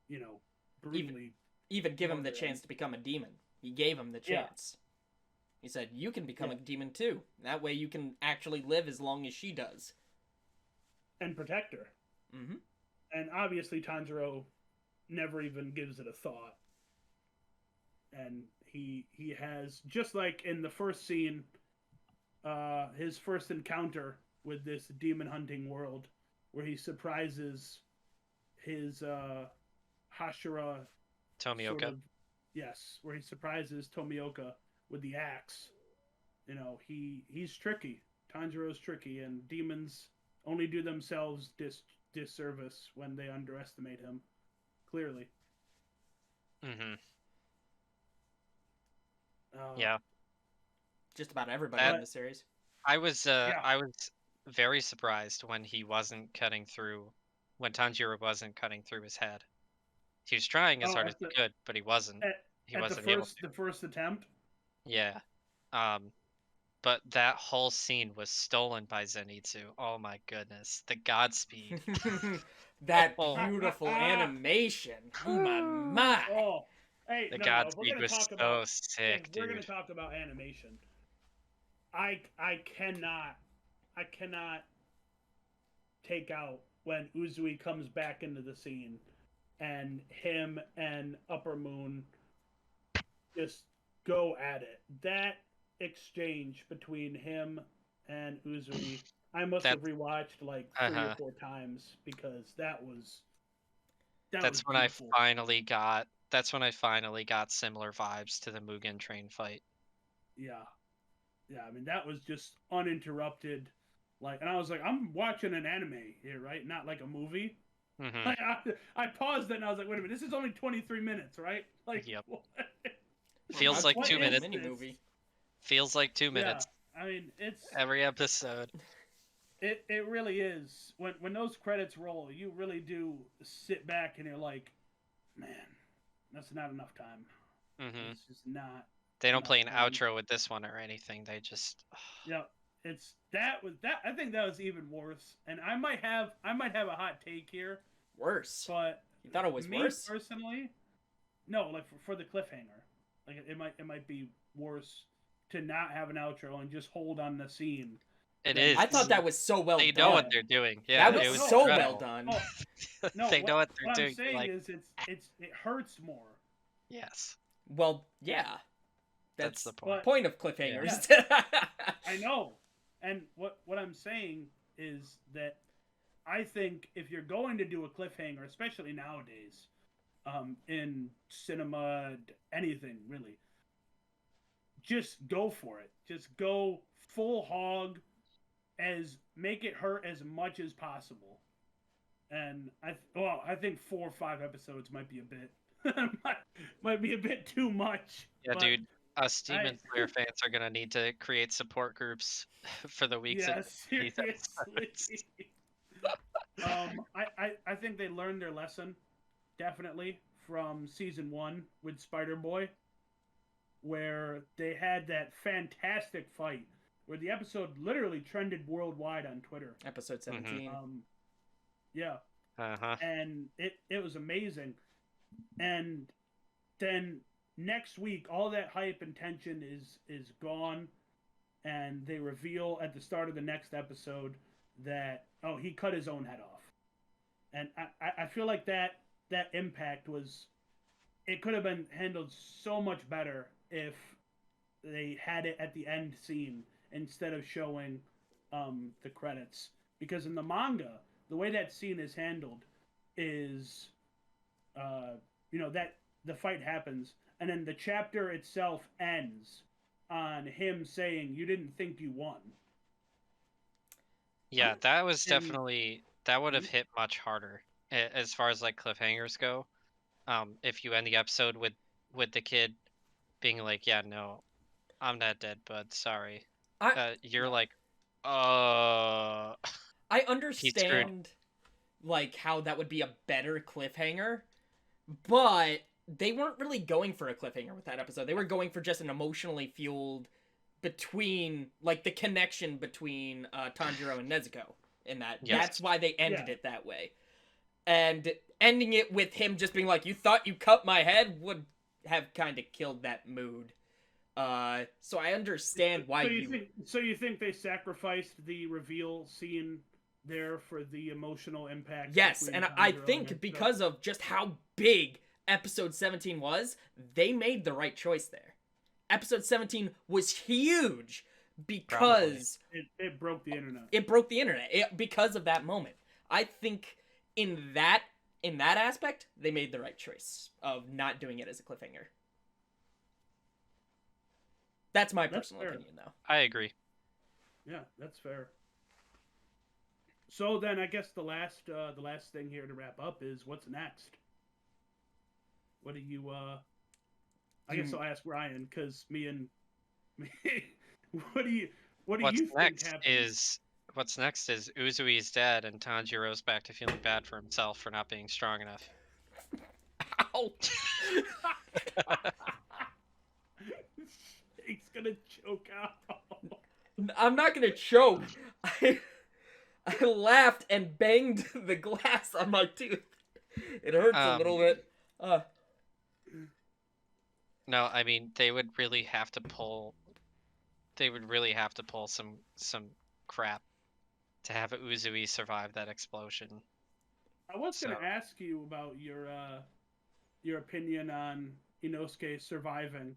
Speaker 1: you know, brutally
Speaker 3: Even give him the
Speaker 1: murder
Speaker 3: chance to become a demon. He gave him the
Speaker 1: Yeah.
Speaker 3: chance. He said, you can become
Speaker 1: Yeah.
Speaker 3: a demon too. That way you can actually live as long as she does.
Speaker 1: and protect her.
Speaker 3: Mm-hmm.
Speaker 1: And obviously Tanjiro never even gives it a thought. And he has, just like in the first scene, his first encounter with this demon hunting world, where he surprises his Hashira
Speaker 2: Tomioka.
Speaker 1: sort of, yes, where he surprises Tomioka with the axe. You know, he's tricky. Tanjiro's tricky, and demons only do themselves disservice when they underestimate him. Clearly.
Speaker 2: Mm-hmm.
Speaker 1: Uh,
Speaker 2: Yeah.
Speaker 3: Just about everybody
Speaker 2: That-
Speaker 3: in the series.
Speaker 2: I was very surprised when he wasn't cutting through, when Tanjiro wasn't cutting through his head. He was trying as
Speaker 1: Oh,
Speaker 2: hard
Speaker 1: at
Speaker 2: as he
Speaker 1: the-
Speaker 2: could, but he wasn't. He
Speaker 1: at
Speaker 2: wasn't able to.
Speaker 1: the first attempt.
Speaker 2: Yeah. But that whole scene was stolen by Zenitsu. Oh my goodness. The Godspeed.
Speaker 3: That
Speaker 2: Oh.
Speaker 3: beautiful animation. Oh my.
Speaker 1: Oh, hey,
Speaker 2: The
Speaker 1: no,
Speaker 2: Godspeed
Speaker 1: no.
Speaker 2: was so sick,
Speaker 1: If we're gonna
Speaker 2: dude.
Speaker 1: talk about animation, I cannot take out when Uzui comes back into the scene, and him and Upper Moon just go at it. That exchange between him and Uzui, I must have rewatched like 3 or 4 times because that was
Speaker 2: That's when
Speaker 1: beautiful.
Speaker 2: that's when I finally got similar vibes to the Mugen Train fight.
Speaker 1: Yeah. Yeah, I mean, that was just uninterrupted. Like, and I was like, I'm watching an anime here, right? Not like a movie.
Speaker 2: Mm-hmm.
Speaker 1: Like, I paused it and I was like, wait a minute, this is only 23 minutes, right? Like,
Speaker 2: Yep.
Speaker 1: what?
Speaker 2: Feels like
Speaker 1: What
Speaker 2: 2
Speaker 1: is
Speaker 2: minutes.
Speaker 3: Mini
Speaker 1: this?
Speaker 3: movie.
Speaker 2: Feels like 2 minutes.
Speaker 1: Yeah, I mean, it's
Speaker 2: Every episode.
Speaker 1: it really is. When those credits roll, you really do sit back and you're like, man, that's not enough time.
Speaker 2: Mm-hmm.
Speaker 1: It's just not.
Speaker 2: They don't
Speaker 1: enough
Speaker 2: play an
Speaker 1: time.
Speaker 2: outro with this one or anything. They just.
Speaker 1: Yeah, it's that. I think that was even worse. And I might have a hot take here,
Speaker 3: Worse.
Speaker 1: but
Speaker 3: You thought it was
Speaker 1: me
Speaker 3: worse?
Speaker 1: personally, no. Like for the cliffhanger, like it might be worse to not have an outro and just hold on the scene.
Speaker 2: It
Speaker 1: Yeah,
Speaker 2: is.
Speaker 3: I thought that was so well
Speaker 2: They
Speaker 3: done.
Speaker 2: know what they're doing. Yeah,
Speaker 3: That
Speaker 2: it
Speaker 3: was
Speaker 2: was
Speaker 3: so
Speaker 2: incredible.
Speaker 3: well done.
Speaker 1: Oh, no,
Speaker 2: They know what they're
Speaker 1: what
Speaker 2: doing.
Speaker 1: I'm saying
Speaker 2: Like,
Speaker 1: is it hurts more.
Speaker 2: yes,
Speaker 3: Well, yeah.
Speaker 2: that's the point.
Speaker 3: Point of cliffhangers.
Speaker 1: I know. And what I'm saying is that I think if you're going to do a cliffhanger, especially nowadays, in cinema, anything really, just go for it. Just go full hog, make it hurt as much as possible. And I think 4 or 5 episodes might be a bit might be a bit too much.
Speaker 2: Yeah,
Speaker 1: but
Speaker 2: dude. Us Demon Slayer fans are gonna need to create support groups for the weeks.
Speaker 1: Yeah,
Speaker 2: and these
Speaker 1: seriously. I think they learned their lesson, definitely, from season 1 with Spider Boy, where they had that fantastic fight, where the episode literally trended worldwide on Twitter.
Speaker 3: Episode 17.
Speaker 1: Yeah,
Speaker 2: Uh-huh.
Speaker 1: and it was amazing. And then next week, all that hype and tension is gone, and they reveal at the start of the next episode that he cut his own head off, and I feel like that impact it could have been handled so much better if they had it at the end scene instead of showing the credits, because in the manga the way that scene is handled is that the fight happens and then the chapter itself ends on him saying, "You didn't think you won."
Speaker 2: Yeah, that was
Speaker 1: And
Speaker 2: definitely that would have hit much harder as far as like cliffhangers go. If you end the episode with the kid being like, "Yeah, no, I'm not dead, bud. Sorry."
Speaker 3: I
Speaker 2: You're
Speaker 1: yeah.
Speaker 2: like,
Speaker 3: I
Speaker 2: he's screwed."
Speaker 3: understand like how that would be a better cliffhanger, but they weren't really going for a cliffhanger with that episode. They were going for just an emotionally fueled between like the connection between Tanjiro and Nezuko in that.
Speaker 2: Yes.
Speaker 3: That's why they ended
Speaker 1: Yeah.
Speaker 3: it that way. And ending it with him just being like, "You thought you cut my head," would have kind of killed that mood. So I understand why
Speaker 1: So you think they sacrificed the reveal scene there for the emotional impact?
Speaker 3: Yes,
Speaker 1: between
Speaker 3: and I
Speaker 1: Tanjiro and
Speaker 3: think
Speaker 1: Nezuko?
Speaker 3: because of just how big episode 17 was, they made the right choice there. Episode 17 was huge because
Speaker 1: it broke the internet.
Speaker 3: it broke the internet because of that moment. I think in that aspect, they made the right choice of not doing it as a cliffhanger. That's my personal
Speaker 1: fair.
Speaker 3: opinion, though.
Speaker 2: I agree.
Speaker 1: Yeah, that's fair. So then, I guess the last thing here to wrap up is what's next. What do you? I guess I'll ask Ryan because me. What do you think happens?
Speaker 2: What's next is Uzui's dead and Tanjiro's back to feeling bad for himself for not being strong enough.
Speaker 3: Ow!
Speaker 1: He's gonna choke out.
Speaker 3: I'm not gonna choke. I laughed and banged the glass on my tooth. It hurts a little bit.
Speaker 2: No, I mean they would really have to pull. They would really have to pull some crap to have Uzui survive that explosion.
Speaker 1: I was gonna ask you about your opinion on Inosuke surviving.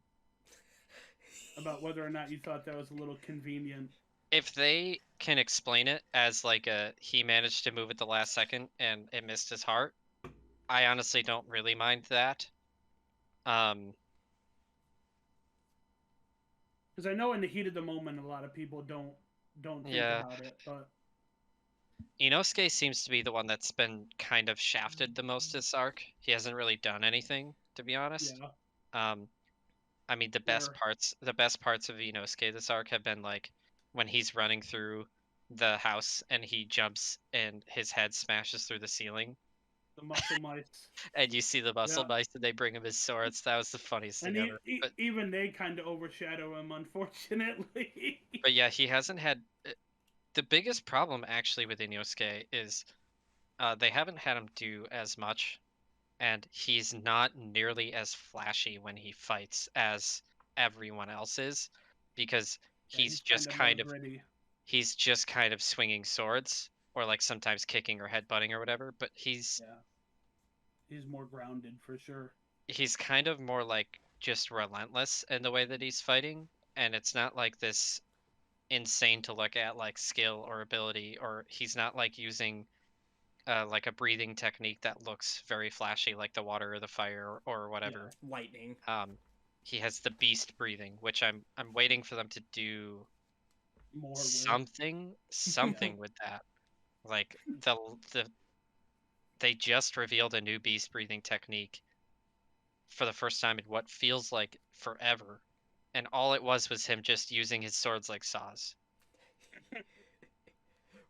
Speaker 1: About whether or not you thought that was a little convenient.
Speaker 2: If they can explain it as like he managed to move at the last second and it missed his heart, I honestly don't really mind that.
Speaker 1: Because I know in the heat of the moment, a lot of people don't think about it, but
Speaker 2: Inosuke seems to be the one that's been kind of shafted the most this arc. He hasn't really done anything, to be honest.
Speaker 1: Yeah.
Speaker 2: I mean, the best parts of Inosuke this arc have been like when he's running through the house and he jumps and his head smashes through the ceiling.
Speaker 1: The muscle mice.
Speaker 2: And you see the muscle mice and they bring him his swords. That was the funniest thing ever. But,
Speaker 1: even they kind of overshadow him, unfortunately.
Speaker 2: But yeah, he hasn't had... The biggest problem actually with Inosuke is they haven't had him do as much, and he's not nearly as flashy when he fights as everyone else is, because he's just kind of swinging swords or like sometimes kicking or headbutting or whatever, but he's
Speaker 1: more grounded for sure.
Speaker 2: He's kind of more like just relentless in the way that he's fighting, and it's not like this insane to look at like skill or ability, or he's not like using like a breathing technique that looks very flashy like the water or the fire or whatever.
Speaker 3: Lightning.
Speaker 2: He has the beast breathing, which I'm waiting for them to do
Speaker 1: more
Speaker 2: something with that. Like they just revealed a new beast breathing technique for the first time in what feels like forever, and all it was him just using his swords like saws.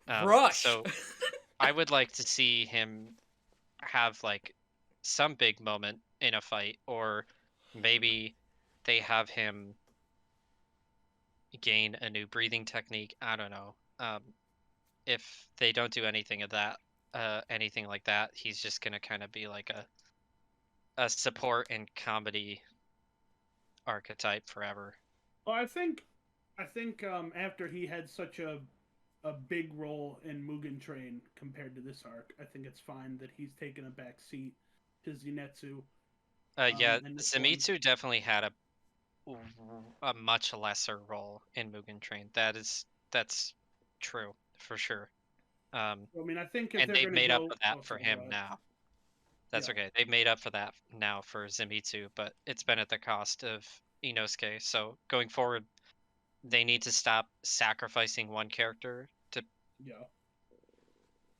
Speaker 3: Rush.
Speaker 2: So I would like to see him have like some big moment in a fight, or maybe they have him gain a new breathing technique. I don't know. If they don't do anything of that, anything like that, he's just gonna kind of be like a support and comedy archetype forever.
Speaker 1: Well, I think after he had such a big role in Mugen Train compared to this arc, I think it's fine that he's taken a back seat to Zenitsu.
Speaker 2: Zenitsu definitely had a much lesser role in Mugen Train. That's true for sure.
Speaker 1: I mean, I think if
Speaker 2: and they've made up for that for him now. That's okay. They've made up for that now for Zenitsu, but it's been at the cost of Inosuke. So going forward, they need to stop sacrificing one character to
Speaker 1: Yeah.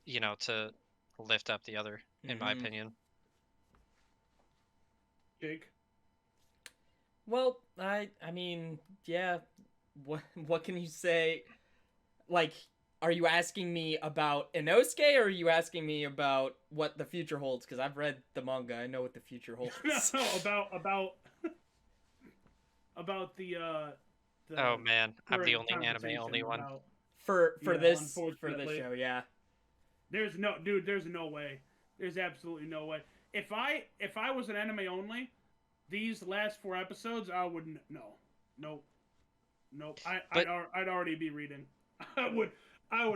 Speaker 2: You know, to lift up the other, in my opinion.
Speaker 1: Jake?
Speaker 3: Well, I mean, yeah. What can you say? Like, are you asking me about Inosuke, or are you asking me about what the future holds? Because I've read the manga, I know what the future holds.
Speaker 1: No, about the
Speaker 2: Oh man, I'm the
Speaker 1: current
Speaker 2: only anime only
Speaker 1: conversation
Speaker 2: one.
Speaker 1: about
Speaker 3: for this
Speaker 1: unfortunately.
Speaker 3: show, yeah.
Speaker 1: There's no way. There's absolutely no way. If I was an anime only, these last 4 episodes, I wouldn't. No, nope.
Speaker 2: But
Speaker 1: I'd already be reading. I would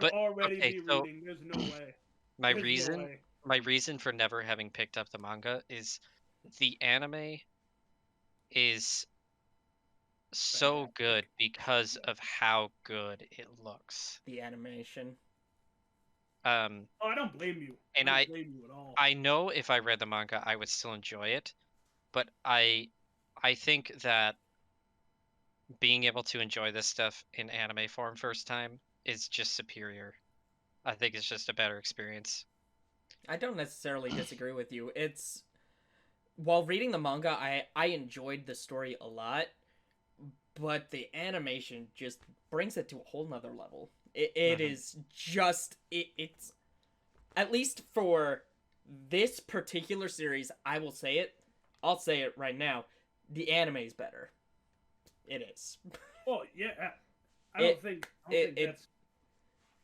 Speaker 2: but
Speaker 1: already
Speaker 2: okay,
Speaker 1: be
Speaker 2: so
Speaker 1: reading. There's no way.
Speaker 2: my
Speaker 1: There's no
Speaker 2: reason
Speaker 1: way.
Speaker 2: my reason for never having picked up the manga is the anime is so good
Speaker 1: Fantastic.
Speaker 2: because of how good it looks.
Speaker 3: The animation.
Speaker 2: Um,
Speaker 1: Oh, I don't blame you.
Speaker 2: and
Speaker 1: I don't blame you at all.
Speaker 2: I know if I read the manga, I would still enjoy it, but I think that being able to enjoy this stuff in anime form first time is just superior. I think it's just a better experience.
Speaker 3: I don't necessarily disagree with you. It's while reading the manga, I enjoyed the story a lot, but the animation just brings it to a whole nother level. It is just it's at least for this particular series, I will say it. I'll say it right now. The anime is better. It is.
Speaker 1: Oh yeah, I don't think that's.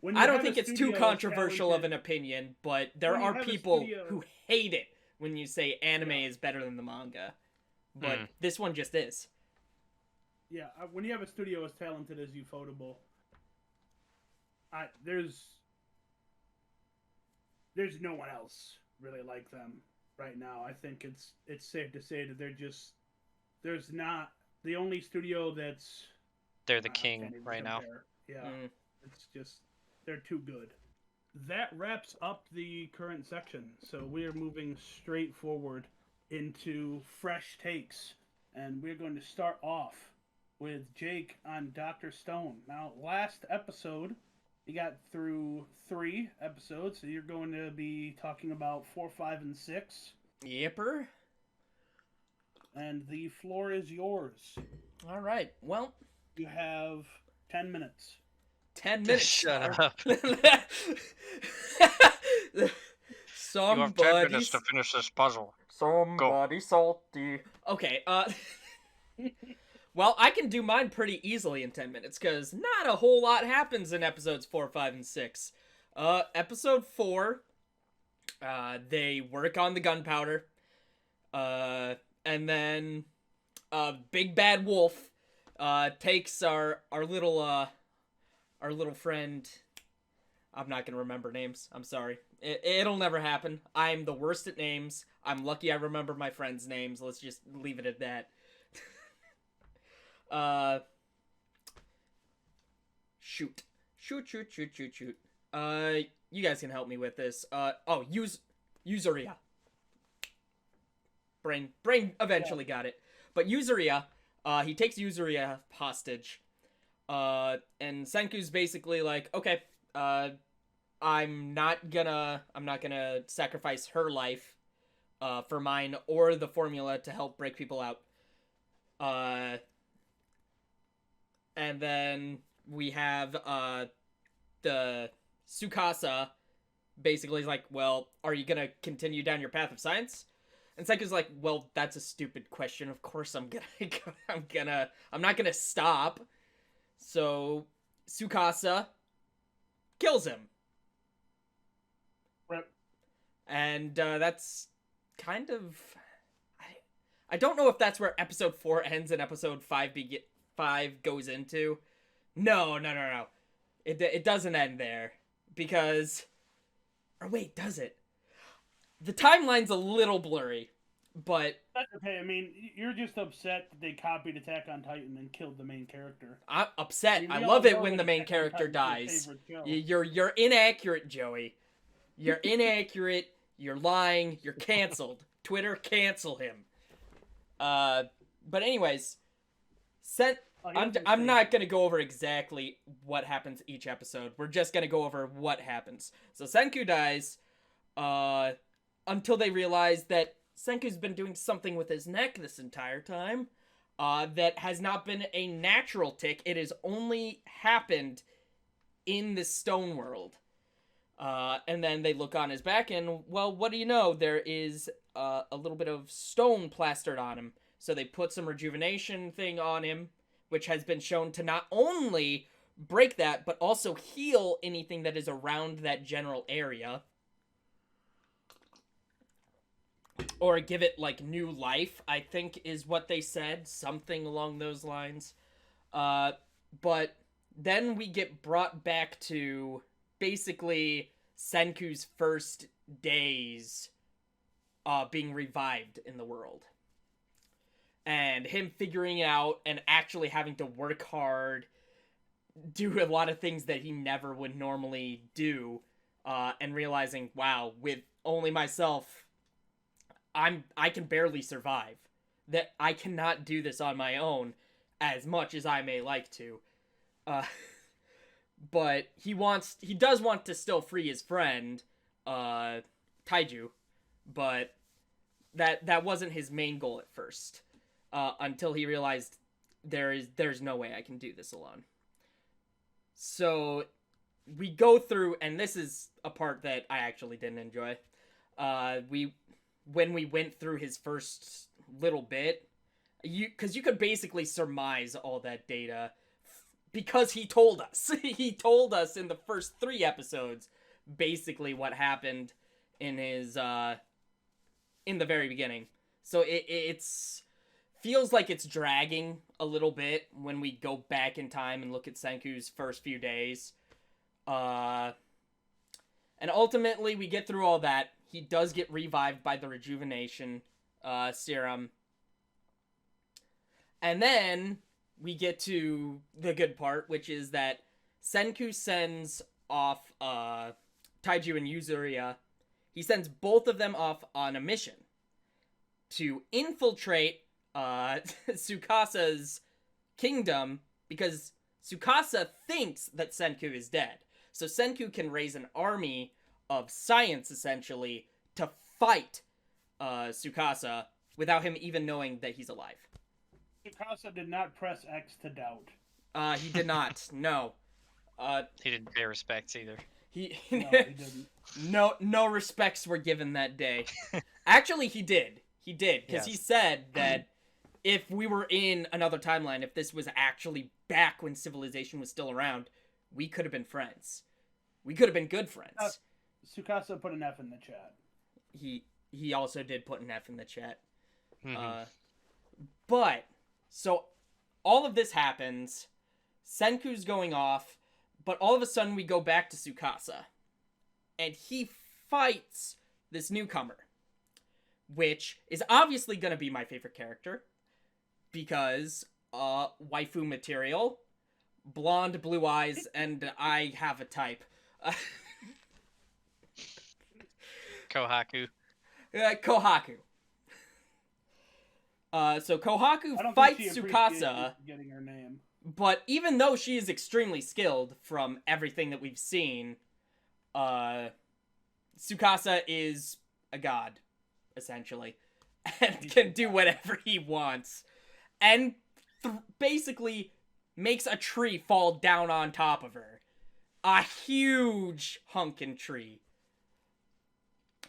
Speaker 1: When
Speaker 3: I
Speaker 1: you
Speaker 3: don't
Speaker 1: have a
Speaker 3: think it's too
Speaker 1: studio as
Speaker 3: controversial of an
Speaker 1: talented-
Speaker 3: opinion, but there
Speaker 1: When you
Speaker 3: are
Speaker 1: have a
Speaker 3: people
Speaker 1: studio-
Speaker 3: who hate it when you say anime
Speaker 1: Yeah.
Speaker 3: is better than the manga. But this one just is.
Speaker 1: Yeah, when you have a studio as talented as Ufotable, there's no one else really like them right now. I think it's safe to say that there's not the only studio that's
Speaker 2: They're the
Speaker 1: I
Speaker 2: king
Speaker 1: can't even
Speaker 2: right now.
Speaker 1: compare. Yeah, it's just they're too good. That wraps up the current section. So we are moving straight forward into fresh takes, and we're going to start off with Jake on Dr. Stone. Now, last episode, you got through 3 episodes, so you're going to be talking about 4, 5, and 6.
Speaker 3: Yipper.
Speaker 1: And the floor is yours.
Speaker 3: All right. Well,
Speaker 1: you have 10 minutes.
Speaker 3: 10 minutes.
Speaker 2: Shut up.
Speaker 3: Somebody,
Speaker 2: you have 10 minutes to finish this puzzle.
Speaker 3: Somebody salty. Okay, well, I can do mine pretty easily in 10 minutes, because not a whole lot happens in episodes 4, 5, and 6. Episode 4, they work on the gunpowder, and then, Big Bad Wolf, takes our little friend. I'm not gonna remember names. I'm sorry. It'll never happen. I'm the worst at names. I'm lucky I remember my friends' names. Let's just leave it at that. Shoot. You guys can help me with this. Yuzuria. Brain eventually got it. But Yuzuria, he takes Yuzuria hostage. And Senku's basically like, okay, I'm not gonna sacrifice her life, for mine or the formula to help break people out. And then we have, the Tsukasa basically is like, well, are you gonna continue down your path of science? And Senku's like, well, that's a stupid question. Of course I'm not gonna stop. So Tsukasa kills him.
Speaker 1: Right.
Speaker 3: And that's kind of I don't know if that's where episode 4 ends and episode 5 goes into. No. It doesn't end there, because or wait, does it? The timeline's a little blurry, but
Speaker 1: that's okay. I mean, you're just upset that they copied Attack on Titan and killed the main character.
Speaker 3: I'm upset.
Speaker 1: I mean,
Speaker 3: I
Speaker 1: we
Speaker 3: love
Speaker 1: all
Speaker 3: it
Speaker 1: know
Speaker 3: when the
Speaker 1: that
Speaker 3: main
Speaker 1: Attack on
Speaker 3: character
Speaker 1: Titan's your
Speaker 3: dies.
Speaker 1: favorite show.
Speaker 3: You're inaccurate, Joey. You're inaccurate. You're lying. You're canceled. Twitter, cancel him. But anyways,
Speaker 1: he
Speaker 3: I'm
Speaker 1: doesn't
Speaker 3: I'm
Speaker 1: say
Speaker 3: not gonna go over exactly what happens each episode. We're just gonna go over what happens. So Senku dies, until they realize that Senku's been doing something with his neck this entire time, that has not been a natural tick. It has only happened in the stone world. And then they look on his back, and well, what do you know? There is a little bit of stone plastered on him. So they put some rejuvenation thing on him, which has been shown to not only break that, but also heal anything that is around that general area. Or give it, like, new life, I think is what they said. Something along those lines. But then we get brought back to basically Senku's first days being revived in the world. And him figuring out and actually having to work hard, do a lot of things that he never would normally do, and realizing, wow, with only myself, I can barely survive. That I cannot do this on my own, as much as I may like to. But he does want to still free his friend, Taiju, but that wasn't his main goal at first. Until he realized there's no way I can do this alone. So we go through, and this is a part that I actually didn't enjoy. When we went through his first little bit, because you could basically surmise all that data, because he told us. He told us in the first 3 episodes basically what happened in his in the very beginning. So it's feels like it's dragging a little bit when we go back in time and look at Senku's first few days. And ultimately, we get through all that. He does get revived by the rejuvenation serum. And then we get to the good part, which is that Senku sends off Taiju and Yuzuria. He sends both of them off on a mission to infiltrate Tsukasa's kingdom, because Tsukasa thinks that Senku is dead. So Senku can raise an army of science, essentially, to fight Tsukasa without him even knowing that he's alive.
Speaker 1: Tsukasa did not press X to doubt.
Speaker 3: He did not. No.
Speaker 2: He didn't pay respects either.
Speaker 1: No, he didn't.
Speaker 3: No respects were given that day. Actually, he did. He did, because he said that if we were in another timeline, if this was actually back when civilization was still around, we could have been friends. We could have been good friends.
Speaker 1: Tsukasa put an F in the chat.
Speaker 3: He also did put an F in the chat.
Speaker 2: Mm-hmm.
Speaker 3: But, so, all of this happens, Senku's going off, but all of a sudden we go back to Tsukasa. And he fights this newcomer, which is obviously going to be my favorite character, because, waifu material, blonde, blue eyes, and I have a type.
Speaker 2: Kohaku.
Speaker 3: Kohaku. So Kohaku
Speaker 1: I don't
Speaker 3: fights
Speaker 1: think she
Speaker 3: Tsukasa,
Speaker 1: getting her name.
Speaker 3: but even though she is extremely skilled from everything that we've seen, Tsukasa is a god, essentially, and can do whatever he wants, and basically makes a tree fall down on top of her. A huge hunkin' tree.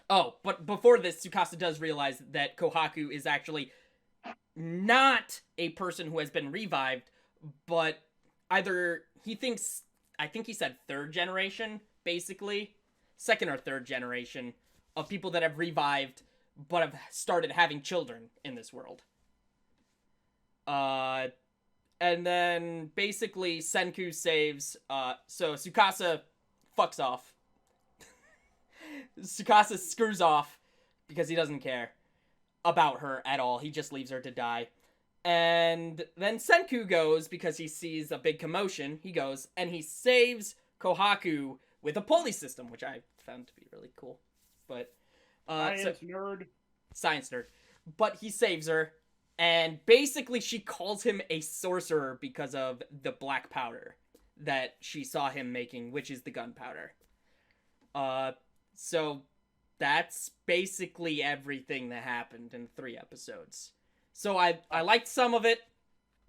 Speaker 3: Oh, but before this, Tsukasa does realize that Kohaku is actually not a person who has been revived, but either he thinks, I think he said 3rd generation, basically. 2nd or 3rd generation of people that have revived, but have started having children in this world. And then basically Senku saves, so Tsukasa fucks off. Tsukasa screws off because he doesn't care about her at all. He just leaves her to die. And then Senku goes, because he sees a big commotion, he goes and he saves Kohaku with a pulley system, which I found to be really cool. But
Speaker 1: Science nerd.
Speaker 3: Science nerd. But he saves her, And basically she calls him a sorcerer because of the black powder that she saw him making, which is the gunpowder. So that's basically everything that happened in 3 episodes. So I liked some of it,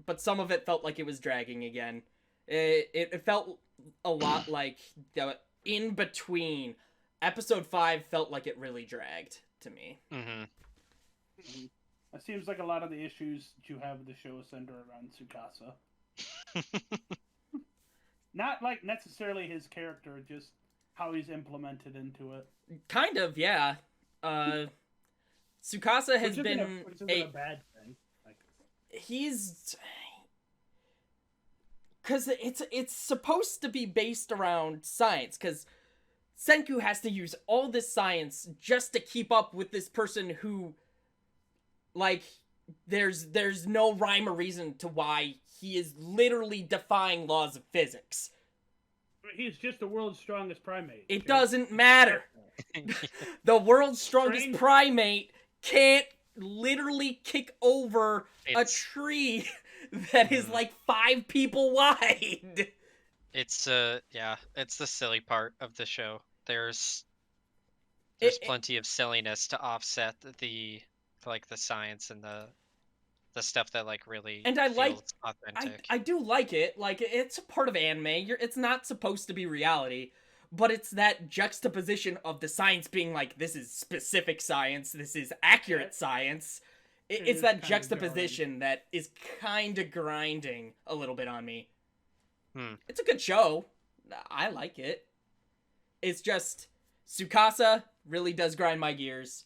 Speaker 3: but some of it felt like it was dragging again. It felt a lot like the in between. Episode 5 felt like it really dragged to me.
Speaker 2: Mm-hmm.
Speaker 1: It seems like a lot of the issues that you have with the show center around Tsukasa. Not like necessarily his character, just how he's implemented into it.
Speaker 3: Kind of, yeah. Tsukasa has been
Speaker 1: which isn't a bad thing. Like,
Speaker 3: he's because it's supposed to be based around science, because Senku has to use all this science just to keep up with this person who, like, there's no rhyme or reason to why he is literally defying laws of physics.
Speaker 1: he's just the world's strongest primate.
Speaker 3: It doesn't matter. The world's strongest primate can't literally kick over a tree that is like 5 people wide.
Speaker 2: It's it's the silly part of the show. There's plenty of silliness to offset the science and the stuff that like really
Speaker 3: and I
Speaker 2: feels
Speaker 3: like
Speaker 2: authentic.
Speaker 3: I do like it. Like, it's a part of anime. It's not supposed to be reality, but it's that juxtaposition of the science being like, this is specific science, this is accurate science. It's that juxtaposition that is kind of grinding a little bit on me. It's a good show. I like it. It's just Tsukasa really does grind my gears.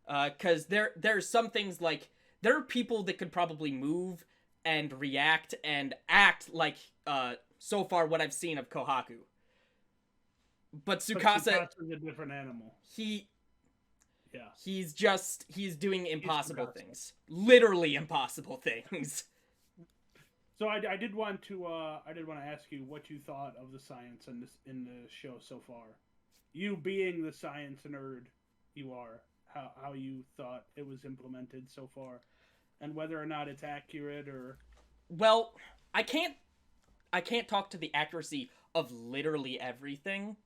Speaker 3: Because there's some things like, there are people that could probably move and react and act like, so far what I've seen of Kohaku. But Tsukasa
Speaker 1: is a different animal.
Speaker 3: He's doing impossible things. Literally impossible things.
Speaker 1: So I did want to ask you what you thought of the science in the show so far. You being the science nerd you are, how you thought it was implemented so far, and whether or not it's accurate or.
Speaker 3: Well, I can't talk to the accuracy of literally everything,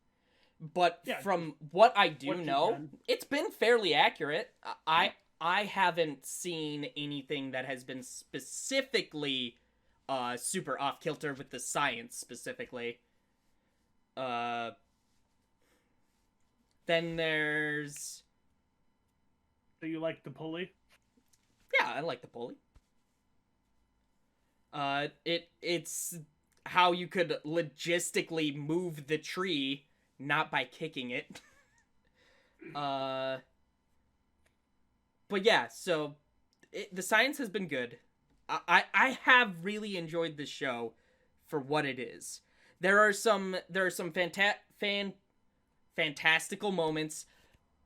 Speaker 3: but from what I do know, it's been fairly accurate. I haven't seen anything that has been specifically super off kilter with the science specifically. Then there's.
Speaker 1: Do you like the pulley?
Speaker 3: Yeah, I like the pulley. It's how you could logistically move the tree, not by kicking it. But yeah, so the science has been good. I have really enjoyed this show for what it is. There are some fantastical moments,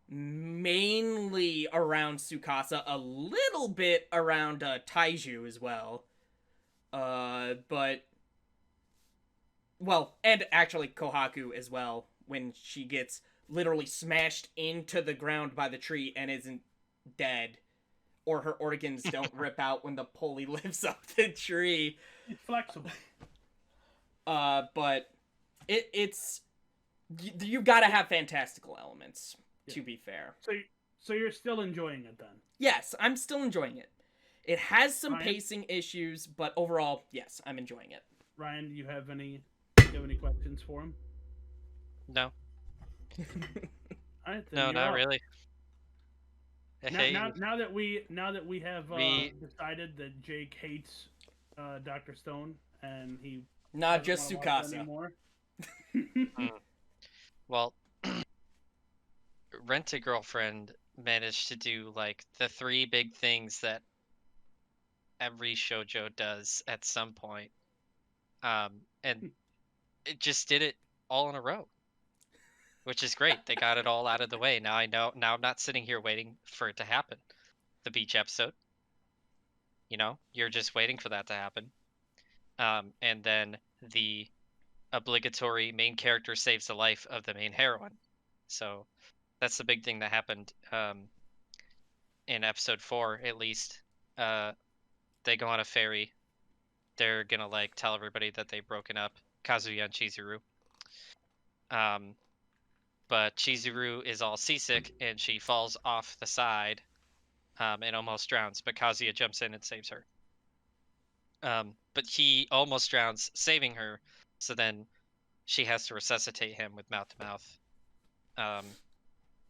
Speaker 3: mainly around Tsukasa, a little bit around Taiju as well. And actually Kohaku as well, when she gets literally smashed into the ground by the tree and isn't dead. Or her organs don't rip out when the pulley lifts up the tree.
Speaker 1: It's flexible.
Speaker 3: But it's you gotta have fantastical elements, to be fair.
Speaker 1: So you're still enjoying it then?
Speaker 3: Yes, I'm still enjoying it. It has some pacing issues, but overall, yes, I'm enjoying it.
Speaker 1: Ryan, do you have any questions for him?
Speaker 2: No.
Speaker 1: Right,
Speaker 2: no, not really.
Speaker 1: Now that we have decided that Jake hates Dr. Stone and he
Speaker 3: not just Tsukasa
Speaker 1: anymore.
Speaker 2: Well, Rent-A-Girlfriend managed to do like the 3 big things that every shoujo does at some point, and it just did it all in a row, which is great. They got it all out of the way. Now I'm not sitting here waiting for it to happen. The beach episode, you're just waiting for that to happen, and then the obligatory main character saves the life of the main heroine. So that's the big thing that happened in episode 4, at least. they go on a ferry. They're gonna like tell everybody that they've broken up, Kazuya and Chizuru. But Chizuru is all seasick and she falls off the side, and almost drowns. But Kazuya jumps in and saves her. But he almost drowns, saving her. So then she has to resuscitate him with mouth to mouth.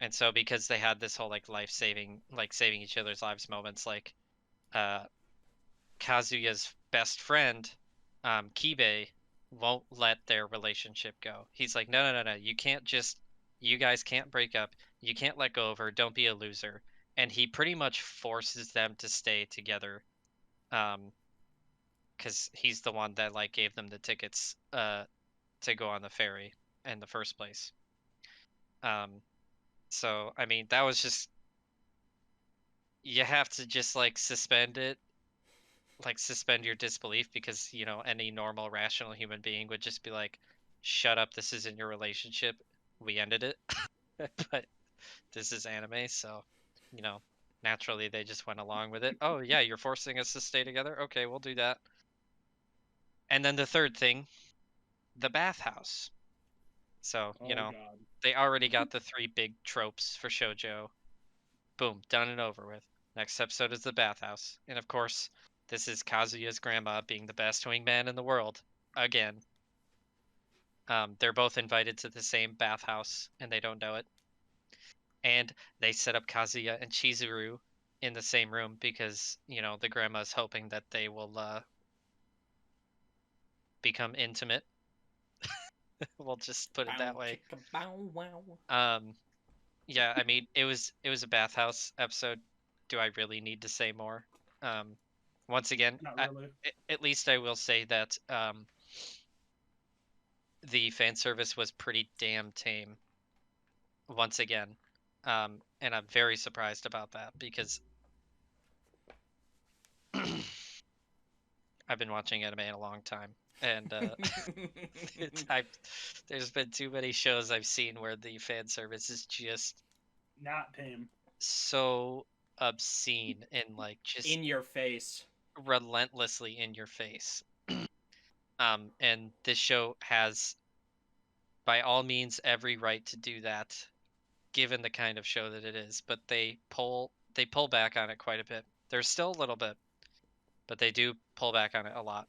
Speaker 2: And so because they had this whole like life-saving, like saving each other's lives moments, like Kazuya's best friend, Kibe, won't let their relationship go. He's like, no, you guys can't break up. You can't let go of her. Don't be a loser. And he pretty much forces them to stay together, because he's the one that like gave them the tickets to go on the ferry in the first place. So I mean, that was just, you have to just like suspend it, like suspend your disbelief, because any normal rational human being would just be like, shut up, this isn't your relationship, we ended it. But this is anime, so naturally they just went along with it. Oh yeah, you're forcing us to stay together, okay, we'll do that. And then the third thing, the bathhouse. So
Speaker 1: God.
Speaker 2: they already got the 3 big tropes for shoujo. Boom, done and over with. Next episode is the bathhouse. And of course, this is Kazuya's grandma being the best wingman in the world. Again. They're both invited to the same bathhouse, and they don't know it. And they set up Kazuya and Chizuru in the same room because, the grandma's hoping that they will become intimate. We'll just put it that way. Yeah, I mean, it was a bathhouse episode. Do I really need to say more? Once again,
Speaker 1: Not really.
Speaker 2: at least I will say that the fan service was pretty damn tame. Once again, and I'm very surprised about that because I've been watching anime in a long time, and there's been too many shows I've seen where the fan service is just
Speaker 1: not tame,
Speaker 2: so obscene and like just
Speaker 3: in your face,
Speaker 2: relentlessly in your face. And this show has, by all means, every right to do that, given the kind of show that it is. But they pull back on it quite a bit. There's still a little bit, but they do pull back on it a lot.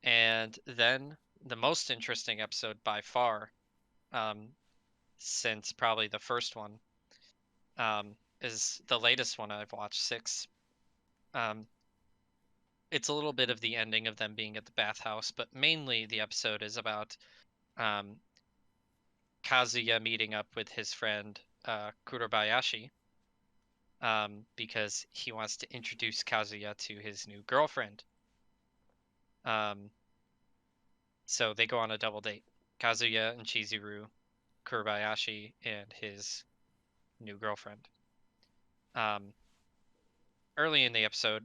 Speaker 2: And then the most interesting episode by far, since probably the first one, is the latest one I've watched, 6. It's a little bit of the ending of them being at the bathhouse, but mainly the episode is about Kazuya meeting up with his friend Kurobayashi, because he wants to introduce Kazuya to his new girlfriend. So they go on a double date. Kazuya and Chizuru, Kurobayashi, and his new girlfriend. Early in the episode,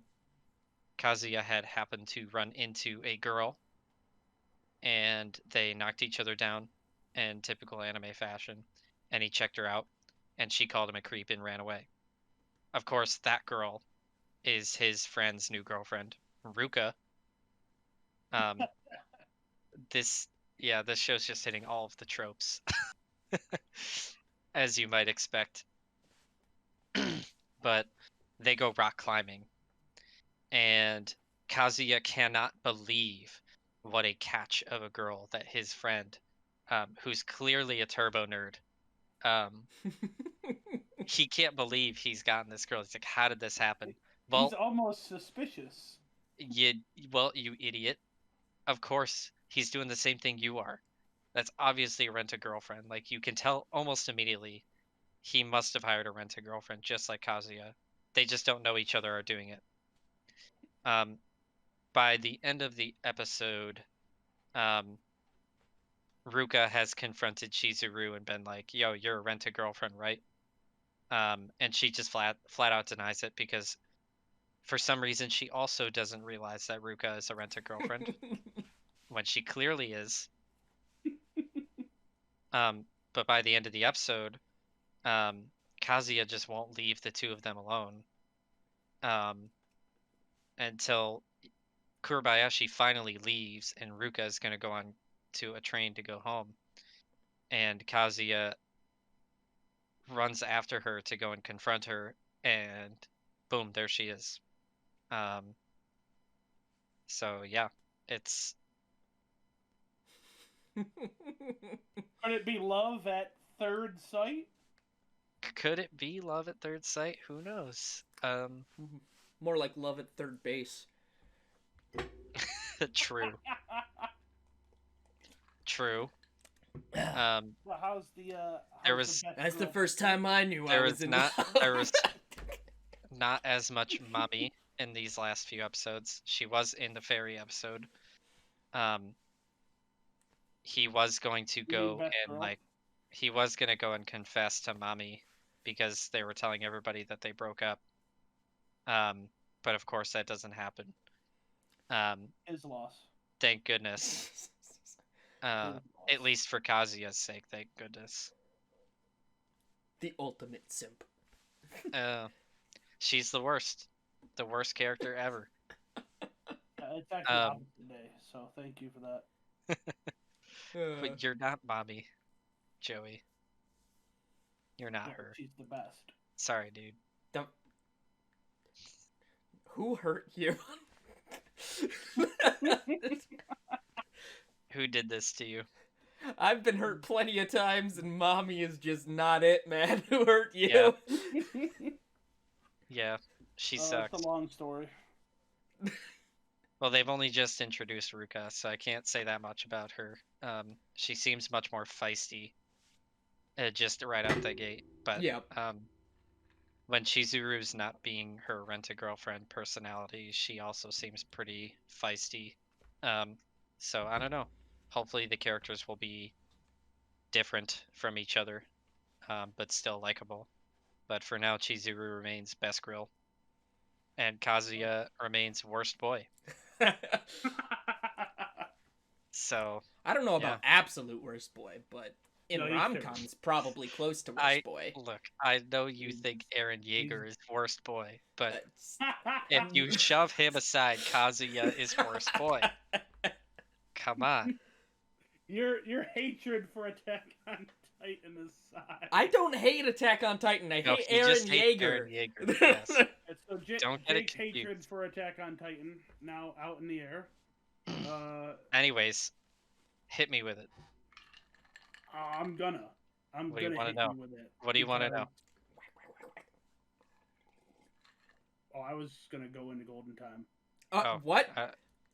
Speaker 2: Kazuya had happened to run into a girl, and they knocked each other down in typical anime fashion, and he checked her out, and she called him a creep and ran away. Of course, that girl is his friend's new girlfriend, Ruka. This show's just hitting all of the tropes, as you might expect. But they go rock climbing, and Kazuya cannot believe what a catch of a girl that his friend, who's clearly a turbo nerd, he can't believe he's gotten this girl. He's like, how did this happen? Well,
Speaker 1: he's almost suspicious.
Speaker 2: You idiot. Of course, he's doing the same thing you are. That's obviously a rent-a-girlfriend. Like, you can tell almost immediately he must have hired a rent-a-girlfriend, just like Kazuya. They just don't know each other are doing it. By the end of the episode, Ruka has confronted Chizuru and been like, yo, you're a rent-a-girlfriend, right? And she just flat out denies it because for some reason she also doesn't realize that Ruka is a rent-a-girlfriend when she clearly is. But by the end of the episode, Kazuya just won't leave the two of them alone. until Kurabayashi finally leaves and Ruka is going to go on to a train to go home. And Kazuya runs after her to go and confront her, and boom, there she is. So yeah, it's
Speaker 1: Could it be love at third sight?
Speaker 2: could it be love at third sight? Who knows?
Speaker 3: More like love at third base.
Speaker 2: True. True.
Speaker 1: Well, how's the
Speaker 2: There
Speaker 1: how's
Speaker 2: was-
Speaker 1: the best
Speaker 3: That's the
Speaker 1: girl?
Speaker 3: first time I knew I
Speaker 2: There
Speaker 3: was
Speaker 2: was
Speaker 3: in
Speaker 2: not
Speaker 3: love.
Speaker 2: there was not as much Mami in these last few episodes. She was in the fairy episode. He was going to
Speaker 1: mean
Speaker 2: go
Speaker 1: best
Speaker 2: and
Speaker 1: girl?
Speaker 2: he was gonna go and confess to Mami because they were telling everybody that they broke up. But of course that doesn't happen.
Speaker 1: His loss.
Speaker 2: Thank goodness.
Speaker 1: His loss.
Speaker 2: At least for Kazuya's sake, thank goodness.
Speaker 3: The ultimate simp.
Speaker 2: She's the worst character ever.
Speaker 1: It's actually
Speaker 2: um,
Speaker 1: opposite day, so thank you for that.
Speaker 2: But you're not Mommy, Joey. You're not
Speaker 1: No,
Speaker 2: her.
Speaker 1: she's the best.
Speaker 2: Sorry, dude.
Speaker 3: Don't... Who hurt you?
Speaker 2: Who did this to you?
Speaker 3: I've been hurt plenty of times, and mommy is just not it, man. Who hurt you?
Speaker 2: Yeah, she
Speaker 1: It's
Speaker 2: sucks.
Speaker 1: a long story.
Speaker 2: Well, they've only just introduced Ruka, so I can't say that much about her. She seems much more feisty, just right out the gate. But
Speaker 3: Yep.
Speaker 2: when Chizuru's not being her rent-a-girlfriend personality, she also seems pretty feisty. So I don't know. Hopefully the characters will be different from each other, but still likable. But for now, Chizuru remains best girl, and Kazuya remains worst boy. So
Speaker 3: I don't know about absolute worst boy, but in
Speaker 1: No, he's
Speaker 3: rom-coms, probably close to worst
Speaker 2: I
Speaker 3: boy.
Speaker 2: look. I know you think Eren Yeager is worst boy, but
Speaker 3: That's-
Speaker 2: if you shove him aside, Kazuya is worst boy. Come on.
Speaker 1: Your hatred for Attack on Titan aside.
Speaker 3: I don't hate Attack on Titan. I
Speaker 2: No,
Speaker 3: hate
Speaker 2: he just
Speaker 3: Eren
Speaker 2: hates
Speaker 3: Yeager.
Speaker 2: Eren Yeager, yes.
Speaker 1: So
Speaker 2: Don't get it
Speaker 1: Jake's hatred
Speaker 2: confused.
Speaker 1: for Attack on Titan now out in the air.
Speaker 2: Anyways, hit me with it.
Speaker 1: I'm gonna
Speaker 2: What do you wanna
Speaker 1: hit
Speaker 2: know?
Speaker 1: you with it.
Speaker 2: What do you want to
Speaker 1: because-
Speaker 2: know?
Speaker 1: Oh, I was gonna go into Golden Time.
Speaker 2: Oh,
Speaker 3: What?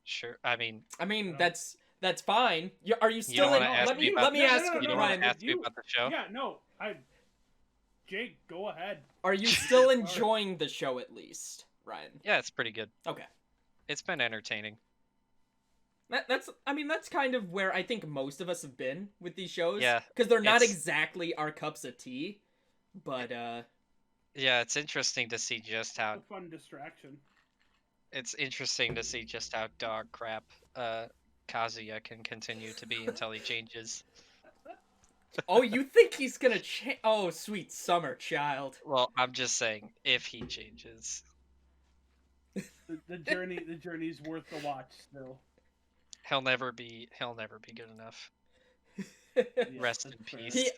Speaker 2: Sure. I mean,
Speaker 3: I mean,
Speaker 1: No.
Speaker 3: that's fine. Are you
Speaker 2: you
Speaker 3: still
Speaker 2: don't
Speaker 3: in?
Speaker 2: want to ask
Speaker 3: Let
Speaker 2: me
Speaker 3: me
Speaker 2: about
Speaker 3: let me
Speaker 2: the,
Speaker 3: ask
Speaker 1: no,
Speaker 2: you
Speaker 1: no,
Speaker 2: don't
Speaker 1: no,
Speaker 2: want
Speaker 3: Ryan.
Speaker 2: to ask me
Speaker 1: You-
Speaker 2: about the show.
Speaker 1: Yeah, no, Jake, go ahead.
Speaker 3: Are you still enjoying the show at least, Ryan?
Speaker 2: Yeah, it's pretty good.
Speaker 3: Okay.
Speaker 2: It's been entertaining.
Speaker 3: That's kind of where I think most of us have been with these shows.
Speaker 2: Yeah,
Speaker 3: Because they're not
Speaker 2: it's-
Speaker 3: exactly our cups of tea, but
Speaker 2: Yeah, it's interesting to see just how
Speaker 1: A fun distraction.
Speaker 2: dog crap Kazuya can continue to be until he changes.
Speaker 3: oh, you think he's gonna change? Oh, sweet summer child.
Speaker 2: Well, I'm just saying, if he changes.
Speaker 1: The journey's worth the watch still.
Speaker 2: He'll never be good enough.
Speaker 1: Yeah,
Speaker 2: Rest in
Speaker 1: that's fair.
Speaker 2: peace.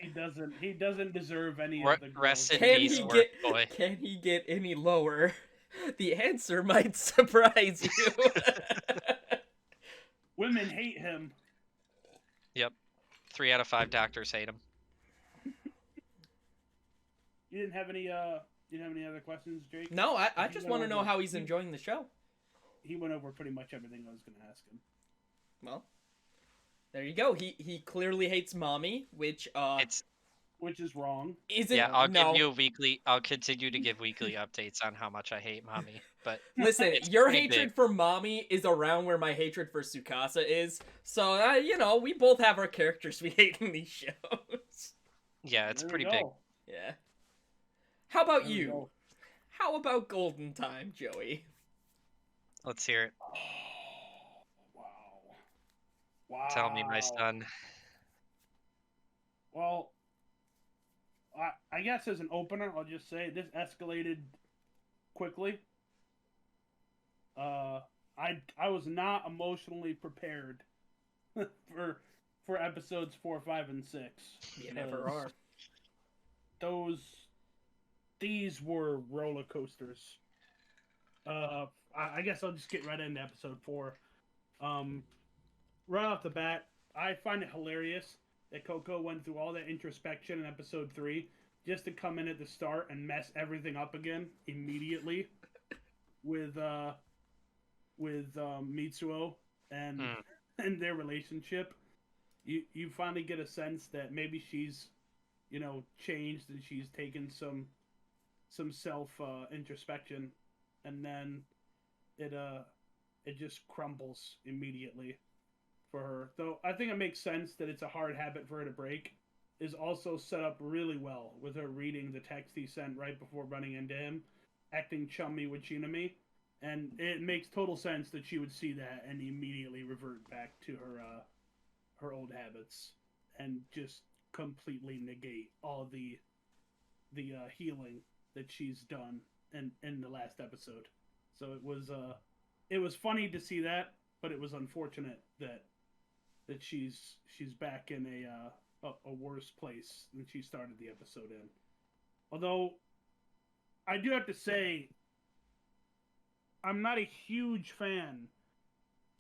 Speaker 1: He doesn't deserve any
Speaker 2: Re-
Speaker 1: of the
Speaker 2: rest
Speaker 1: growth.
Speaker 2: in
Speaker 3: Can
Speaker 2: peace,
Speaker 3: he
Speaker 2: work
Speaker 3: get?
Speaker 2: boy.
Speaker 3: Can he get any lower? The answer might surprise you.
Speaker 1: Women hate him.
Speaker 2: 3 out of 5 doctors hate him.
Speaker 1: You didn't have any other questions, Jake?
Speaker 3: No, I
Speaker 1: He
Speaker 3: just
Speaker 1: went
Speaker 3: want to know
Speaker 1: over-
Speaker 3: how he's enjoying the show.
Speaker 1: He went over pretty much everything I was going to ask him.
Speaker 3: Well, there you go. He clearly hates mommy, which
Speaker 2: It's
Speaker 1: Which is wrong.
Speaker 3: isn't.
Speaker 2: yeah. I'll
Speaker 3: no.
Speaker 2: give you a weekly. I'll continue to give weekly updates on how much I hate mommy. But
Speaker 3: Listen,
Speaker 2: It's
Speaker 3: your
Speaker 2: pretty
Speaker 3: hatred
Speaker 2: big.
Speaker 3: for mommy is around where my hatred for Tsukasa is. So, we both have our characters we hate in these shows.
Speaker 2: yeah, it's
Speaker 1: There we
Speaker 2: pretty
Speaker 1: go.
Speaker 2: big.
Speaker 3: Yeah. How about
Speaker 1: There we
Speaker 3: you?
Speaker 1: go.
Speaker 3: How about Golden Time, Joey?
Speaker 2: Let's hear it.
Speaker 1: Wow. Wow.
Speaker 2: Tell me, my son.
Speaker 1: Well, I guess as an opener, I'll just say this escalated quickly. I was not emotionally prepared for episodes 4, 5, and 6.
Speaker 3: You never are.
Speaker 1: These were roller coasters. I guess I'll just get right into episode 4. Right off the bat, I find it hilarious that Coco went through all that introspection in episode 3 just to come in at the start and mess everything up again immediately with Mitsuo and their relationship. You finally get a sense that maybe she's, changed and she's taken some self introspection, and then it just crumbles immediately for her. Though I think it makes sense that it's a hard habit for her to break. Is also set up really well with her reading the text he sent right before running into him, acting chummy with Shinami, and it makes total sense that she would see that and immediately revert back to her old habits and just completely negate all the healing that she's done in the last episode. So it was funny to see that, but it was unfortunate that she's back in a worse place than she started the episode in. Although I do have to say, I'm not a huge fan,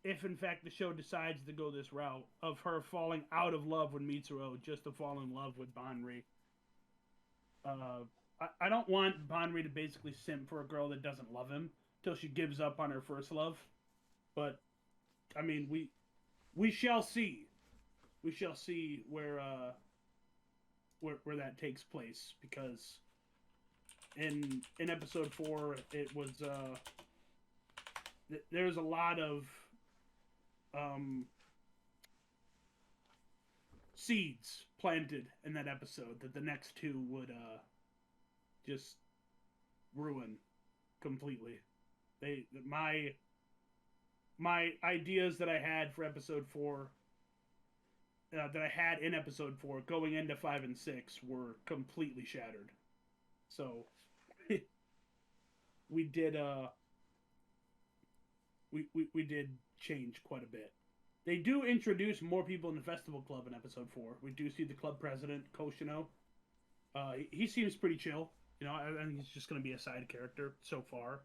Speaker 1: if in fact the show decides to go this route, of her falling out of love with Mitsuo just to fall in love with Banri. I don't want Banri to basically simp for a girl that doesn't love him till she gives up on her first love. But I mean, we shall see. We shall see where that takes place, because in episode 4 it was there's a lot of seeds planted in that episode that the next 2 would just ruin completely. My ideas that I had for episode 4, that I had in episode 4 going into 5 and 6 were completely shattered. So we did we did change quite a bit. They do introduce more people in the festival club in episode 4. We do see the club president, Koshino. He seems pretty chill. I think he's just going to be a side character so far.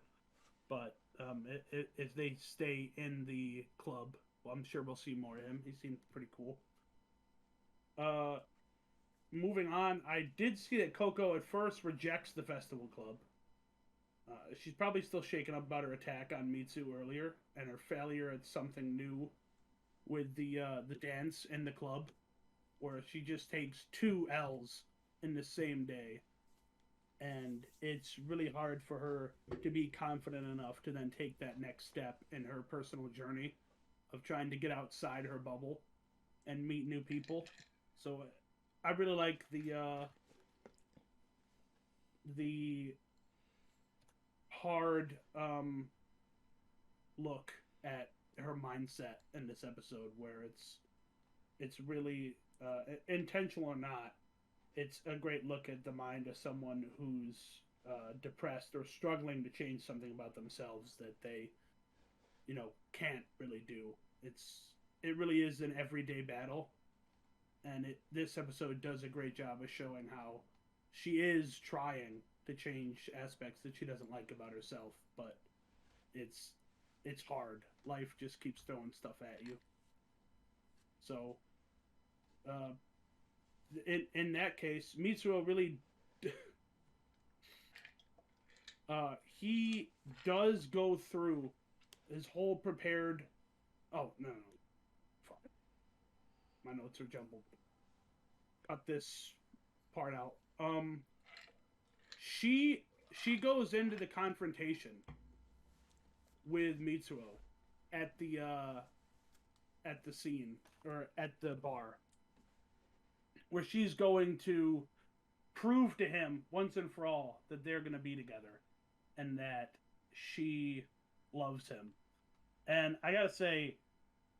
Speaker 1: But if they stay in the club, well, I'm sure we'll see more of him. He seems pretty cool. Moving on, I did see that Coco at first rejects the festival club. She's probably still shaken up about her attack on Mitsu earlier and her failure at something new with the dance in the club, where she just takes 2 L's in the same day. And it's really hard for her to be confident enough to then take that next step in her personal journey of trying to get outside her bubble and meet new people. So I really like the hard look at her mindset in this episode, where it's really intentional or not. It's a great look at the mind of someone who's depressed or struggling to change something about themselves that they, can't really do. It really is an everyday battle, and this episode does a great job of showing how she is trying to change aspects that she doesn't like about herself, but it's hard. Life just keeps throwing stuff at you. So, in that case, Mitsuo really he does go through his whole prepared. Oh no, fuck. My notes are jumbled. Cut this part out. She goes into the confrontation with Mitsuo at the scene, or at the bar, where she's going to prove to him once and for all that they're going to be together and that she loves him. And I gotta say,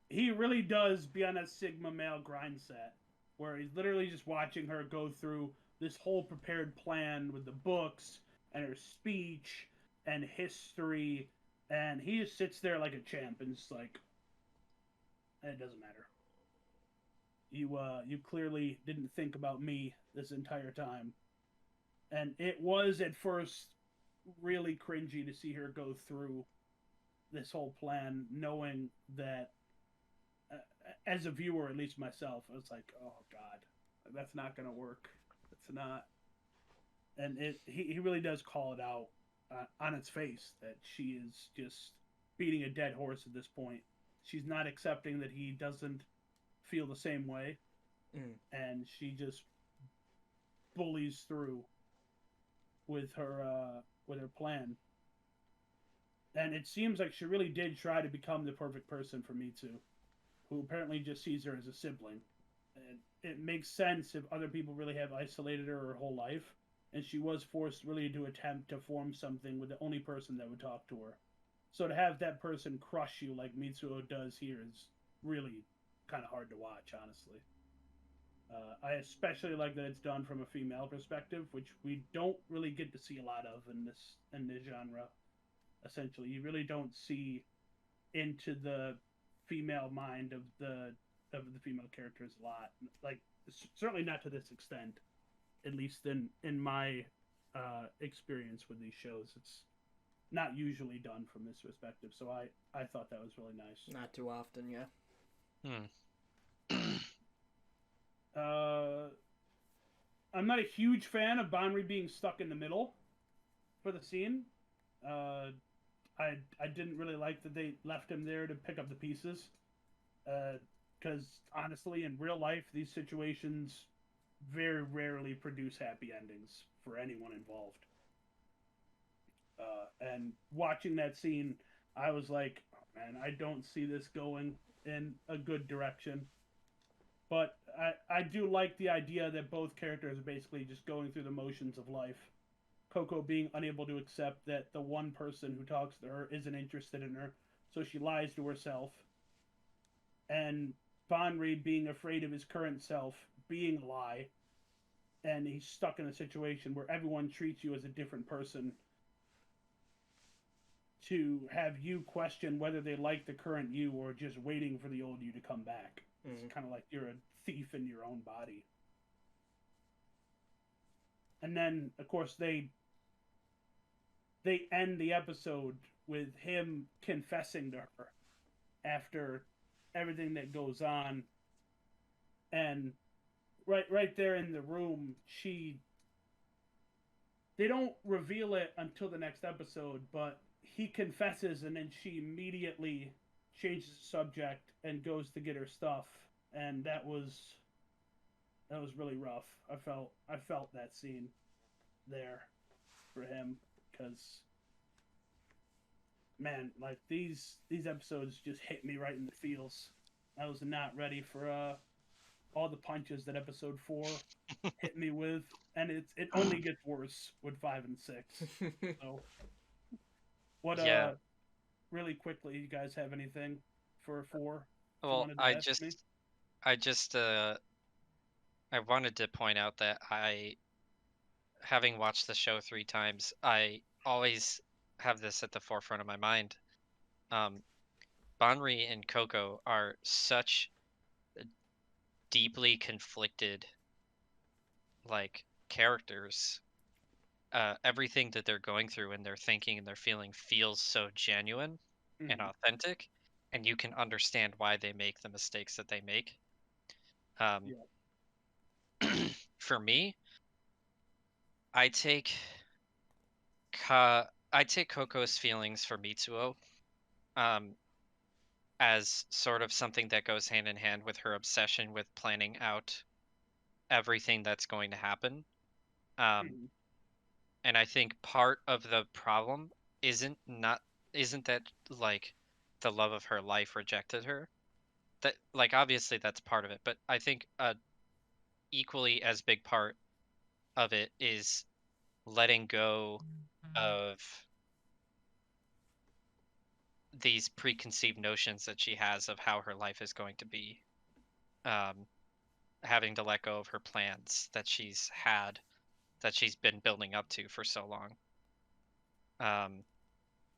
Speaker 1: he really does be on that Sigma male grind set where he's literally just watching her go through this whole prepared plan with the books and her speech and history And he just sits there like a champ and just like, it doesn't matter. You clearly didn't think about me this entire time. And it was at first really cringy to see her go through this whole plan, knowing that as a viewer, at least myself, I was like, oh god, that's not gonna work. It's not. And he really does call it out on its face that she is just beating a dead horse at this point. She's not accepting that he doesn't feel the same way, and she just bullies through with her plan. And it seems like she really did try to become the perfect person for Mitsu, who apparently just sees her as a sibling. And it makes sense if other people really have isolated her whole life, and she was forced really to attempt to form something with the only person that would talk to her. So to have that person crush you like Mitsuo does here is really kind of hard to watch, honestly. I especially like that it's done from a female perspective, which we don't really get to see a lot of in this genre. Essentially, you really don't see into the female mind of the female characters a lot. Like certainly not to this extent, at least in my experience with these shows. It's not usually done from this perspective, so I thought that was really nice.
Speaker 3: Not too often, yeah.
Speaker 1: I'm not a huge fan of Banri being stuck in the middle for the scene. I didn't really like that they left him there to pick up the pieces. Because honestly, in real life, these situations very rarely produce happy endings for anyone involved. And watching that scene, I was like, oh, man, I don't see this going in a good direction. But I do like the idea that both characters are basically just going through the motions of life. Coco being unable to accept that the one person who talks to her isn't interested in her, so she lies to herself. And Banri being afraid of his current self being a lie, and he's stuck in a situation where everyone treats you as a different person, to have you question whether they like the current you or just waiting for the old you to come back. It's kind of like you're a thief in your own body. And then, of course, they end the episode with him confessing to her after everything that goes on. And right there in the room, they don't reveal it until the next episode, but he confesses and then she immediately changes the subject and goes to get her stuff. And that was really rough. I felt that scene there for him, because man, like these episodes just hit me right in the feels. I was not ready for all the punches that episode 4 hit me with, and it only gets worse with 5 and 6. So what really quickly, you guys have anything for 4?
Speaker 2: Well, I wanted to point out that having watched the show 3 times, I always have this at the forefront of my mind. Banri and Coco are such deeply conflicted, like, characters. Everything that they're going through and they're thinking and they're feeling feels so genuine and authentic, and you can understand why they make the mistakes that they make. For me, I take Coco's feelings for Mitsuo as sort of something that goes hand in hand with her obsession with planning out everything that's going to happen. And I think part of the problem isn't that like the love of her life rejected her. That, like, obviously that's part of it, but I think a equally as big part of it is letting go of these preconceived notions that she has of how her life is going to be. Having to let go of her plans that she's been building up to for so long.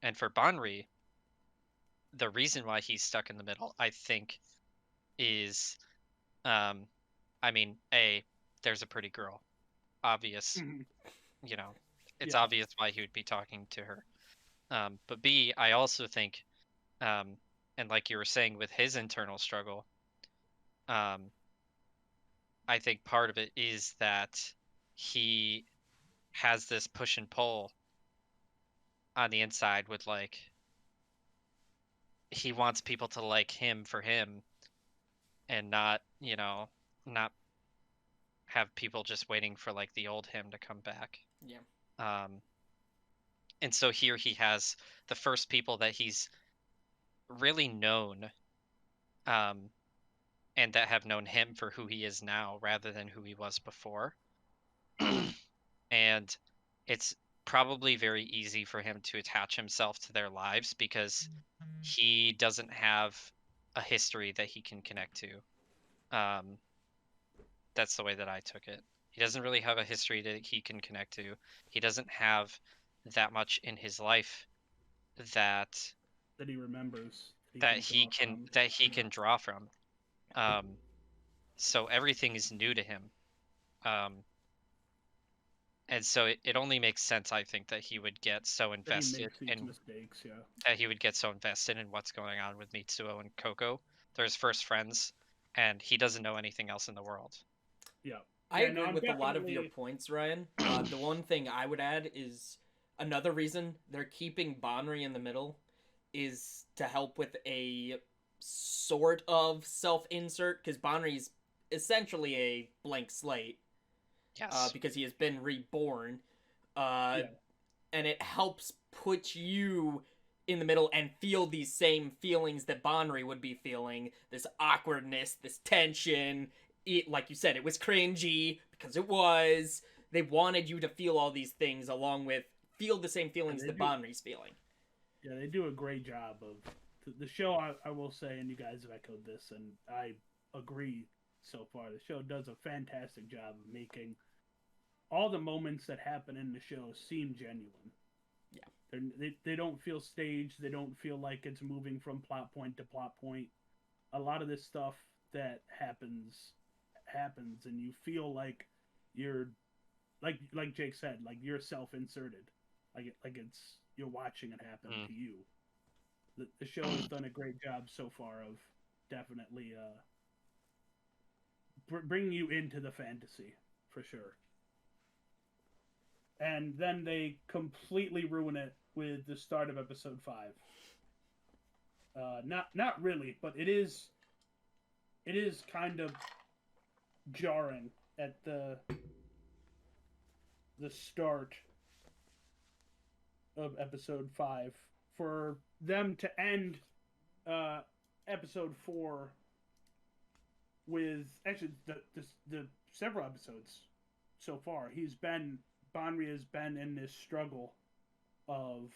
Speaker 2: And for Banri, the reason why he's stuck in the middle, I think, is, I mean, there's a pretty girl, obvious, you know, it's
Speaker 1: Yeah.
Speaker 2: obvious why he would be talking to her. But B, I also think, and like you were saying with his internal struggle, I think part of it is that he has this push and pull on the inside with, like, he wants people to like him for him and not, not have people just waiting for like the old him to come back.
Speaker 3: Yeah.
Speaker 2: And so here he has the first people that he's really known, and that have known him for who he is now rather than who he was before. And it's probably very easy for him to attach himself to their lives because he doesn't have a history that he can connect to. That's the way that I took it. He doesn't really have a history that he can connect to. He doesn't have that much in his life that
Speaker 1: That he remembers.
Speaker 2: he can draw from. So everything is new to him. And so it only makes sense, I think, that he would get so invested in
Speaker 1: mistakes, yeah.
Speaker 2: That he would get so invested in what's going on with Mitsuo and Coco. They're his first friends, and he doesn't know anything else in the world.
Speaker 1: Yeah.
Speaker 3: I agree with a lot of your points, Ryan. The one thing I would add is another reason they're keeping Banri in the middle is to help with a sort of self-insert, because Banri's essentially a blank slate.
Speaker 2: Yes.
Speaker 3: Because he has been reborn. And it helps put you in the middle and feel these same feelings that Banri would be feeling. This awkwardness, this tension. Like you said, it was cringy, because it was. They wanted you to feel all these things along with feel the same feelings that Banri's feeling.
Speaker 1: Yeah, they do a great job of... The show, I will say, and you guys have echoed this, and I agree so far, the show does a fantastic job of making all the moments that happen in the show seem genuine.
Speaker 3: Yeah.
Speaker 1: They don't feel staged. They don't feel like it's moving from plot point to plot point. A lot of this stuff that happens, and you feel like you're, like Jake said, like you're self-inserted, like it's you're watching it happen to you. The show has done a great job so far of definitely bringing you into the fantasy for sure. And then they completely ruin it with the start of episode 5. Not really, but it is kind of jarring at the start of episode 5 for them to end episode 4 with actually the several episodes so far. Banri has been in this struggle of,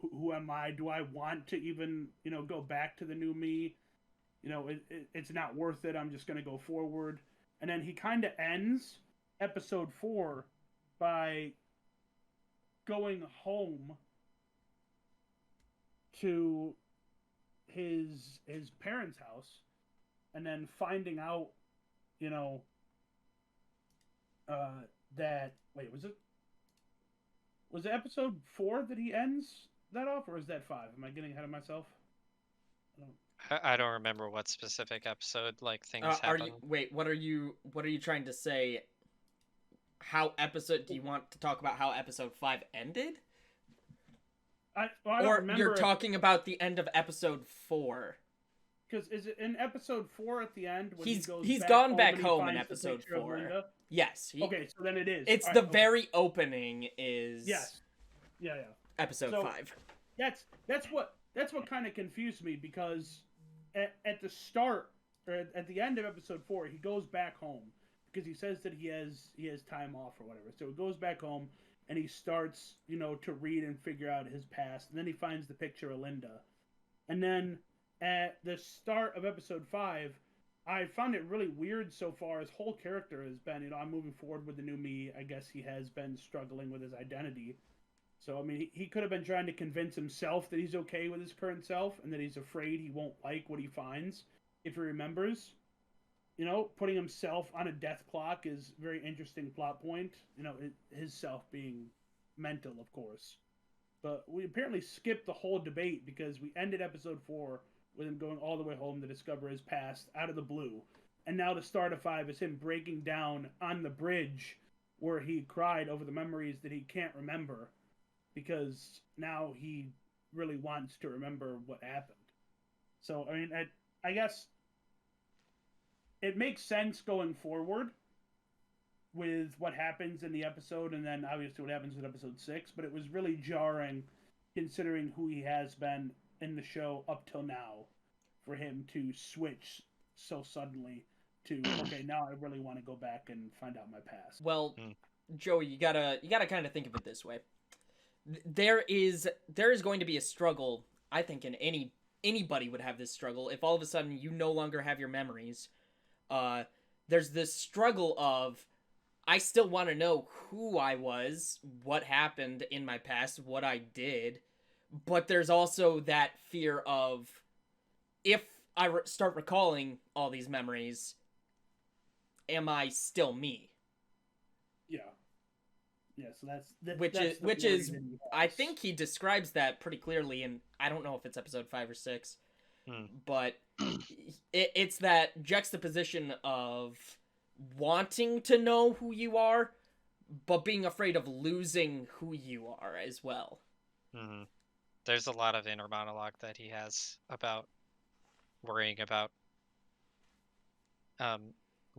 Speaker 1: who am I? Do I want to even, go back to the new me? It's not worth it. I'm just going to go forward. And then he kind of ends episode 4 by going home to his parents' house and then finding out, that was it episode 4 that he ends that off, or is that 5? Am I getting ahead of myself?
Speaker 2: I don't remember what specific episode things happen.
Speaker 3: What are you trying to say? Do you want to talk about how episode 5 ended?
Speaker 1: I don't remember.
Speaker 3: You're talking about the end of episode 4.
Speaker 1: Because is it in episode 4 at the end when
Speaker 3: he's gone back home in episode 4? Yes.
Speaker 1: Okay, so then it is.
Speaker 3: It's the very opening is.
Speaker 1: Yes. Yeah.
Speaker 3: Episode 5.
Speaker 1: That's what kind of confused me, because at the start, or at the end of episode 4, he goes back home because he says that he has time off or whatever. So he goes back home and he starts, to read and figure out his past, and then he finds the picture of Linda, and then at the start of episode 5, I found it really weird so far. His whole character has been, I'm moving forward with the new me. I guess he has been struggling with his identity. So, I mean, he could have been trying to convince himself that he's okay with his current self and that he's afraid he won't like what he finds if he remembers. You know, putting himself on a death clock is a very interesting plot point. You know, his self being mental, of course. But we apparently skipped the whole debate because we ended episode 4 with him going all the way home to discover his past out of the blue. And now the start of 5 is him breaking down on the bridge where he cried over the memories that he can't remember because now he really wants to remember what happened. So, I mean, I guess it makes sense going forward with what happens in the episode and then obviously what happens in episode 6, but it was really jarring considering who he has been in the show up till now for him to switch so suddenly to, okay, now I really want to go back and find out my past.
Speaker 3: Well, Joey, you gotta kind of think of it this way. There is going to be a struggle, I think, in anybody would have this struggle if all of a sudden you no longer have your memories. There's this struggle of, I still want to know who I was, what happened in my past, what I did, but there's also that fear of, if I start recalling all these memories, am I still me?
Speaker 1: Yeah. Yeah, so that's
Speaker 3: which is I think he describes that pretty clearly in, I don't know if it's episode 5 or 6, but it's that juxtaposition of wanting to know who you are, but being afraid of losing who you are as well.
Speaker 2: Mm-hmm. There's a lot of inner monologue that he has about worrying about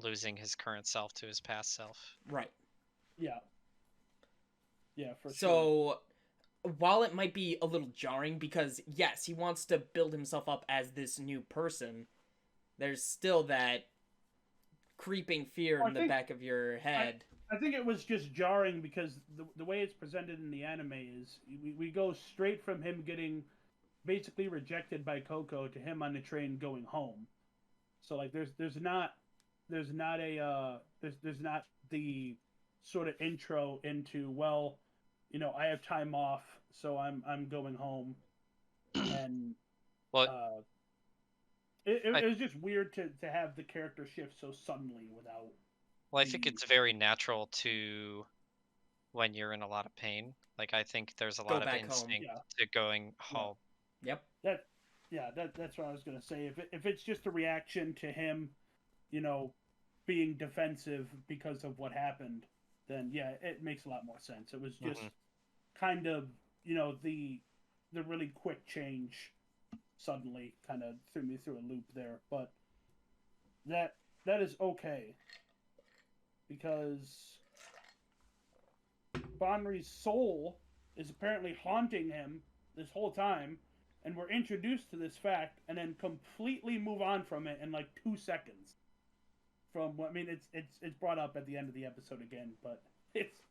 Speaker 2: losing his current self to his past self.
Speaker 3: Right.
Speaker 1: Yeah. Yeah, for sure.
Speaker 3: So, while it might be a little jarring, because yes, he wants to build himself up as this new person, there's still that creeping fear in the back of your head.
Speaker 1: I think it was just jarring because the way it's presented in the anime is we go straight from him getting basically rejected by Coco to him on the train going home. So like there's not the sort of intro into, well, you know, I have time off, so I'm going home, and
Speaker 2: well,
Speaker 1: it was just weird to have the character shift so suddenly without.
Speaker 2: Well, I think it's very natural to, when you're in a lot of pain. Like, I think there's a lot of instinct to going home.
Speaker 3: Yep.
Speaker 1: That's what I was gonna say. If it's just a reaction to him, you know, being defensive because of what happened, then yeah, it makes a lot more sense. It was just kind of, you know, the really quick change suddenly kind of threw me through a loop there, but that is okay because Bonri's soul is apparently haunting him this whole time, and we're introduced to this fact and then completely move on from it in like 2 seconds. From what I mean, it's brought up at the end of the episode again, but it's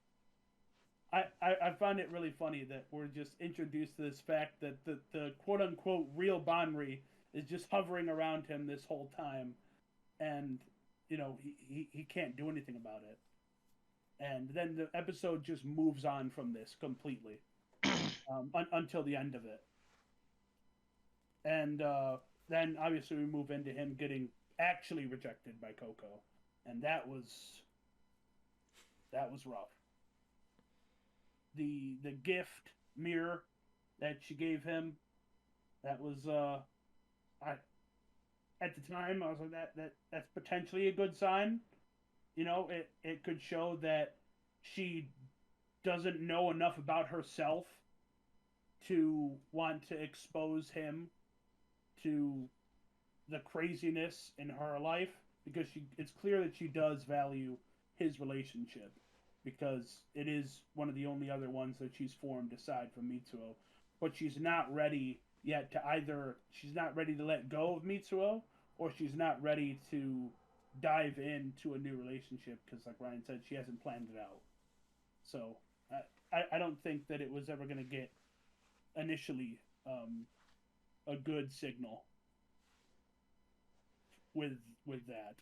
Speaker 1: I find it really funny that we're just introduced to this fact that the quote unquote real Bonri is just hovering around him this whole time, and you know he can't do anything about it. And then the episode just moves on from this completely until the end of it. And then obviously we move into him getting actually rejected by Coco, and that was rough. The gift mirror that she gave him, that was at the time I was like, that's potentially a good sign. You know, it could show that she doesn't know enough about herself to want to expose him to the craziness in her life, because it's clear that she does value his relationship, because it is one of the only other ones that she's formed aside from Mitsuo. But she's not ready yet to she's not ready to let go of Mitsuo, or she's not ready to dive into a new relationship, because like Ryan said, she hasn't planned it out. So I don't think that it was ever going to get initially a good signal with that.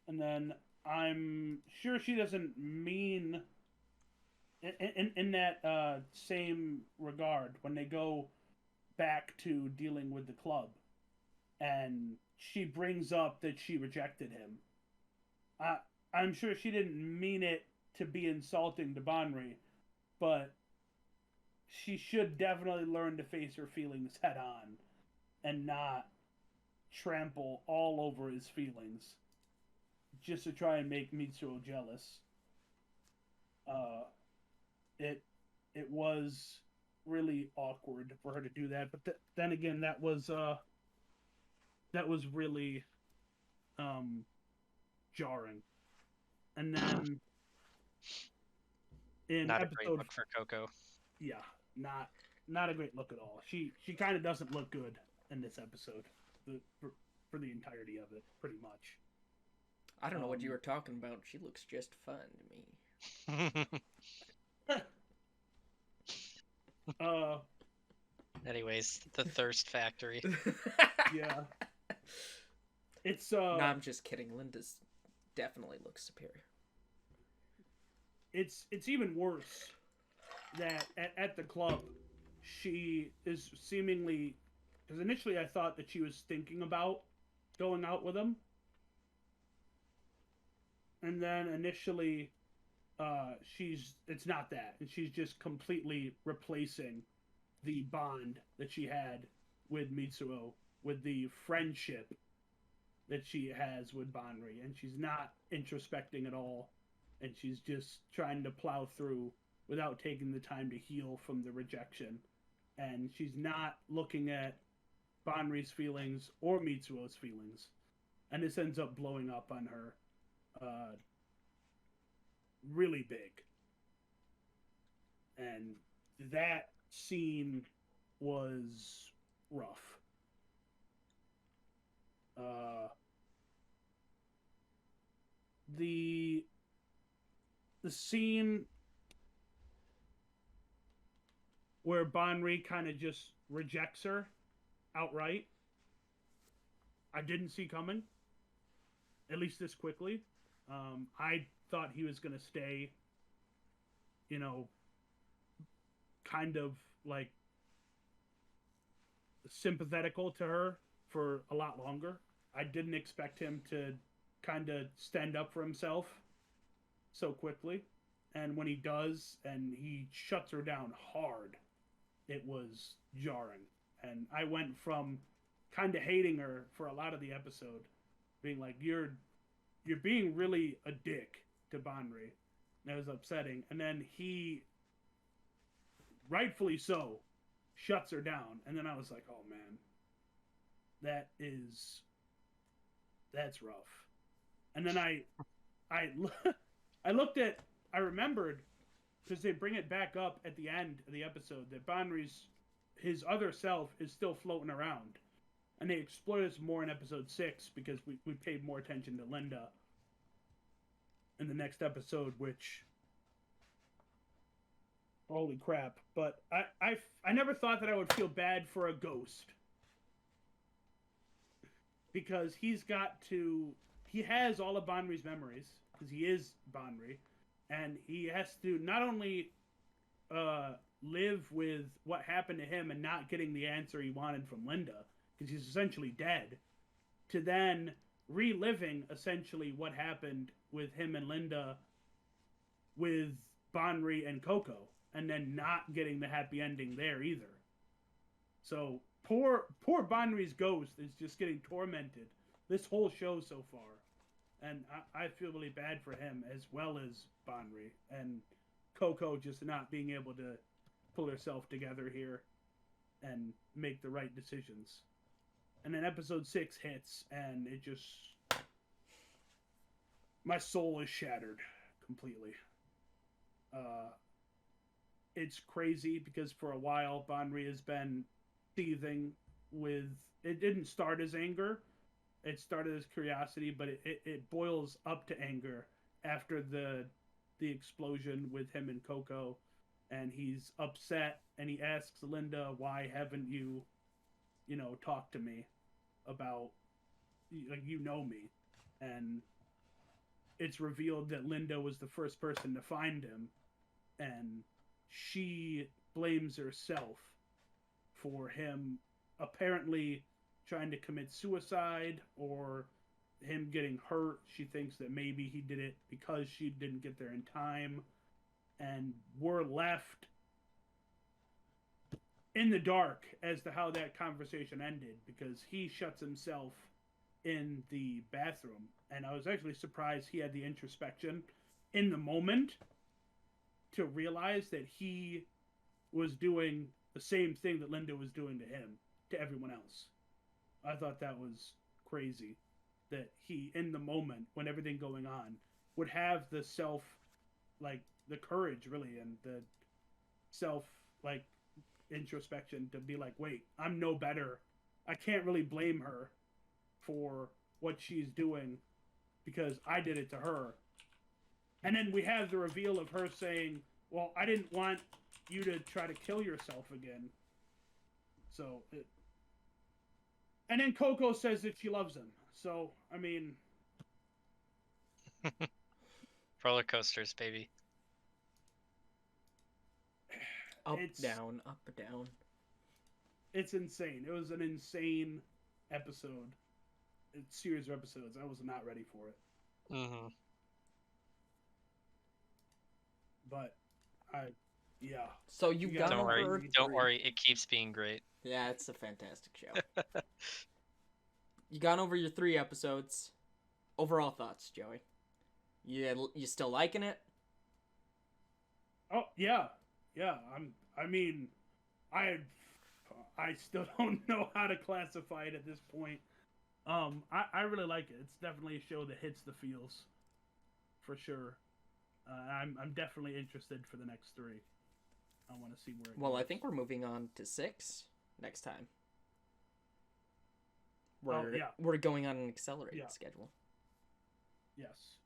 Speaker 1: And then I'm sure she doesn't mean in that same regard when they go back to dealing with the club, and she brings up that she rejected him. I I'm sure she didn't mean it to be insulting to Bonri, but she should definitely learn to face her feelings head on and not trample all over his feelings just to try and make Mitsuo jealous. Uh, it it was really awkward for her to do that, but then again, that was really um, jarring. And then in
Speaker 2: Not a great
Speaker 1: episode,
Speaker 2: look for Coco.
Speaker 1: yeah, not not a great look at all. She kind of doesn't look good in this episode, for the entirety of it, pretty much.
Speaker 3: I don't know what you were talking about. She looks just fun to me.
Speaker 1: uh,
Speaker 2: Anyways, the thirst factory.
Speaker 1: yeah, it's
Speaker 3: No, I'm just kidding. Linda's definitely looks superior.
Speaker 1: it's even worse that at the club she is seemingly, because initially I thought that she was thinking about going out with him, and then initially it's not that, and she's just completely replacing the bond that she had with Mitsuo with the friendship that she has with Banri, and she's not introspecting at all, and she's just trying to plow through without taking the time to heal from the rejection, and she's not looking at Banri's feelings or Mitsuo's feelings, and this ends up blowing up on her really big. And that scene was rough. The scene where Banri kind of just rejects her outright, I didn't see coming, at least this quickly. I thought he was going to stay, you know, kind of like sympathetical to her for a lot longer. I didn't expect him to kind of stand up for himself so quickly. And when he does, and he shuts her down hard, it was jarring. And I went from kind of hating her for a lot of the episode, being like, you're being really a dick to Banri. That was upsetting. And then he, rightfully so, shuts her down. And then I was like, oh man, that's rough. And then I looked at, I remembered, because they bring it back up at the end of the episode, that Banri's, his other self is still floating around. And they explore this more in episode 6, because we paid more attention to Linda in the next episode, which, holy crap. But I never thought that I would feel bad for a ghost, because he has all of Banri's memories, because he is Banri, and he has to not only live with what happened to him and not getting the answer he wanted from Linda, because he's essentially dead, to then reliving essentially what happened with him and Linda with Banri and Coco, and then not getting the happy ending there either. So poor Banri's ghost is just getting tormented this whole show so far. And I feel really bad for him, as well as Banri, and Coco just not being able to pull herself together here and make the right decisions. And then episode 6 hits, and it just, my soul is shattered completely. It's crazy, because for a while Banri has been seething with, it didn't start as anger, it started as curiosity, but it boils up to anger after the explosion with him and Coco, and he's upset, and he asks Linda, why haven't you talked to me about, like, you know me. And it's revealed that Linda was the first person to find him, and she blames herself for him apparently trying to commit suicide or him getting hurt. She thinks that maybe he did it because she didn't get there in time, and we're left in the dark as to how that conversation ended, because he shuts himself in the bathroom, and I was actually surprised he had the introspection in the moment to realize that he was doing the same thing that Linda was doing to him, to everyone else. I thought that was crazy, that he, in the moment, when everything going on, would have the self, like, the courage, really, and the self, like, introspection to be like, wait, I'm no better. I can't really blame her for what she's doing because I did it to her. And then we have the reveal of her saying, well, I didn't want you to try to kill yourself again. So, and then Coco says that she loves him. So, I mean...
Speaker 2: Roller coasters, baby.
Speaker 3: Up, down, up, down.
Speaker 1: It's insane. It was an insane episode. Series of episodes. I was not ready for it.
Speaker 2: Mm-hmm.
Speaker 1: But, yeah.
Speaker 3: So you got
Speaker 2: Don't worry.
Speaker 3: over...
Speaker 2: Don't worry. It keeps being great.
Speaker 3: Yeah, it's a fantastic show. You gone over your 3 episodes. Overall thoughts, Joey? You still liking it?
Speaker 1: Oh, yeah. Yeah, I still don't know how to classify it at this point. I really like it. It's definitely a show that hits the feels, for sure. I'm definitely interested for the next 3. I want to see where it goes.
Speaker 3: I think we're moving on to 6 next time. We're going on an accelerated schedule.
Speaker 1: Yes.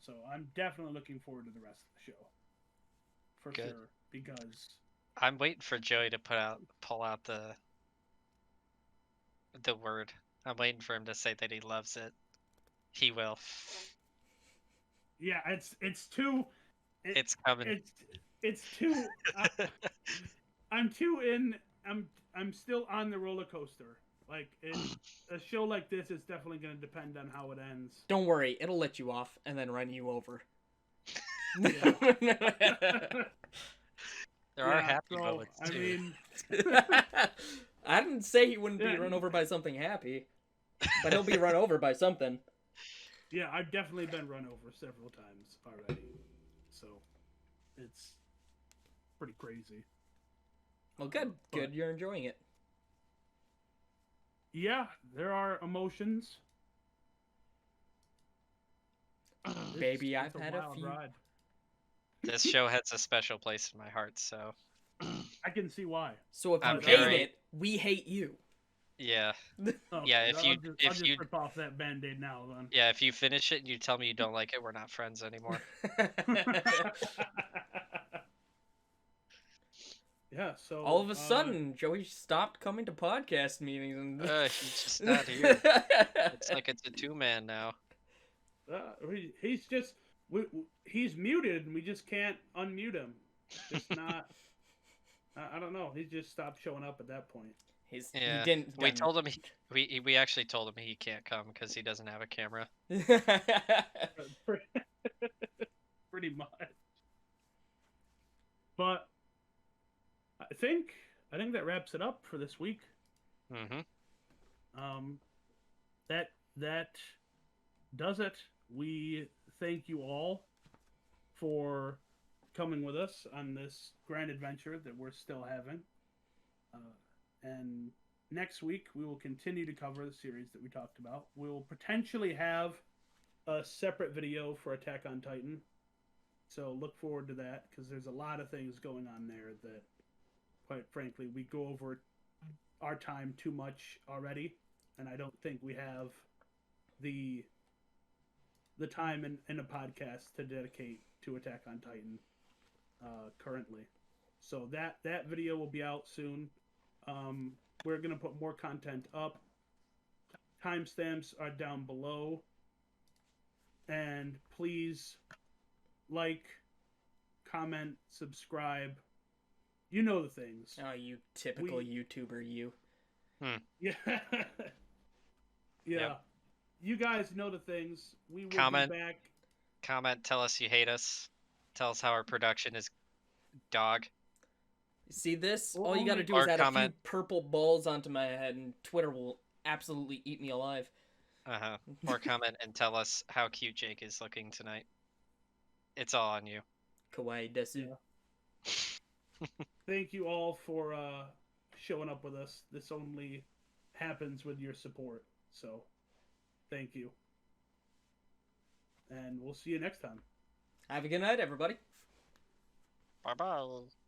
Speaker 1: So I'm definitely looking forward to the rest of the show. For
Speaker 2: Good.
Speaker 1: sure, because
Speaker 2: I'm waiting for Joey to pull out the word. I'm waiting for him to say that he loves it. He will.
Speaker 1: Yeah, it's too.
Speaker 2: It's coming.
Speaker 1: It's too. I'm too in. I'm still on the roller coaster. Like a show like this is definitely going to depend on how it ends.
Speaker 3: Don't worry, it'll let you off and then run you over.
Speaker 2: There are happy moments too.
Speaker 1: I mean,
Speaker 3: I didn't say he wouldn't be run over by something happy, but he'll be run over by something.
Speaker 1: Yeah, I've definitely been run over several times already, so it's pretty crazy.
Speaker 3: Well, good. You're enjoying it.
Speaker 1: Yeah, there are emotions.
Speaker 3: Baby, I've had a few.
Speaker 1: Ride.
Speaker 2: This show has a special place in my heart, so
Speaker 1: I can see why.
Speaker 3: So if
Speaker 2: I'm
Speaker 3: you hate
Speaker 2: very-
Speaker 3: it, we hate you.
Speaker 2: yeah.
Speaker 1: Oh,
Speaker 2: Yeah, if
Speaker 1: I'll just
Speaker 2: you
Speaker 1: rip off that Band-Aid now, then.
Speaker 2: Yeah, if you finish it and you tell me you don't like it, we're not friends anymore.
Speaker 1: Yeah, so
Speaker 3: All of a sudden, Joey stopped coming to podcast meetings and
Speaker 2: He's just not here. It's like it's a 2-man now.
Speaker 1: he's just he's muted, and we just can't unmute him. Just not. I don't know. He just stopped showing up at that point.
Speaker 3: he
Speaker 2: Yeah,
Speaker 3: didn't.
Speaker 2: we told him we actually told him he can't come because he doesn't have a camera.
Speaker 1: Pretty much. But I think that wraps it up for this week.
Speaker 2: Mm-hmm.
Speaker 1: That does it. We thank you all for coming with us on this grand adventure that we're still having. And next week we will continue to cover the series that we talked about. We will potentially have a separate video for Attack on Titan. So look forward to that, because there's a lot of things going on there that, quite frankly, we go over our time too much already, and I don't think we have the time in a podcast to dedicate to Attack on Titan currently. So that video will be out soon. We're going to put more content up. Timestamps are down below. And please like, comment, subscribe. You know the things.
Speaker 3: Oh, you typical YouTuber, you.
Speaker 1: Yeah. Yeah.
Speaker 2: Yep.
Speaker 1: You guys know the things. We will
Speaker 2: Comment.
Speaker 1: be back.
Speaker 2: Comment, tell us you hate us. Tell us how our production is dog.
Speaker 3: See this?
Speaker 1: Well,
Speaker 3: All you gotta do
Speaker 2: Or
Speaker 3: is add a few
Speaker 2: comment.
Speaker 3: purple balls onto my head, and Twitter will absolutely eat me alive.
Speaker 2: Uh-huh. Or comment and tell us how cute Jake is looking tonight. It's all on you.
Speaker 3: Kawaii desu.
Speaker 1: Yeah. Thank you all for showing up with us. This only happens with your support. So, thank you. And we'll see you next time.
Speaker 3: Have a good night, everybody.
Speaker 2: Bye-bye.